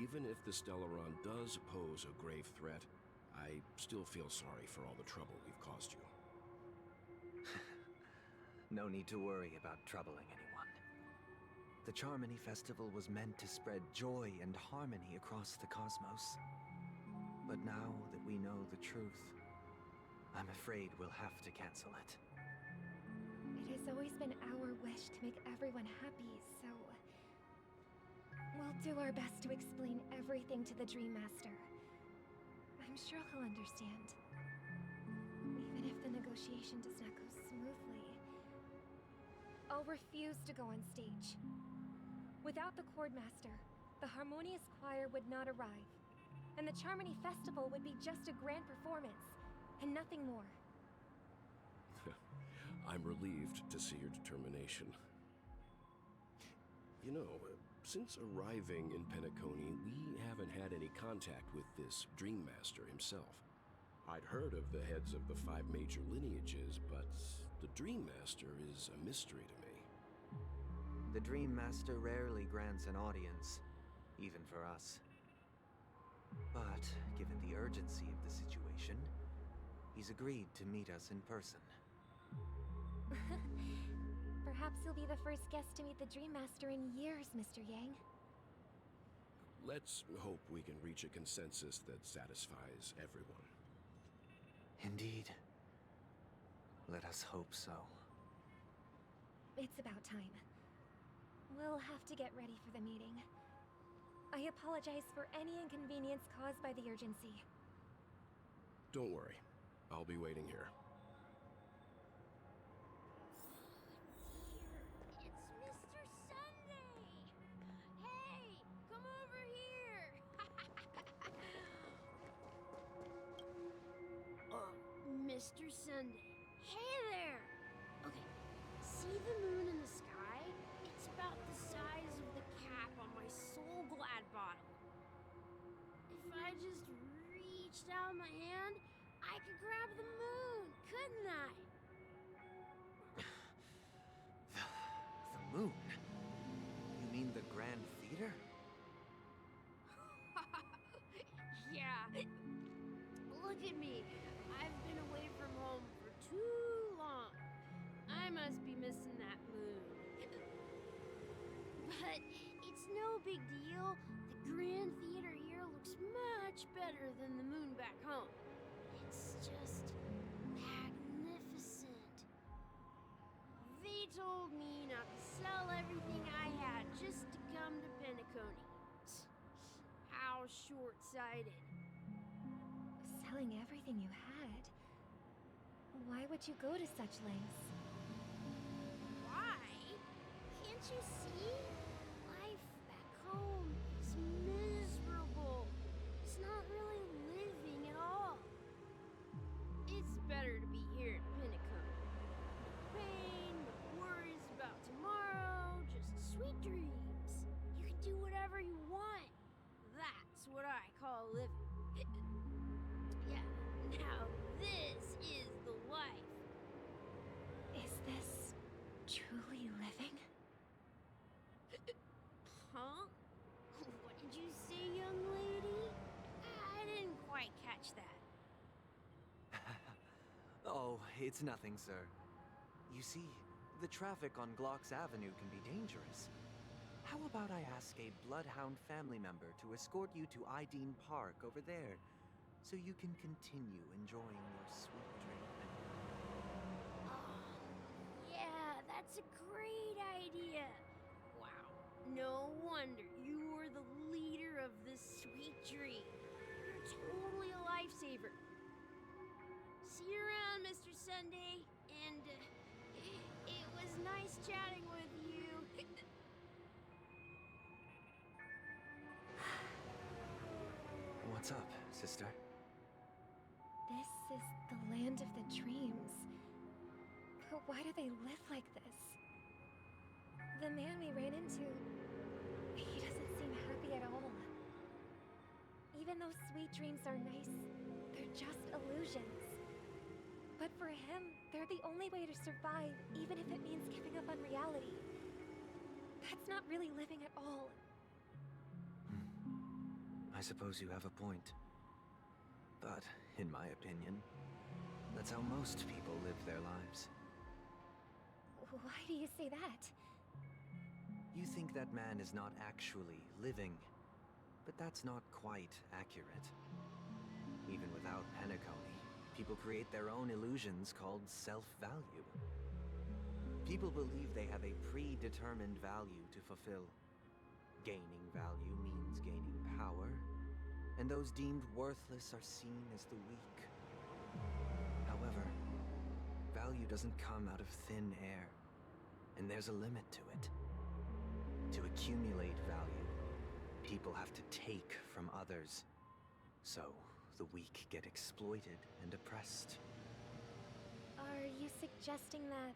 Even if the Stellaron does pose a grave threat, I still feel sorry for all the trouble we've caused you. No need to worry about troubling anyone. The Charmony Festival was meant to spread joy and harmony across the cosmos. But now that we know the truth, I'm afraid we'll have to cancel it. It has always been our wish to make everyone happy, so... we'll do our best to explain everything to the Dream Master. I'm sure he'll understand. Even if the negotiation does not go smoothly. I'll refuse to go on stage. Without the Chord Master, the Harmonious Choir would not arrive. And the Charmony Festival would be just a grand performance, and nothing more. I'm relieved to see your determination. You know, since arriving in Penacony, we haven't had any contact with this Dream Master himself. I'd heard of the heads of the 5 major lineages, but the Dream Master is a mystery to me. The Dream Master rarely grants an audience, even for us. But, given the urgency of the situation, he's agreed to meet us in person. Perhaps you'll be the first guest to meet the Dream Master in years, Mr. Yang. Let's hope we can reach a consensus that satisfies everyone. Indeed. Let us hope so. It's about time. We'll have to get ready for the meeting. I apologize for any inconvenience caused by the urgency. Don't worry. I'll be waiting here. It's Mr. Sunday! Hey, come over here! Mr. Sunday. Hey there! Okay, see the moon in the sky? It's about the size of the cap on my Soul Glad bottle. If I just reached out my hand, I could grab the moon, couldn't I? The moon? You mean the Grand Theater? Yeah. Look at me. I've been away from home for too long. I must be missing that moon. But it's no big deal. The Grand Theater here looks much better than the moon back home. It's just magnificent. They told me not to sell everything I had just to come to Penacony. How short-sighted. Selling everything you had? Why would you go to such lengths? Why? Can't you see? Life back home is miserable. It's not really living at all. It's better to be here at Penacony. No pain, no worries about tomorrow, just sweet dreams. You can do whatever you want. That's what I call living. Yeah, now this is the life. Is this truly living? Huh? What did you say, young lady? I didn't quite catch that. Oh, it's nothing, sir. You see, the traffic on Glocks Avenue can be dangerous. How about I ask a Bloodhound family member to escort you to Ideen Park over there, so you can continue enjoying your sweet dream? Oh, yeah, that's a great idea. Wow, no wonder you were the leader of this sweet dream. You're totally a lifesaver. See you around, Mr. Sunday, and it was nice chatting with you. What's up, sister? This is the land of the dreams. But why do they live like this? The man we ran into, he doesn't seem happy at all. Even though sweet dreams are nice, they're just illusions. But for him, they're the only way to survive, even if it means giving up on reality. That's not really living at all. I suppose you have a point. But, in my opinion, that's how most people live their lives. Why do you say that? You think that man is not actually living, but that's not quite accurate. Even without Penacony, people create their own illusions called self-value. People believe they have a predetermined value to fulfill. Gaining value means gaining power, and those deemed worthless are seen as the weak. However, value doesn't come out of thin air, and there's a limit to it. To accumulate value, people have to take from others. So, the weak get exploited and oppressed. Are you suggesting that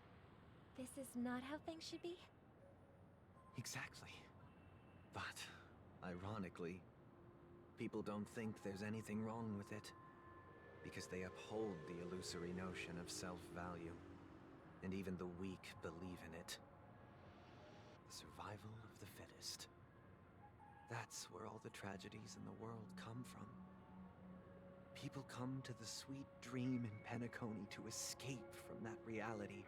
this is not how things should be? Exactly. But, ironically, people don't think there's anything wrong with it, because they uphold the illusory notion of self-value, and even the weak believe in it. The survival of the fittest. That's where all the tragedies in the world come from. People come to the sweet dream in Penacony to escape from that reality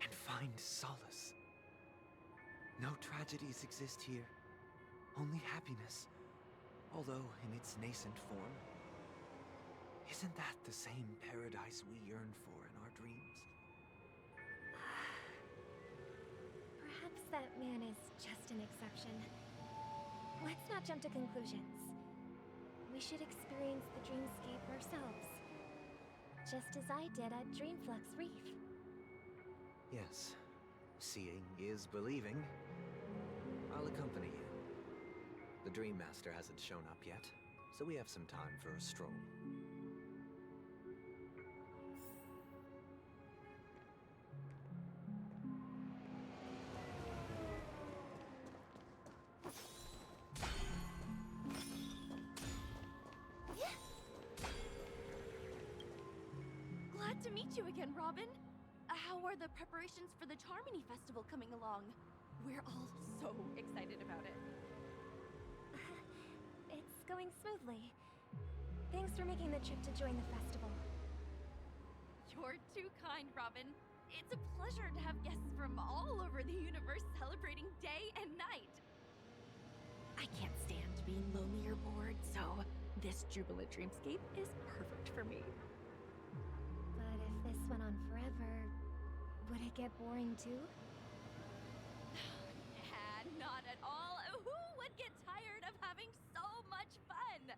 and find solace. No tragedies exist here. Only happiness, although in its nascent form. Isn't that the same paradise we yearn for in our dreams? Perhaps that man is just an exception. Let's not jump to conclusions. We should experience the dreamscape ourselves. Just as I did at Dreamflux Reef. Yes, seeing is believing. I'll accompany you. The Dream Master hasn't shown up yet, so we have some time for a stroll. Glad to meet you again, Robin. How are the preparations for the Charmony Festival coming along? We're all so excited about it. It's going smoothly. Thanks for making the trip to join the festival. You're too kind, Robin. It's a pleasure to have guests from all over the universe celebrating day and night. I can't stand being lonely or bored, so this jubilant dreamscape is perfect for me. But if this went on forever, would it get boring too? Not at all. Who would get tired of having so much fun?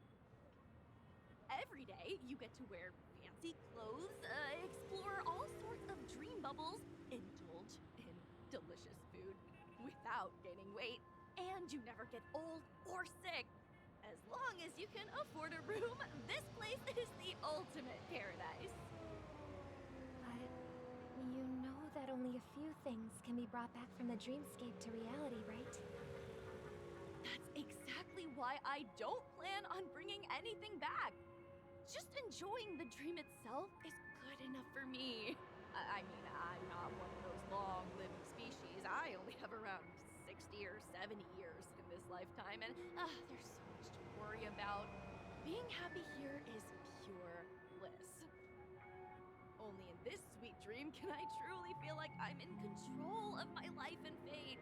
Every day, you get to wear fancy fancy clothes, explore all sorts of dream bubbles, indulge in delicious food without gaining weight, and you never get old or sick. As long as you can afford a room, this place is the ultimate paradise. But you know that only a few things can be brought back from the dreamscape to reality, right? That's exactly why I don't plan on bringing anything back. Just enjoying the dream itself is good enough for me. I mean, I'm not one of those long-living species. I only have around 60 or 70 years in this lifetime, and there's so much to worry about. Being happy here is pure bliss. Only in this sweet dream can I truly feel like I'm in control of my life and fate.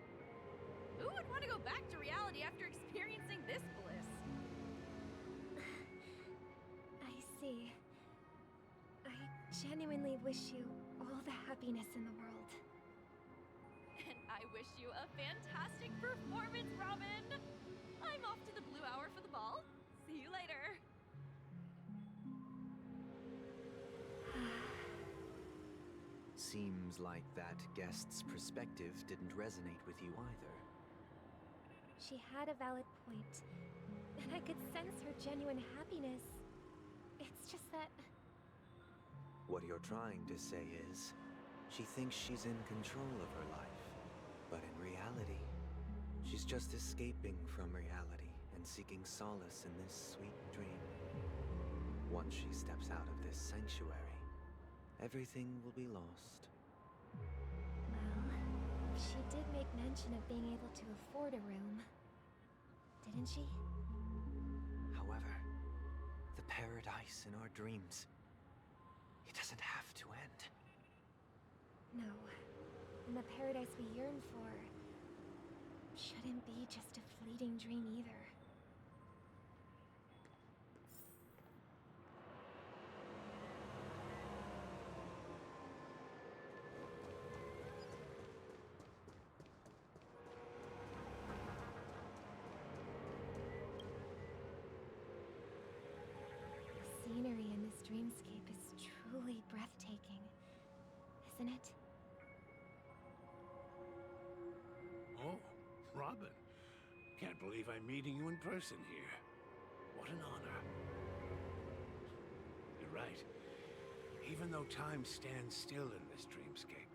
Who would want to go back to reality after experiencing this bliss? I see. I genuinely wish you all the happiness in the world. And I wish you a fantastic performance, Robin! I'm off to the Blue Hour for the ball. See you later. Seems like that guest's perspective didn't resonate with you either. She had a valid point, and I could sense her genuine happiness. It's just that... What you're trying to say is, she thinks she's in control of her life, but in reality, she's just escaping from reality and seeking solace in this sweet dream. Once she steps out of this sanctuary, everything will be lost. Well, she did make mention of being able to afford a room, didn't she? However, the paradise in our dreams, it doesn't have to end. No. And the paradise we yearn for shouldn't be just a fleeting dream either. The scenery in this dreamscape is truly breathtaking, isn't it? Oh, Robin. Can't believe I'm meeting you in person here. What an honor. You're right. Even though time stands still in this dreamscape,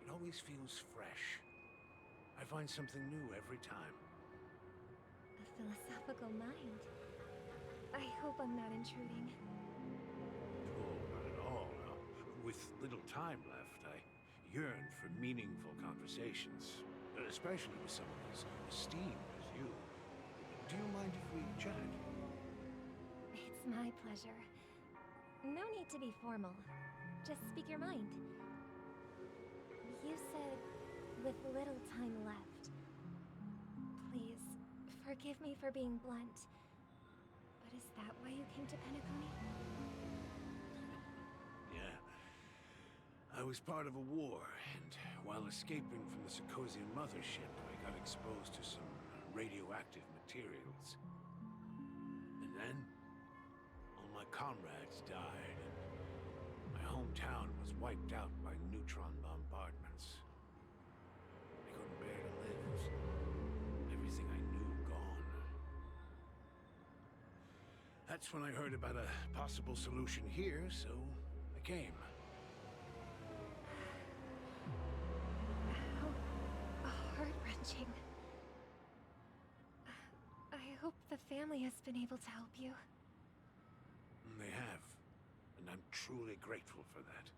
it always feels fresh. I find something new every time. A philosophical mind. I hope I'm not intruding. Oh, not at all. With little time left, I yearn for meaningful conversations, especially with someone as esteemed as you. Do you mind if we chat? It's my pleasure. No need to be formal. Just speak your mind. You said, with little time left. Please, forgive me for being blunt. But is that why you came to Penacony? Yeah. I was part of a war, and while escaping from the Sicosian mothership, I got exposed to some radioactive materials. And then, all my comrades died, and my hometown was wiped out by neutron bombardments. I couldn't bear to live. Everything I knew gone. That's when I heard about a possible solution here, so I came. How heart-wrenching. I hope the family has been able to help you. They have, and I'm truly grateful for that.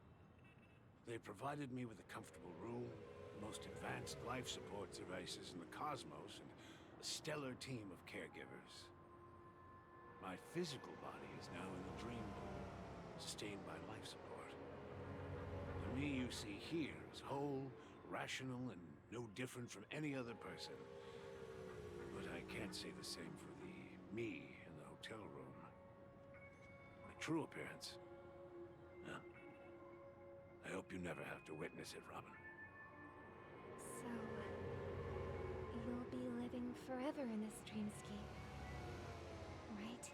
They provided me with a comfortable room, the most advanced life support devices in the cosmos, and a stellar team of caregivers. My physical body is now in the dream pool, sustained by life support. The me you see here is whole, rational, and no different from any other person. But I can't say the same for the me in the hotel room. My true appearance? I hope you never have to witness it, Robin. So, you'll be living forever in this dreamscape, right?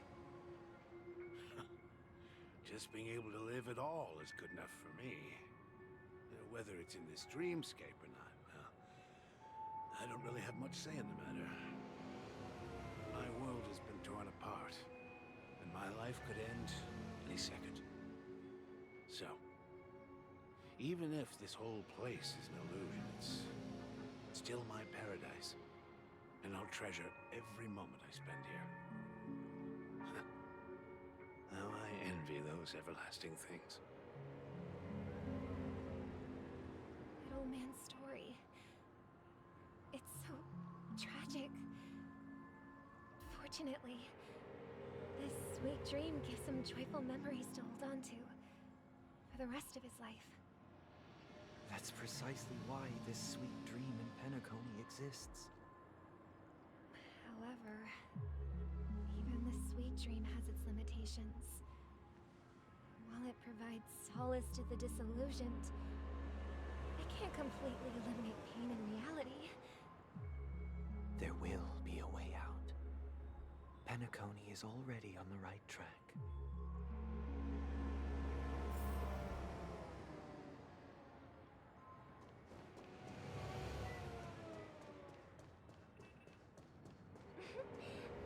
Just being able to live at all is good enough for me. Whether it's in this dreamscape or not, well, I don't really have much say in the matter. My world has been torn apart, and my life could end any second. So, even if this whole place is an illusion, it's still my paradise. And I'll treasure every moment I spend here. How I envy those everlasting things. That old man's story. It's so tragic. Fortunately, this sweet dream gives him joyful memories to hold on to for the rest of his life. That's precisely why this sweet dream in Penacony exists. However, even the sweet dream has its limitations. While it provides solace to the disillusioned, it can't completely eliminate pain in reality. There will be a way out. Penacony is already on the right track.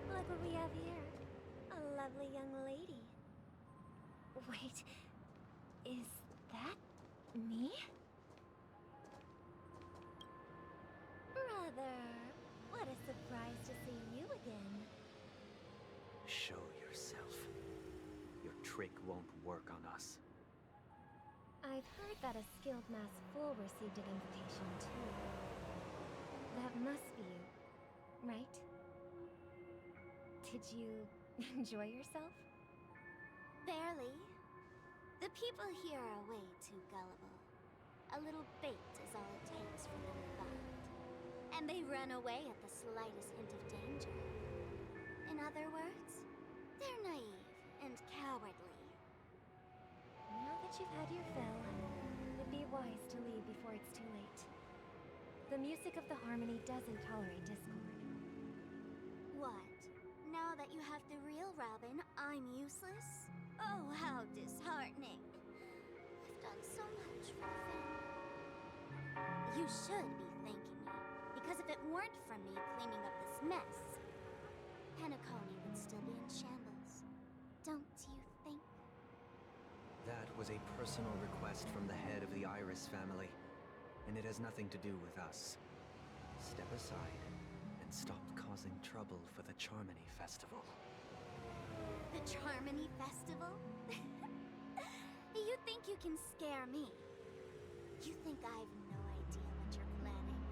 Look what we have here. A lovely young lady. Wait, is that me? Brother, what a surprise to see you again. Show yourself. Your trick won't work on us. I've heard that a skilled mass fool received an invitation too. That must be you, right? Did you enjoy yourself? Barely. The people here are way too gullible. A little bait is all it takes for them to bite. And they run away at the slightest hint of danger. In other words, they're naive and cowardly. Now that you've had your fill, it'd be wise to leave before it's too late. The music of the harmony doesn't tolerate discord. What? Now that you have the real Robin, I'm useless? Oh, how disheartening. I've done so much for the family. You should be thanking me, because if it weren't for me cleaning up this mess, Penacony would still be in shambles. Don't you think? That was a personal request from the head of the Iris family, and it has nothing to do with us. Step aside and stop causing trouble for the Charmony Festival. The Charmony Festival? You think you can scare me? You think I've no idea what you're planning?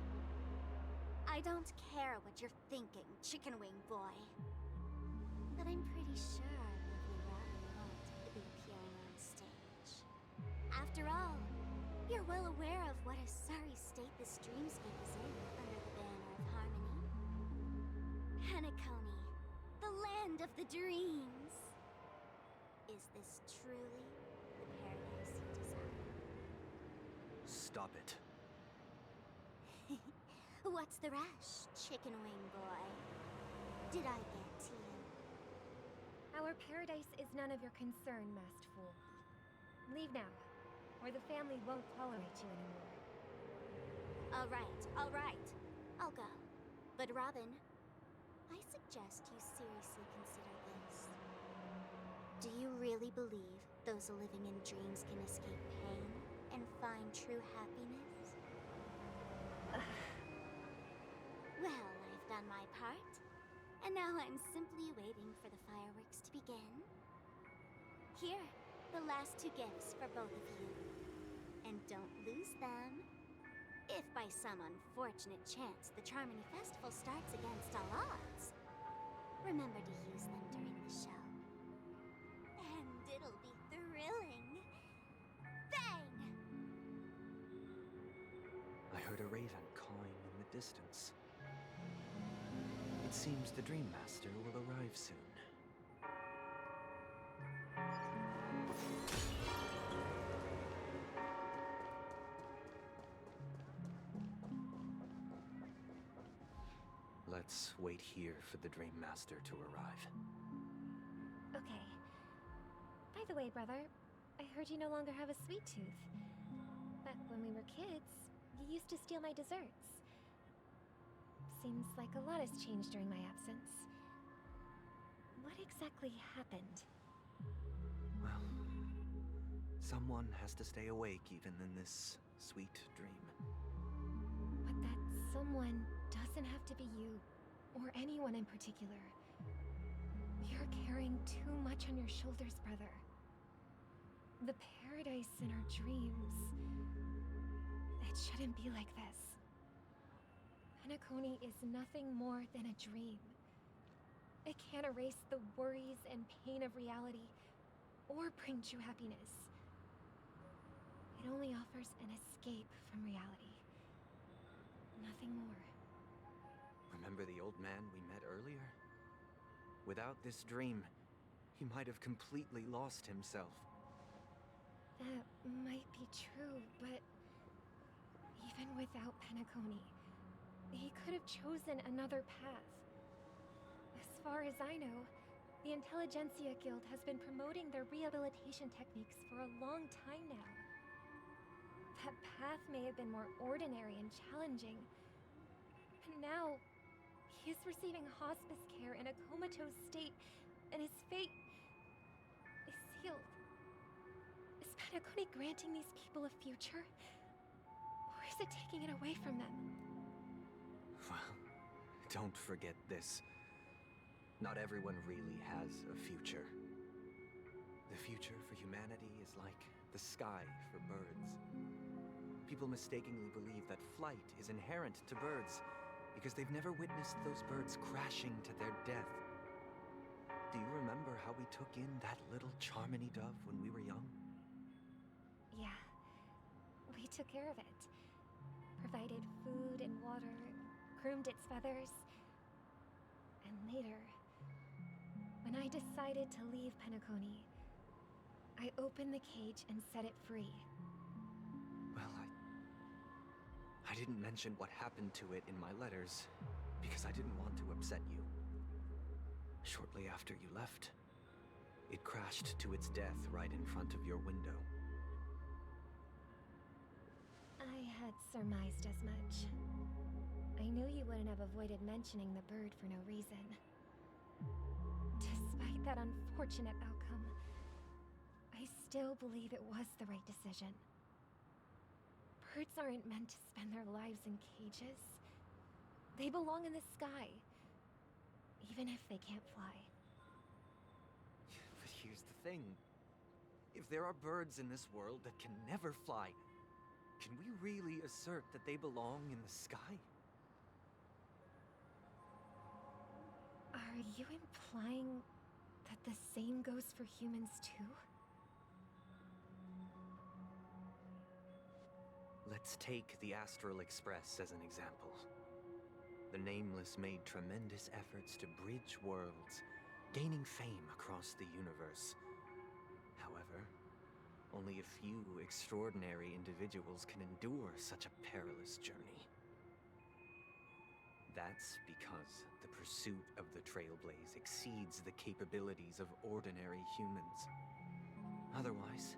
I don't care what you're thinking, Chicken Wing Boy. But I'm pretty sure Lovely Robin won't be appearing on stage. After all, you're well aware of what a sorry state this dreamscape is in under the banner of harmony. Penacony, the land of the dreams. Is this truly the paradise you desire? Stop it. What's the rush, Chicken Wing Boy? Did I get to you? Our paradise is none of your concern, masked fool. Leave now, or the family won't tolerate you anymore. All right. I'll go. But Robin, I suggest you seriously consider this. Do you really believe those living in dreams can escape pain and find true happiness? Well, I've done my part, and now I'm simply waiting for the fireworks to begin. Here, the last two gifts for both of you. And don't lose them. If by some unfortunate chance the Charmony Festival starts against all odds, remember to use them during the show. And it'll be thrilling. Bang! I heard a raven cawing in the distance. It seems the Dream Master will arrive soon. Let's wait here for the Dream Master to arrive. Okay. By the way, brother, I heard you no longer have a sweet tooth. Back when we were kids, you used to steal my desserts. Seems like a lot has changed during my absence. What exactly happened? Well, someone has to stay awake even in this sweet dream. But that someone doesn't have to be you, or anyone in particular. You're carrying too much on your shoulders, brother. The paradise in our dreams... It shouldn't be like this. Penacony is nothing more than a dream. It can't erase the worries and pain of reality, or bring true happiness. It only offers an escape from reality. Nothing more. Remember the old man we met earlier? Without this dream, he might have completely lost himself. That might be true, but even without Penacony, he could have chosen another path. As far as I know, the Intelligentsia Guild has been promoting their rehabilitation techniques for a long time now. That path may have been more ordinary and challenging, but now he is receiving hospice care in a comatose state, and his fate is sealed. Is Penacony granting these people a future? Or is it taking it away from them? Well, don't forget this. Not everyone really has a future. The future for humanity is like the sky for birds. People mistakenly believe that flight is inherent to birds because they've never witnessed those birds crashing to their death. Do you remember how we took in that little Charmony dove when we were young? Yeah. We took care of it. Provided food and water, groomed its feathers. And later, when I decided to leave Penacony, I opened the cage and set it free. Well, I didn't mention what happened to it in my letters because I didn't want to upset you. Shortly after you left, it crashed to its death right in front of your window. I had surmised as much. I knew you wouldn't have avoided mentioning the bird for no reason. Despite that unfortunate outcome, I still believe it was the right decision. Birds aren't meant to spend their lives in cages. They belong in the sky, even if they can't fly. But here's the thing. If there are birds in this world that can never fly, can we really assert that they belong in the sky? Are you implying that the same goes for humans too? Let's take the Astral Express as an example. The Nameless made tremendous efforts to bridge worlds, gaining fame across the universe. However, only a few extraordinary individuals can endure such a perilous journey. That's because the pursuit of the Trailblaze exceeds the capabilities of ordinary humans. Otherwise,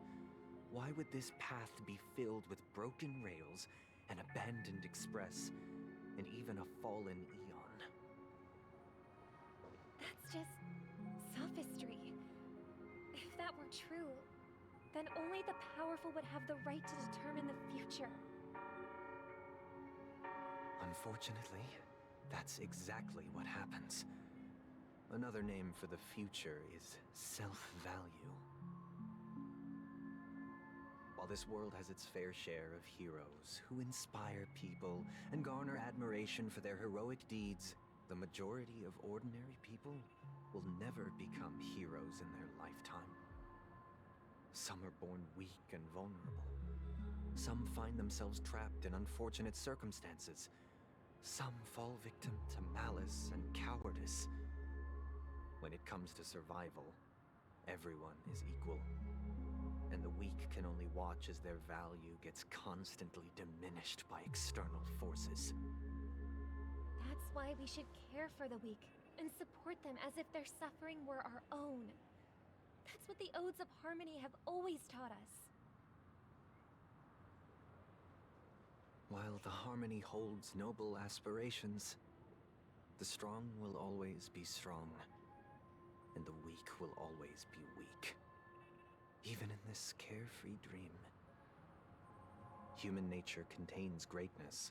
why would this path be filled with broken rails, an abandoned express, and even a fallen eon? That's just sophistry. If that were true, then only the powerful would have the right to determine the future. Unfortunately, that's exactly what happens. Another name for the future is self-value. While this world has its fair share of heroes who inspire people and garner admiration for their heroic deeds, the majority of ordinary people will never become heroes in their lifetime. Some are born weak and vulnerable. Some find themselves trapped in unfortunate circumstances. Some fall victim to malice and cowardice. When it comes to survival, everyone is equal. And the weak can only watch as their value gets constantly diminished by external forces. That's why we should care for the weak and support them as if their suffering were our own. That's what the Odes of Harmony have always taught us. While the Harmony holds noble aspirations, the strong will always be strong, and the weak will always be weak. Even in this carefree dream. Human nature contains greatness,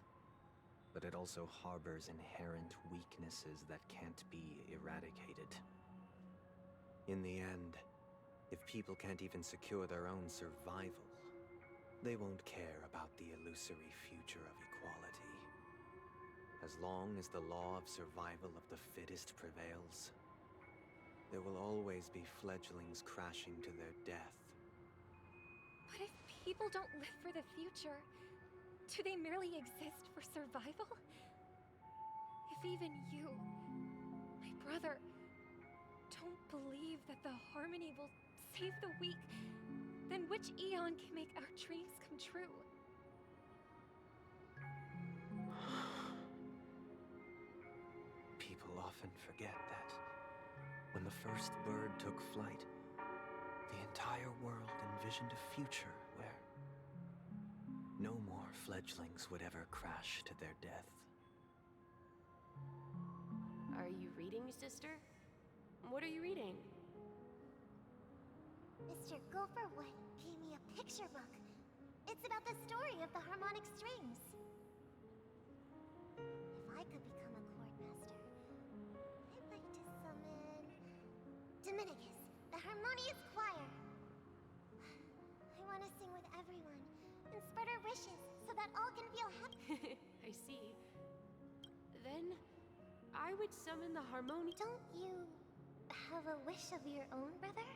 but it also harbors inherent weaknesses that can't be eradicated. In the end, if people can't even secure their own survival, they won't care about the illusory future of equality. As long as the law of survival of the fittest prevails, there will always be fledglings crashing to their death. But if people don't live for the future, do they merely exist for survival? If even you, my brother, don't believe that the Harmony will save the weak, then which Eon can make our dreams come true? People often forget that when the first bird took flight, the entire world envisioned a future where no more fledglings would ever crash to their death. Are you reading, sister? What are you reading? Mr. Gopherwood gave me a picture book. It's about the story of the harmonic strings. If I could become a chord master, I'd like to summon Dominicus, the harmonious choir. I want to sing with everyone and spread our wishes so that all can feel happy. I see. Then I would summon the harmony. Don't you have a wish of your own, brother?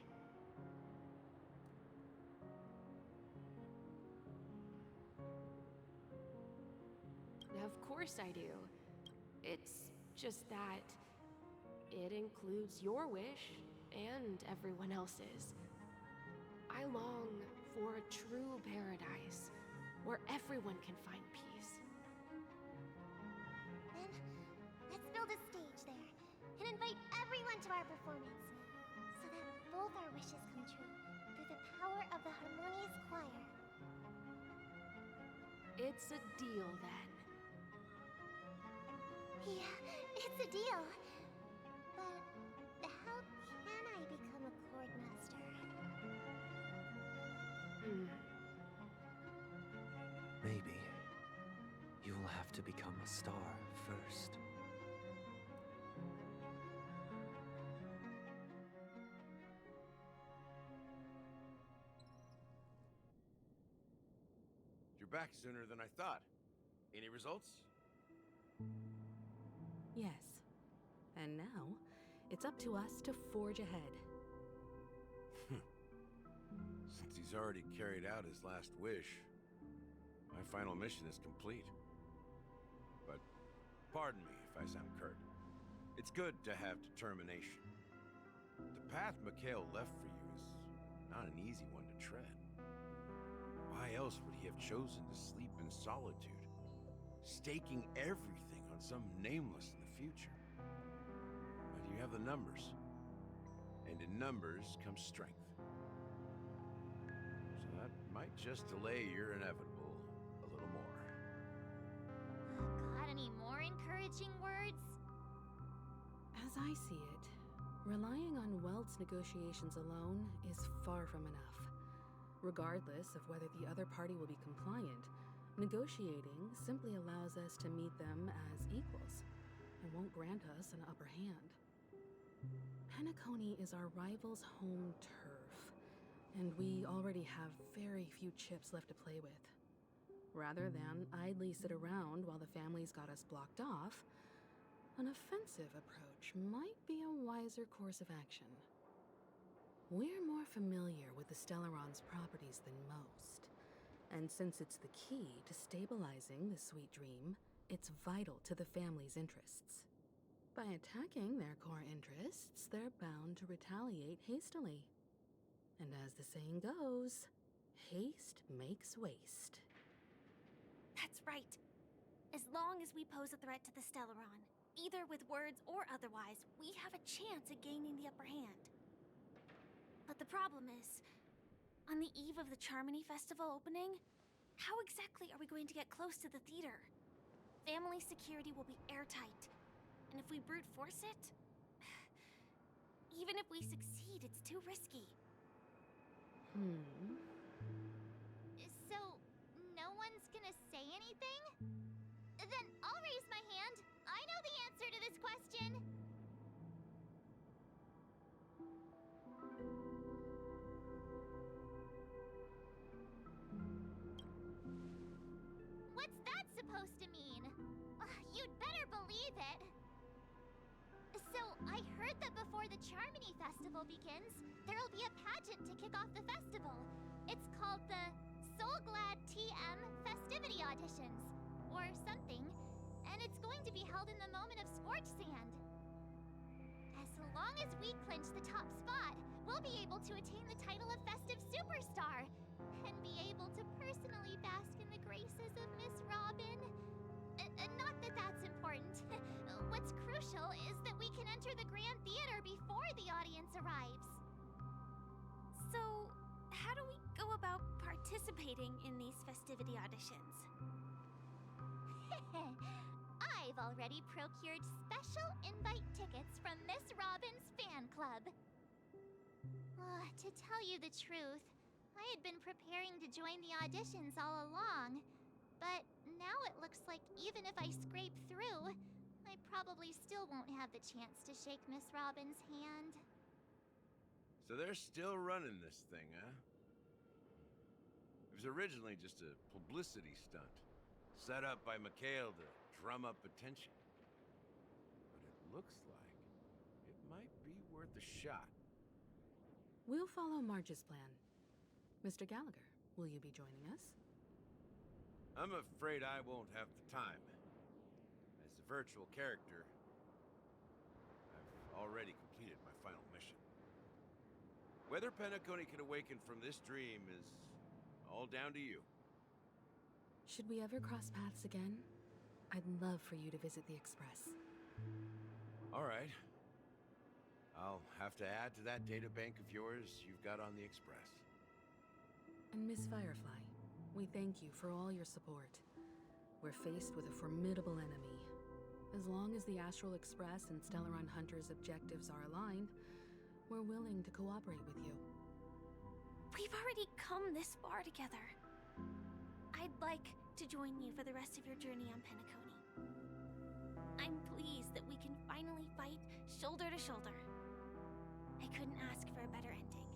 Of course I do. It's just that it includes your wish and everyone else's. I long for a true paradise where everyone can find peace. Then, let's build a stage there and invite everyone to our performance so that both our wishes come true through the power of the harmonious choir. It's a deal then. Yeah, it's a deal. But how can I become a chord master? Maybe you will have to become a star first. You're back sooner than I thought. Any results? Yes. And now, it's up to us to forge ahead. Since he's already carried out his last wish, my final mission is complete. But pardon me if I sound curt. It's good to have determination. The path Mikhail left for you is not an easy one to tread. Why else would he have chosen to sleep in solitude, staking everything on some nameless in the future? But you have the numbers, and in numbers comes strength. So that might just delay your inevitable a little more. Got any more encouraging words? As I see it, relying on Welt's negotiations alone is far from enough. Regardless of whether the other party will be compliant, negotiating simply allows us to meet them as equals and won't grant us an upper hand. Penacony is our rival's home turf, and we already have very few chips left to play with. Rather than idly sit around while the family's got us blocked off, an offensive approach might be a wiser course of action. We're more familiar with the Stellaron's properties than most, and since it's the key to stabilizing the Sweet Dream, it's vital to the family's interests. By attacking their core interests, they're bound to retaliate hastily. And as the saying goes, haste makes waste. That's right. As long as we pose a threat to the Stellaron, either with words or otherwise, we have a chance at gaining the upper hand. But the problem is, on the eve of the Charmony Festival opening, how exactly are we going to get close to the theater? Family security will be airtight, and if we brute force it, even if we succeed, it's too risky. So, no one's gonna say anything? Then I'll raise my hand. I know the answer to this question. What's that supposed to mean? You'd better believe it. So, I heard that before the Charmony Festival begins, there'll be a pageant to kick off the festival. It's called the Soul Glad TM Festivity Auditions, or something, and it's going to be held in the moment of Scorch Sand. As long as we clinch the top spot, we'll be able to attain the title of Festive Superstar, and be able to personally bask in the graces of Miss Robin. Not that that's important. What's crucial is that we can enter the Grand Theater before the audience arrives. So, how do we go about participating in these festivity auditions? I've already procured special invite tickets from Miss Robin's fan club. To tell you the truth, I had been preparing to join the auditions all along, but now it looks like even if I scrape through, I probably still won't have the chance to shake Miss Robin's hand. So they're still running this thing, huh? It was originally just a publicity stunt, set up by Mikhail to drum up attention. But it looks like it might be worth a shot. We'll follow Marge's plan. Mr. Gallagher, will you be joining us? I'm afraid I won't have the time. As a virtual character, I've already completed my final mission. Whether Penacony can awaken from this dream is all down to you. Should we ever cross paths again? I'd love for you to visit the Express. All right. I'll have to add to that data bank of yours you've got on the Express. And Miss Firefly, we thank you for all your support. We're faced with a formidable enemy. As long as the Astral Express and Stellaron Hunter's objectives are aligned, we're willing to cooperate with you. We've already come this far together. I'd like to join you for the rest of your journey on Penacony. I'm pleased that we can finally fight shoulder to shoulder. I couldn't ask for a better ending.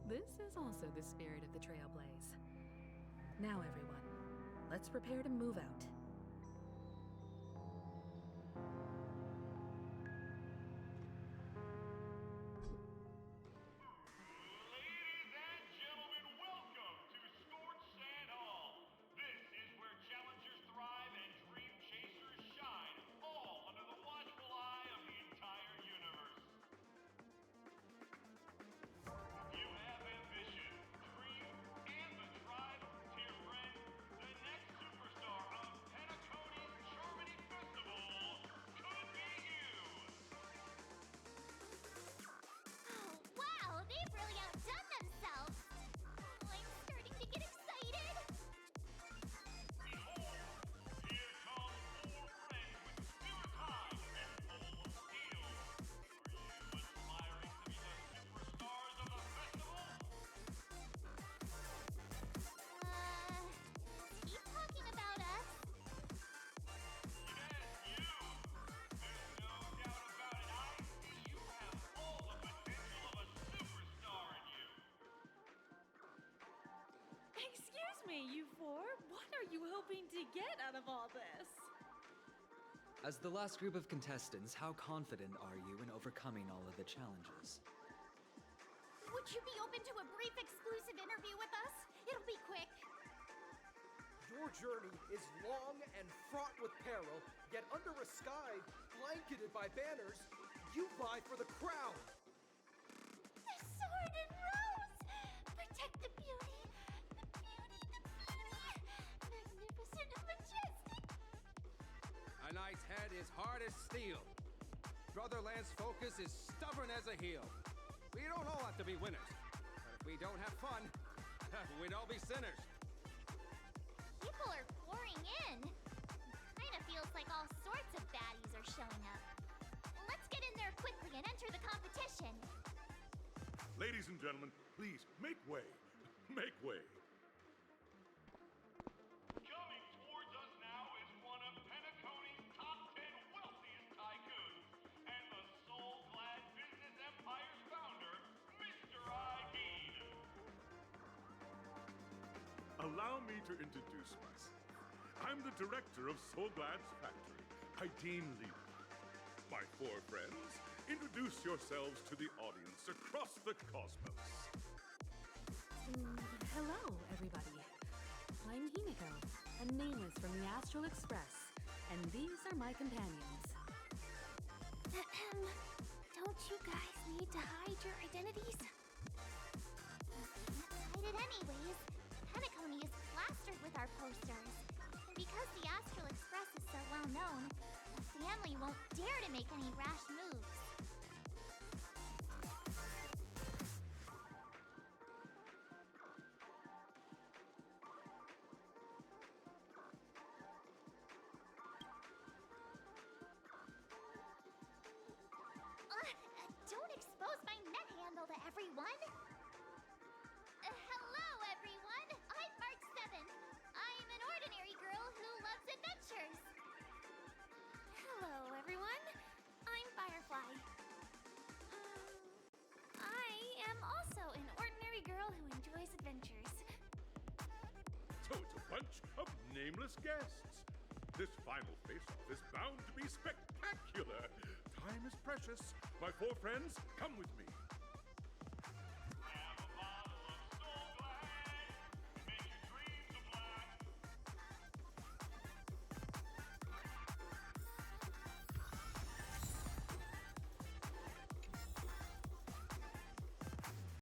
This is also the spirit of the Trailblaze. Now, everyone, let's prepare to move out. Excuse me, you four. What are you hoping to get out of all this? As the last group of contestants, how confident are you in overcoming all of the challenges? Would you be open to a brief exclusive interview with us? It'll be quick. Your journey is long and fraught with peril, yet under a sky blanketed by banners, you vie for the crown. The sword and rose! Protect the beauty! The beauty, the beauty! Magnificent and majestic! A knight's head is hard as steel. Brotherland's focus is stubborn as a heel. We don't all have to be winners. But if we don't have fun, we'd all be sinners. People are pouring in. Kinda feels like all sorts of baddies are showing up. Let's get in there quickly and enter the competition. Ladies and gentlemen, please make way. Make way. Coming towards us now is one of Penacony's top 10 wealthiest tycoons and the soul-glad business empire's founder, Mr. Aideen. Allow me to introduce myself. I'm the director of Soulglad's factory, Aideen Lee. My four friends, introduce yourselves to the audience across the cosmos. Hello, everybody. I'm Himiko, a nameless from the Astral Express, and these are my companions. Don't you guys need to hide your identities? Hide it anyways. Penacony is plastered with our posters. And because the Astral Express is so well known, the family won't dare to make any rash moves. Don't expose my net handle to everyone! Hello, everyone! I'm Mark 7. I'm an ordinary girl who loves adventures. Hello, everyone. I'm Firefly. I am also an ordinary girl who enjoys adventures. So it's a bunch of nameless guests. This final face-off is bound to be spectacular. Time is precious. My four friends, come with me.